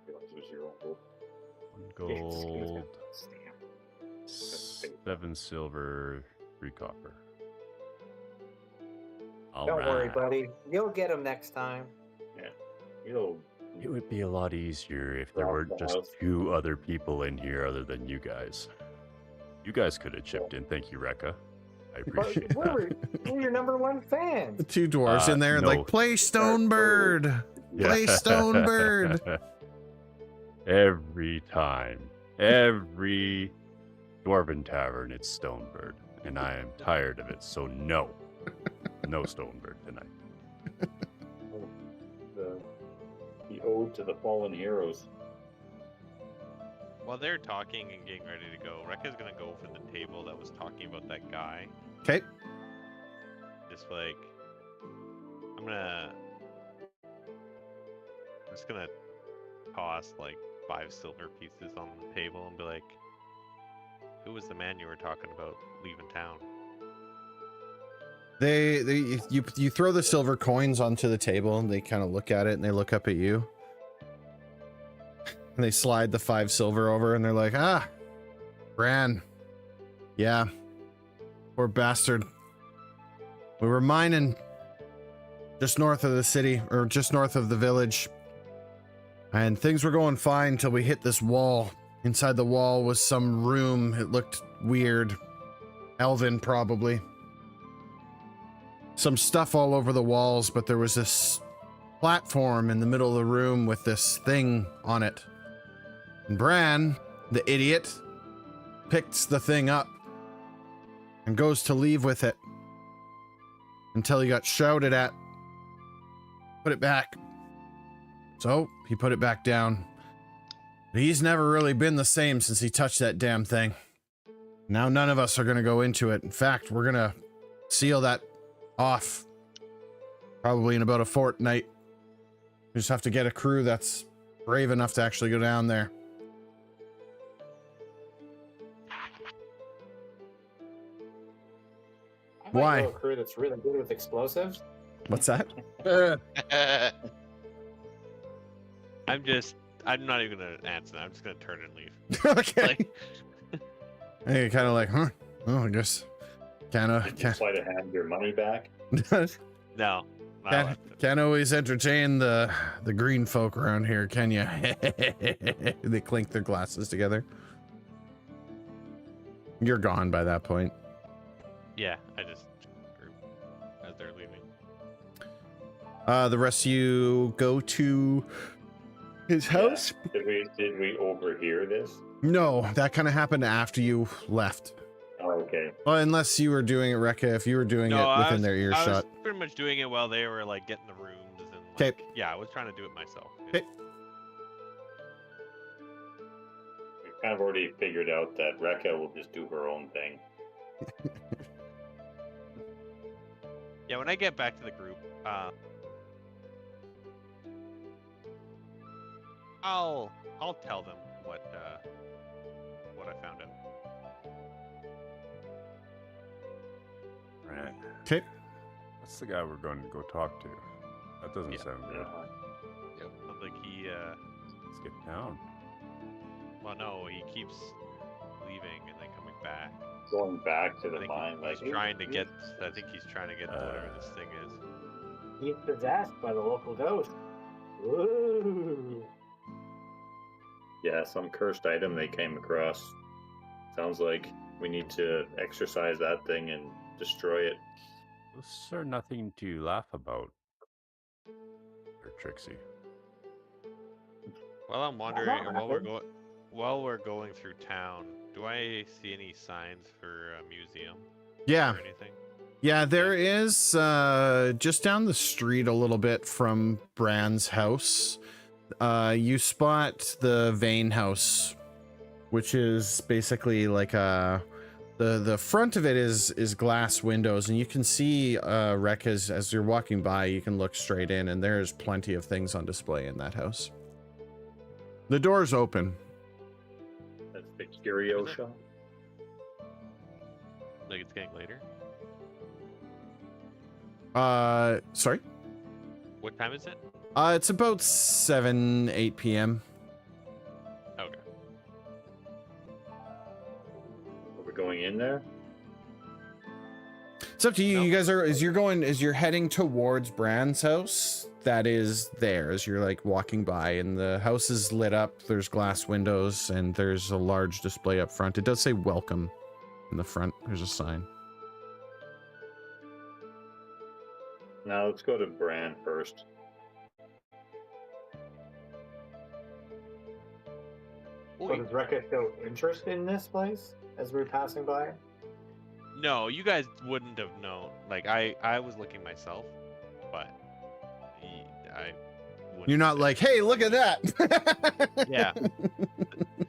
Excuse 1 me. gold, 7 silver, 3 copper. All Don't worry, right. buddy. You'll get them next time. You'll It would be a lot easier if there Drop weren't the just house. 2 other people in here other than you guys. You guys could have chipped in. Thank you, Rekka. I appreciate that. We're your #1 fans. The 2 dwarves in there, no. like, play Stonebird! Play Stonebird! Every time. Every Dwarven Tavern, it's Stonebird. And I am tired of it, so no. No Stonebird tonight. the ode to the fallen heroes. While they're talking and getting ready to go, Rekka's gonna go for the table that was talking about that guy. Okay. Just like, I'm just gonna toss like 5 silver pieces on the table and be like, who was the man you were talking about leaving town? You throw the silver coins onto the table and they kind of look at it and they look up at you. And they slide the 5 silver over and they're like, Bran. Yeah. Poor bastard. We were mining just north of the city, or just north of the village. And things were going fine till we hit this wall. Inside the wall was some room. It looked weird. Elven, probably. Some stuff all over the walls, but there was this platform in the middle of the room with this thing on it. And Bran, the idiot, picks the thing up and goes to leave with it until he got shouted at. Put it back. So he put it back down. But he's never really been the same since he touched that damn thing. Now none of us are going to go into it. In fact, we're going to seal that off probably in about a fortnight. We just have to get a crew that's brave enough to actually go down there. I might Why? know a crew that's really good with explosives. What's that? I'm not even gonna answer that. I'm just gonna turn and leave. Okay. Like, Hey, you're kind of like, huh? Oh, I guess. Did you try to hand your money back? no. Not left. Can't always entertain the green folk around here, can you? They clink their glasses together. You're gone by that point. Yeah, I just group as they're leaving. The rest of you go to his house. Did we overhear this? No, that kind of happened after you left. Oh, okay. Well, unless you were doing it, Rekka, if you were doing it within their I earshot. was pretty much doing it while they were like getting the rooms and Okay. like, yeah, I was trying to do it myself. Okay. We kind of already figured out that Rekka will just do her own thing. Yeah, when I get back to the group, I'll tell them what I found out. Right. Okay. That's the guy we're going to go talk to. That doesn't Yeah. sound good. Yep. Like he, Let's get down. well, no, he keeps leaving and then coming back. Going back to I the think mine, like he's trying to get. I think he's trying to get to whatever this thing is. He's possessed by the local ghost. Ooh. yeah, some cursed item they came across. Sounds like we need to exercise that thing and destroy it. Those are nothing to laugh about. Or Trixie. Well, I'm wondering not while we're going through town, do I see any signs for a museum Yeah. or anything? Yeah, there is just down the street a little bit from Bran's house. You spot the Vane house, which is basically like the front of it is glass windows, and you can see Rek as you're walking by. You can look straight in, and there's plenty of things on display in that house. The door's open. That's the curio Is it? shop. Like it's getting later. Sorry. What time is it? It's about 7-8 p.m. Okay. Are we going in there? It's up to you. No. You guys as you're heading towards Bran's house. That is there as you're like walking by, and the house is lit up. There's glass windows, and there's a large display up front. It does say "Welcome" in the front. There's a sign. Now let's go to Bran first. So does Rekka show interest in this place as we're passing by? No, you guys wouldn't have known. Like I was looking myself, but I. wouldn't You're not say. like, "Hey, look at that." Yeah.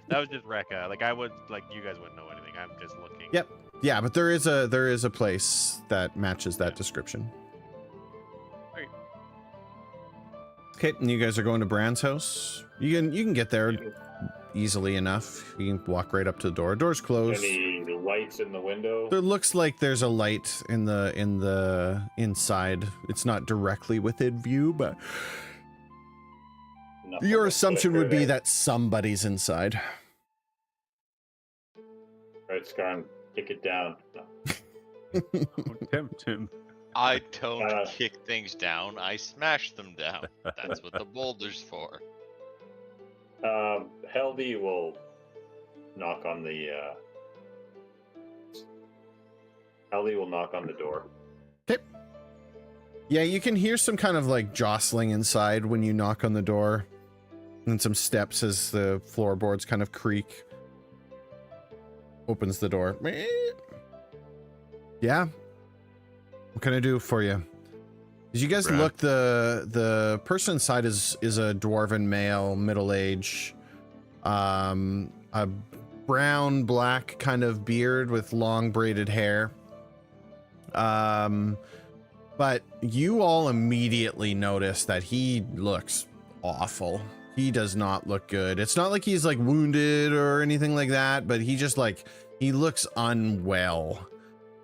That was just Rekka. Like I would like you guys wouldn't know anything. I'm just looking. Yep. Yeah, but there is a place that matches that description. Alright. Okay, and you guys are going to Bran's house. You can get there easily enough. You can walk right up to the door. Door's closed. Any lights in the window? There looks like there's a light in the inside. It's not directly within view, but Nothing your but assumption flicker would be there. that somebody's inside. Right, Scarn, kick it down. No. Don't tempt him. I don't Uh, kick things down, I smash them down. That's what the boulder's for. Heldy will knock on the. Heldy will knock on the door. Yeah, you can hear some kind of like jostling inside when you knock on the door, and some steps as the floorboards kind of creak. Opens the door. Yeah. What can I do for you? As you guys Brad? look, the person inside is a dwarven male, middle age, a brown black kind of beard with long braided hair. But you all immediately notice that he looks awful. He does not look good. It's not like he's like wounded or anything like that, but he just like, he looks unwell.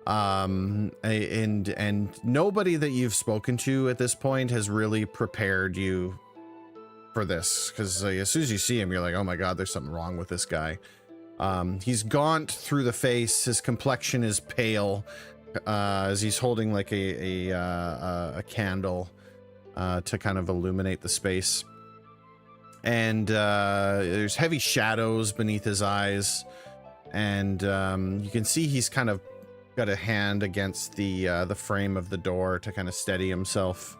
And nobody that you've spoken to at this point has really prepared you for this, because as soon as you see him, you're like, oh my god, there's something wrong with this guy. He's gaunt through the face. His complexion is pale, as he's holding like a candle to kind of illuminate the space. And there's heavy shadows beneath his eyes, and you can see he's kind of got a hand against the frame of the door to kind of steady himself.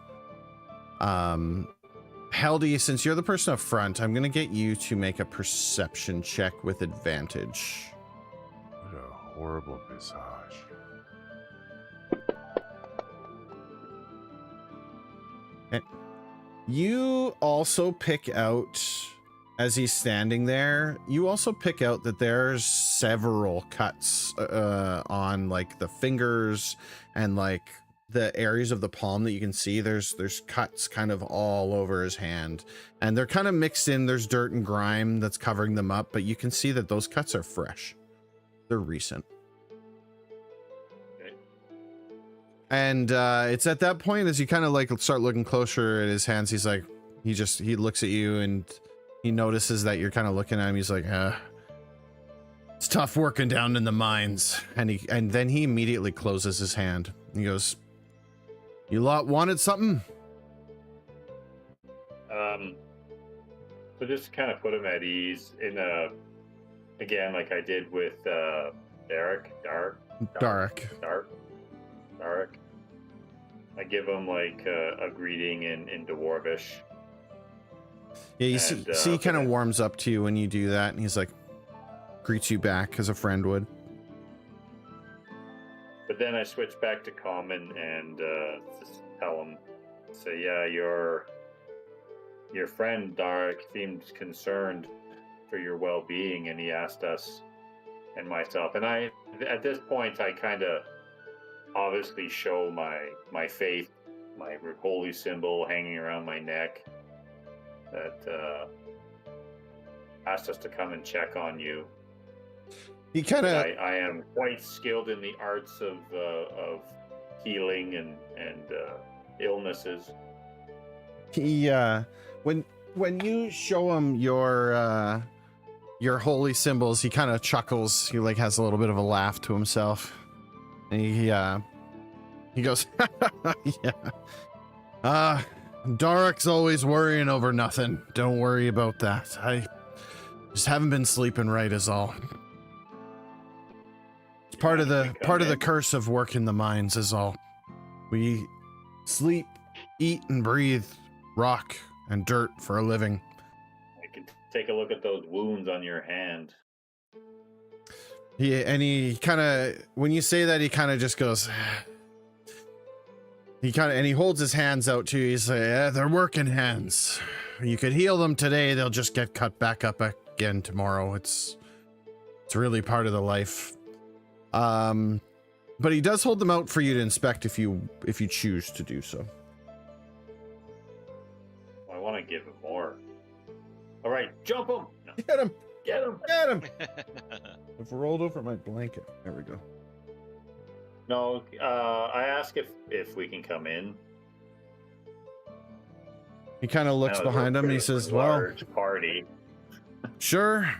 Heldy, since you're the person up front, I'm gonna get you to make a perception check with advantage. What a horrible visage. You also pick out, as he's standing there, you also pick out that there's several cuts on like the fingers and like the areas of the palm that you can see. There's cuts kind of all over his hand, and they're kind of mixed in. There's dirt and grime that's covering them up, but you can see that those cuts are fresh. They're recent. And it's at that point, as you kind of like start looking closer at his hands, he's like, he looks at you and he notices that you're kind of looking at him. He's like, it's tough working down in the mines. And then he immediately closes his hand. He goes, you lot wanted something? So just kind of put him at ease in again, like I did with Darek. I give him like a greeting in Dwarvish. Yeah, you see he kind of warms up to you when you do that, and he's like, greets you back as a friend would. But then I switch back to common and just tell him, say, yeah, your friend Darek seemed concerned for your well-being, and he asked us and myself. And I, at this point, I kind of obviously show my faith, my holy symbol hanging around my neck, that asked us to come and check on you. He kind of, I am quite skilled in the arts of healing and illnesses. He when you show him your holy symbols, he kind of chuckles. He like has a little bit of a laugh to himself, and he goes, yeah. Darek's always worrying over nothing. Don't worry about that. I just haven't been sleeping right is all. It's part of the curse of work in the mines is all. We sleep, eat, and breathe rock and dirt for a living. I can take a look at those wounds on your hand. He kind of, when you say that, he kind of just goes, and he holds his hands out to you. He's like, yeah, they're working hands. You could heal them today, they'll just get cut back up again tomorrow. It's really part of the life. But he does hold them out for you to inspect if you choose to do so. I want to give him more. All right, jump him! No. Get him! Get him! Get him! I've rolled over my blanket. There we go. No, I ask if we can come in. He kind of looks behind him and he says, large party. Sure,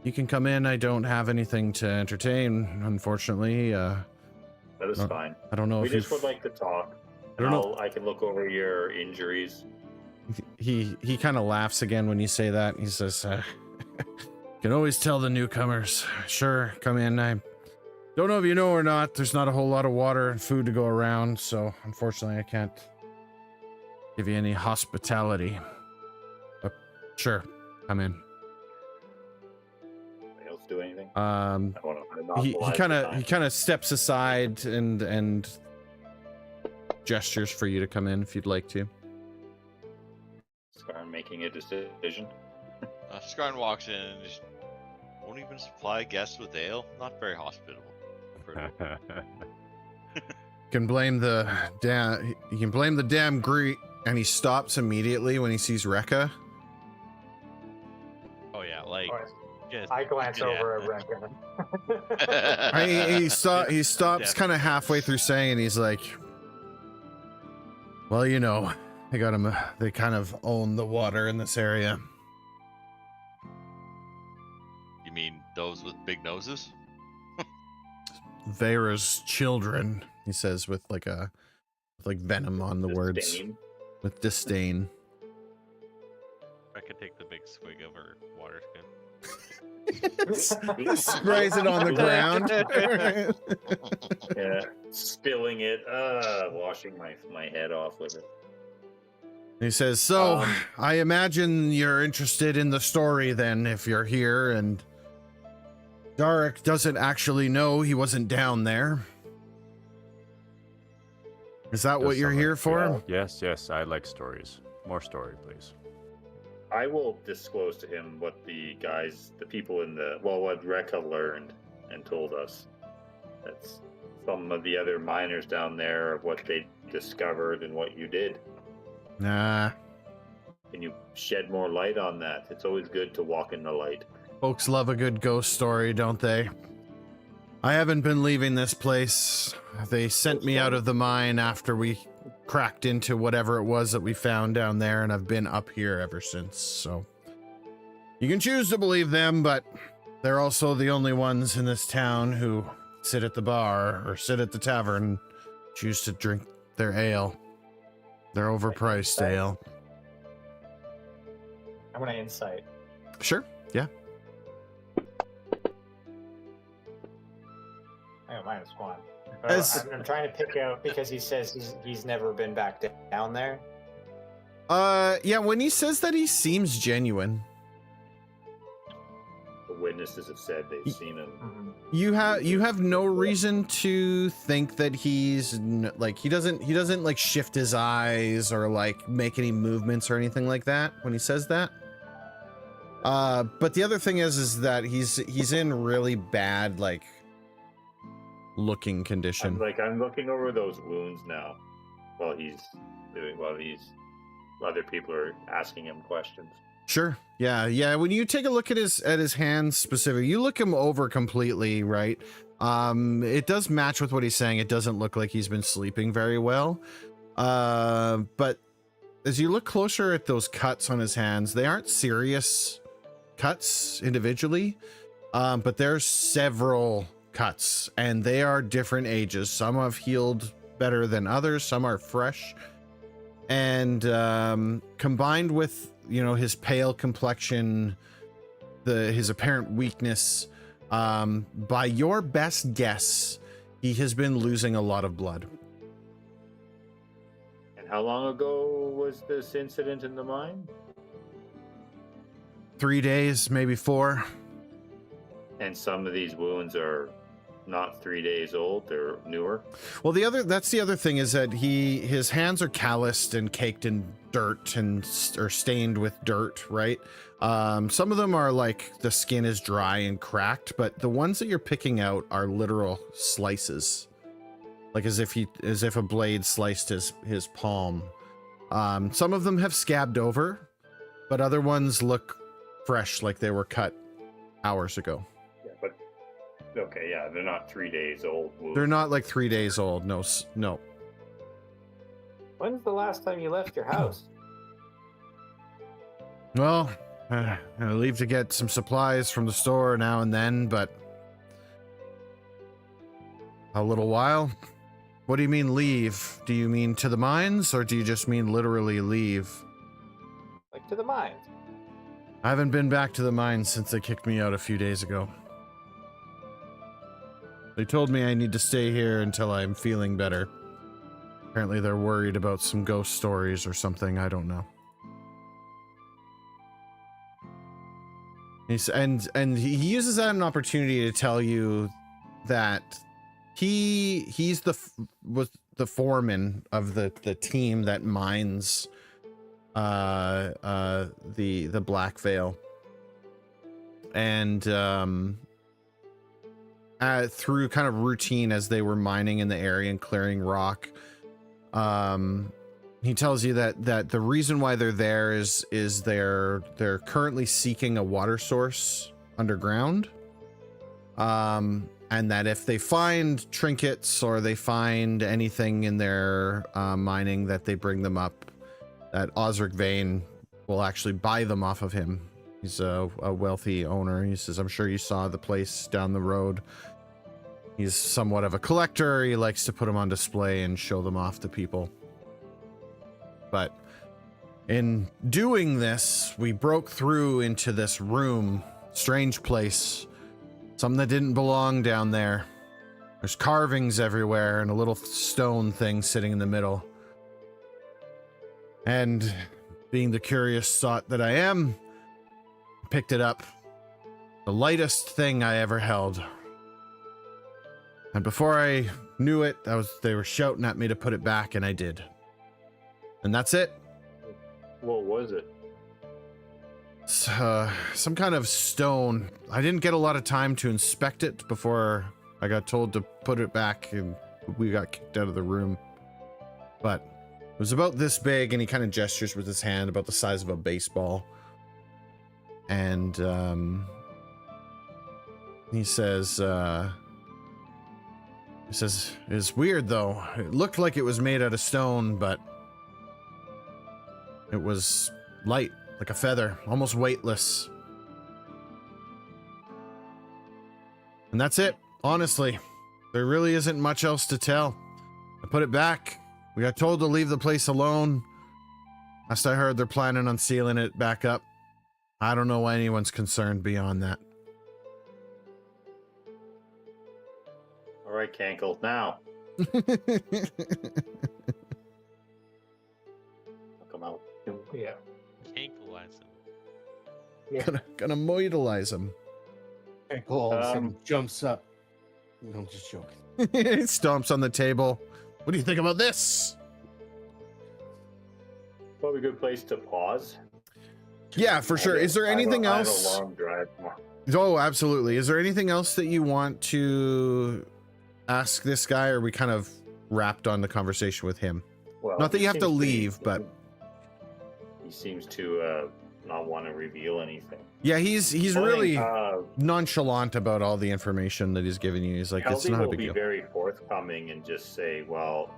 you can come in. I don't have anything to entertain, unfortunately. That is fine. I don't know we if just would like to talk. I don't know. I can look over your injuries. He kind of laughs again when you say that. He says, can always tell the newcomers. Sure, come in. I don't know if you know or not, there's not a whole lot of water and food to go around, so unfortunately I can't give you any hospitality. But sure, come in. Anybody else do anything? He kind of steps aside and gestures for you to come in if you'd like to. Skarn making a decision. Skarn walks in and just won't even supply guests with ale. Not very hospitable. You can blame the damn Greek, and he stops immediately when he sees Rekka, Oh yeah, like just I glance yeah. over at Rekka. He stops kind of halfway through saying, and he's like, well, you know, they got him. They kind of own the water in this area. You mean those with big noses? Vera's children, he says with like venom on the words, Disdain. with disdain. I could take the big swig of her water skin. Sprays it on the ground. Yeah, spilling it, washing my head off with it. He says, so I imagine you're interested in the story then, if you're here, and Darek doesn't actually know he wasn't down there. Is that what you're here for? Yes, I like stories. More story, please. I will disclose to him what the people what Rekka learned and told us. That's some of the other miners down there, of what they discovered and what you did. Nah. Can you shed more light on that? It's always good to walk in the light. Folks love a good ghost story, don't they? I haven't been leaving this place. They sent me out of the mine after we cracked into whatever it was that we found down there, and I've been up here ever since, so you can choose to believe them, but they're also the only ones in this town who sit at the bar or sit at the tavern, choose to drink their ale, their overpriced ale. I'm gonna insight. Sure, yeah. Oh, -1. As- I'm trying to pick out because he says he's never been back down there. Yeah, when he says that, he seems genuine. The witnesses have said they've seen him. Mhm. You have no reason to think that he's like he doesn't like shift his eyes or like make any movements or anything like that when he says that. But the other thing is that he's in really bad like looking condition. I'm looking over those wounds now, while other people are asking him questions. Sure. Yeah. When you take a look at his hands specifically, you look him over completely, right? It does match with what he's saying. It doesn't look like he's been sleeping very well. But as you look closer at those cuts on his hands, they aren't serious cuts individually, but there's several cuts, and they are different ages. Some have healed better than others. Some are fresh, and combined with his pale complexion, his apparent weakness, by your best guess, he has been losing a lot of blood. And how long ago was this incident in the mine? 3 days, maybe 4. And some of these wounds are not 3 days old, they're newer. Well, that's the other thing is that his hands are calloused and caked in dirt or stained with dirt, right? Some of them are like the skin is dry and cracked, but the ones that you're picking out are literal slices, like as if a blade sliced his palm. Some of them have scabbed over, but other ones look fresh, like they were cut hours ago. Yeah, but okay, yeah, they're not 3 days old wounds. They're not like 3 days old. No. When's the last time you left your house? Well, I leave to get some supplies from the store now and then, but a little while. What do you mean leave? Do you mean to the mines, or do you just mean literally leave? Like to the mines. I haven't been back to the mines since they kicked me out a few days ago. They told me I need to stay here until I'm feeling better. Apparently they're worried about some ghost stories or something, I don't know. And he uses that as an opportunity to tell you that he's was the foreman of the team that mines the Black Veil, and through kind of routine as they were mining in the area and clearing rock, he tells you that the reason why they're there is they're currently seeking a water source underground. And that if they find trinkets or they find anything in their mining, that they bring them up, that Osric Vane will actually buy them off of him. He's a wealthy owner. He says, I'm sure you saw the place down the road. He's somewhat of a collector. He likes to put them on display and show them off to people. But in doing this, we broke through into this room, strange place, something that didn't belong down there. There's carvings everywhere and a little stone thing sitting in the middle. And being the curious thought that I am, picked it up. The lightest thing I ever held. And before I knew it, they were shouting at me to put it back, and I did. And that's it. What was it? Some kind of stone. I didn't get a lot of time to inspect it before I got told to put it back, and we got kicked out of the room. But it was about this big, and he kind of gestures with his hand, about the size of a baseball. And he says, it's weird though. It looked like it was made out of stone, but it was light, like a feather, almost weightless. And that's it, honestly. There really isn't much else to tell. I put it back. We got told to leave the place alone. Last I heard, they're planning on sealing it back up. I don't know why anyone's concerned beyond that. All right, Cankle, now. Come out. Yeah. Cankleize him. Gonna moidalize him. All of a sudden jumps up. No, I'm just joking. He stomps on the table. What do you think about this? Probably a good place to pause. Yeah, for sure. Is there anything else? I have a long drive tomorrow. Oh, absolutely. Is there anything else that you want to ask this guy, or are we kind of wrapped on the conversation with him? Well, Not that he you have to seems leave, but he seems to not want to reveal anything. yeah, he's Well, really nonchalant about all the information that he's giving you. He's like, it's Heldy not a will big be deal. very forthcoming and just say, well,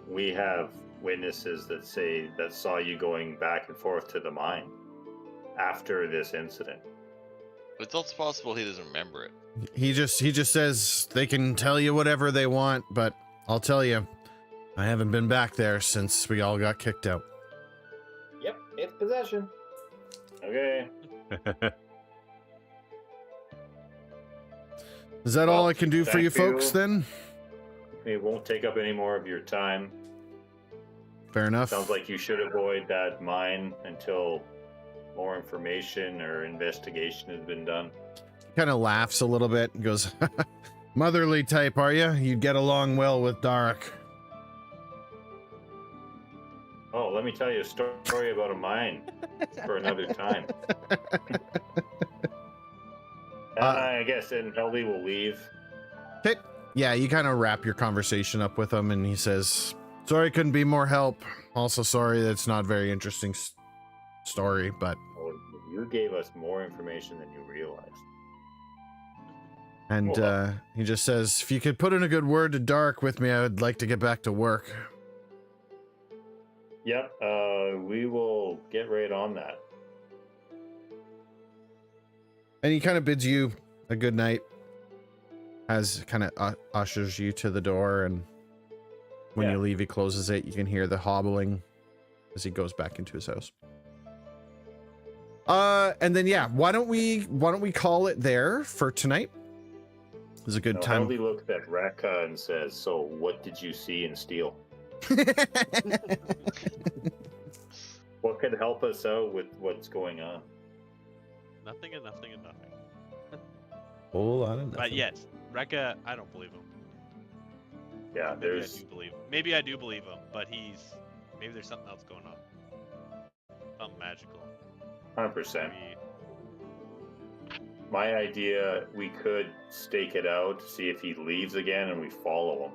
we have witnesses that saw you going back and forth to the mine after this incident. It's also possible he doesn't remember it. He just says they can tell you whatever they want, but I'll tell you, I haven't been back there since we all got kicked out. Yep, it's possession. Okay. Is that all I can do for thank you folks you. then? It won't take up any more of your time. Fair enough. Sounds like you should avoid that mine until more information or investigation has been done. Kind of laughs a little bit and goes, motherly type, are you? You'd get along well with Dark. Oh, let me tell you a story about a mine for another time. I guess then Heldy will leave. Okay. Yeah, you kind of wrap your conversation up with him, and he says, sorry couldn't be more help. Also sorry that's not very interesting story, but... Oh, you gave us more information than you realized. And he just says, if you could put in a good word to Dark with me, I would like to get back to work. Yep, we will get right on that. And he kind of bids you a good night, as kind of ushers you to the door, and when you leave, he closes it. You can hear the hobbling as he goes back into his house. And then why don't we call it there for tonight? It's a good time. Heldy looks at Rekka and says, so what did you see in Steel? What could help us out with what's going on? Nothing and nothing and nothing. Whole lot of nothing. But yes, Rekka, I don't believe him. Yeah, Maybe I do believe him, but maybe there's something else going on. Something magical. 100%. Maybe, My idea, we could stake it out, see if he leaves again, and we follow him.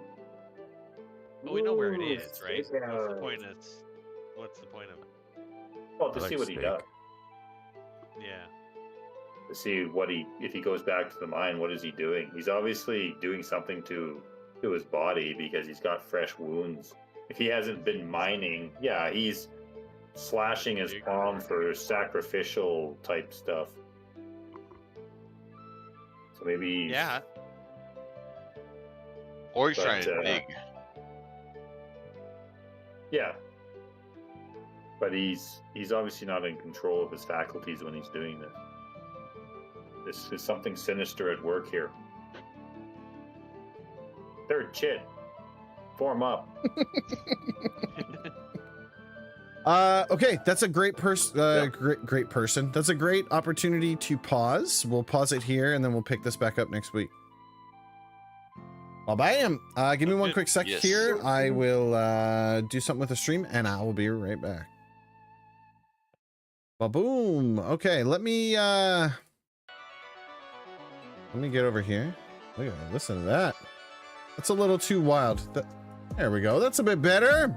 But we know where it Ooh, is, right? steak What's the house. point of What's the point of Well, to I see like what he steak. does. Yeah. To see what if he goes back to the mine, what is he doing? He's obviously doing something to his body because he's got fresh wounds. If he hasn't been mining, yeah, he's slashing his palm for sacrificial type stuff. So maybe Yeah. Or he's But, trying to dig. yeah. But he's obviously not in control of his faculties when he's doing this. This is something sinister at work here. Third chit. Form up. Okay, that's a great great person. That's a great opportunity to pause. We'll pause it here and then we'll pick this back up next week. Well, bam. Give me one quick sec Yes. here. I will do something with the stream and I will be right back. Well, boom. Okay, let me get over here. Look at that. Listen to that. That's a little too wild. There we go. That's a bit better.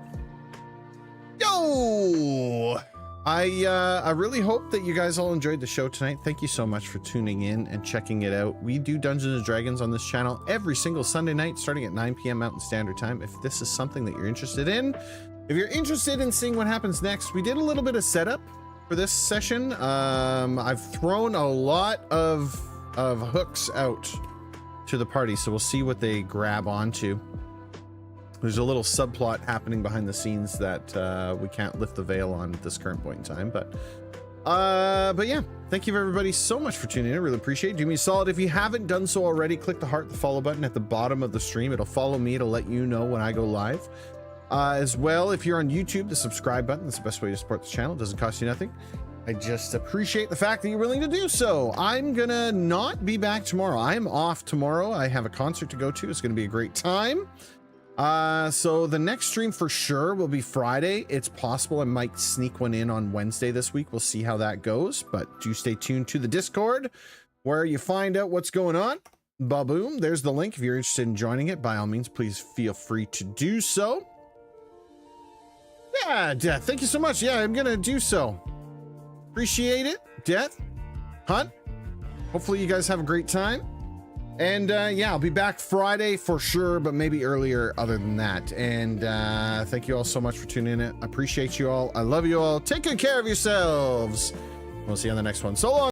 Yo! I really hope that you guys all enjoyed the show tonight. Thank you so much for tuning in and checking it out. We do Dungeons and Dragons on this channel every single Sunday night starting at 9 p.m. Mountain Standard Time. If this is something that you're interested in, if you're interested in seeing what happens next, we did a little bit of setup for this session. I've thrown a lot of hooks out to the party, so we'll see what they grab onto. There's a little subplot happening behind the scenes that we can't lift the veil on at this current point in time, but yeah, thank you everybody so much for tuning in. I really appreciate it. Do me a solid, if you haven't done so already, click the heart, the follow button at the bottom of the stream. It'll follow me, it'll let you know when I go live. As well, if you're on YouTube, the subscribe button, that's the best way to support the channel. It doesn't cost you nothing. I just appreciate the fact that you're willing to do so. I'm gonna not be back tomorrow. I'm off tomorrow. I have a concert to go to. It's gonna be a great time. So the next stream for sure will be Friday. It's possible I might sneak one in on Wednesday this week. We'll see how that goes, but do stay tuned to the Discord where you find out what's going on. Ba-boom. There's the link. If you're interested in joining it, by all means, please feel free to do so. Yeah, Death, thank you so much. Yeah, I'm gonna do so. Appreciate it. Death, Hunt, hopefully you guys have a great time. And yeah, I'll be back Friday for sure, but maybe earlier other than that. And thank you all so much for tuning in. I appreciate you all. I love you all. Take good care of yourselves. We'll see you on the next one. So long.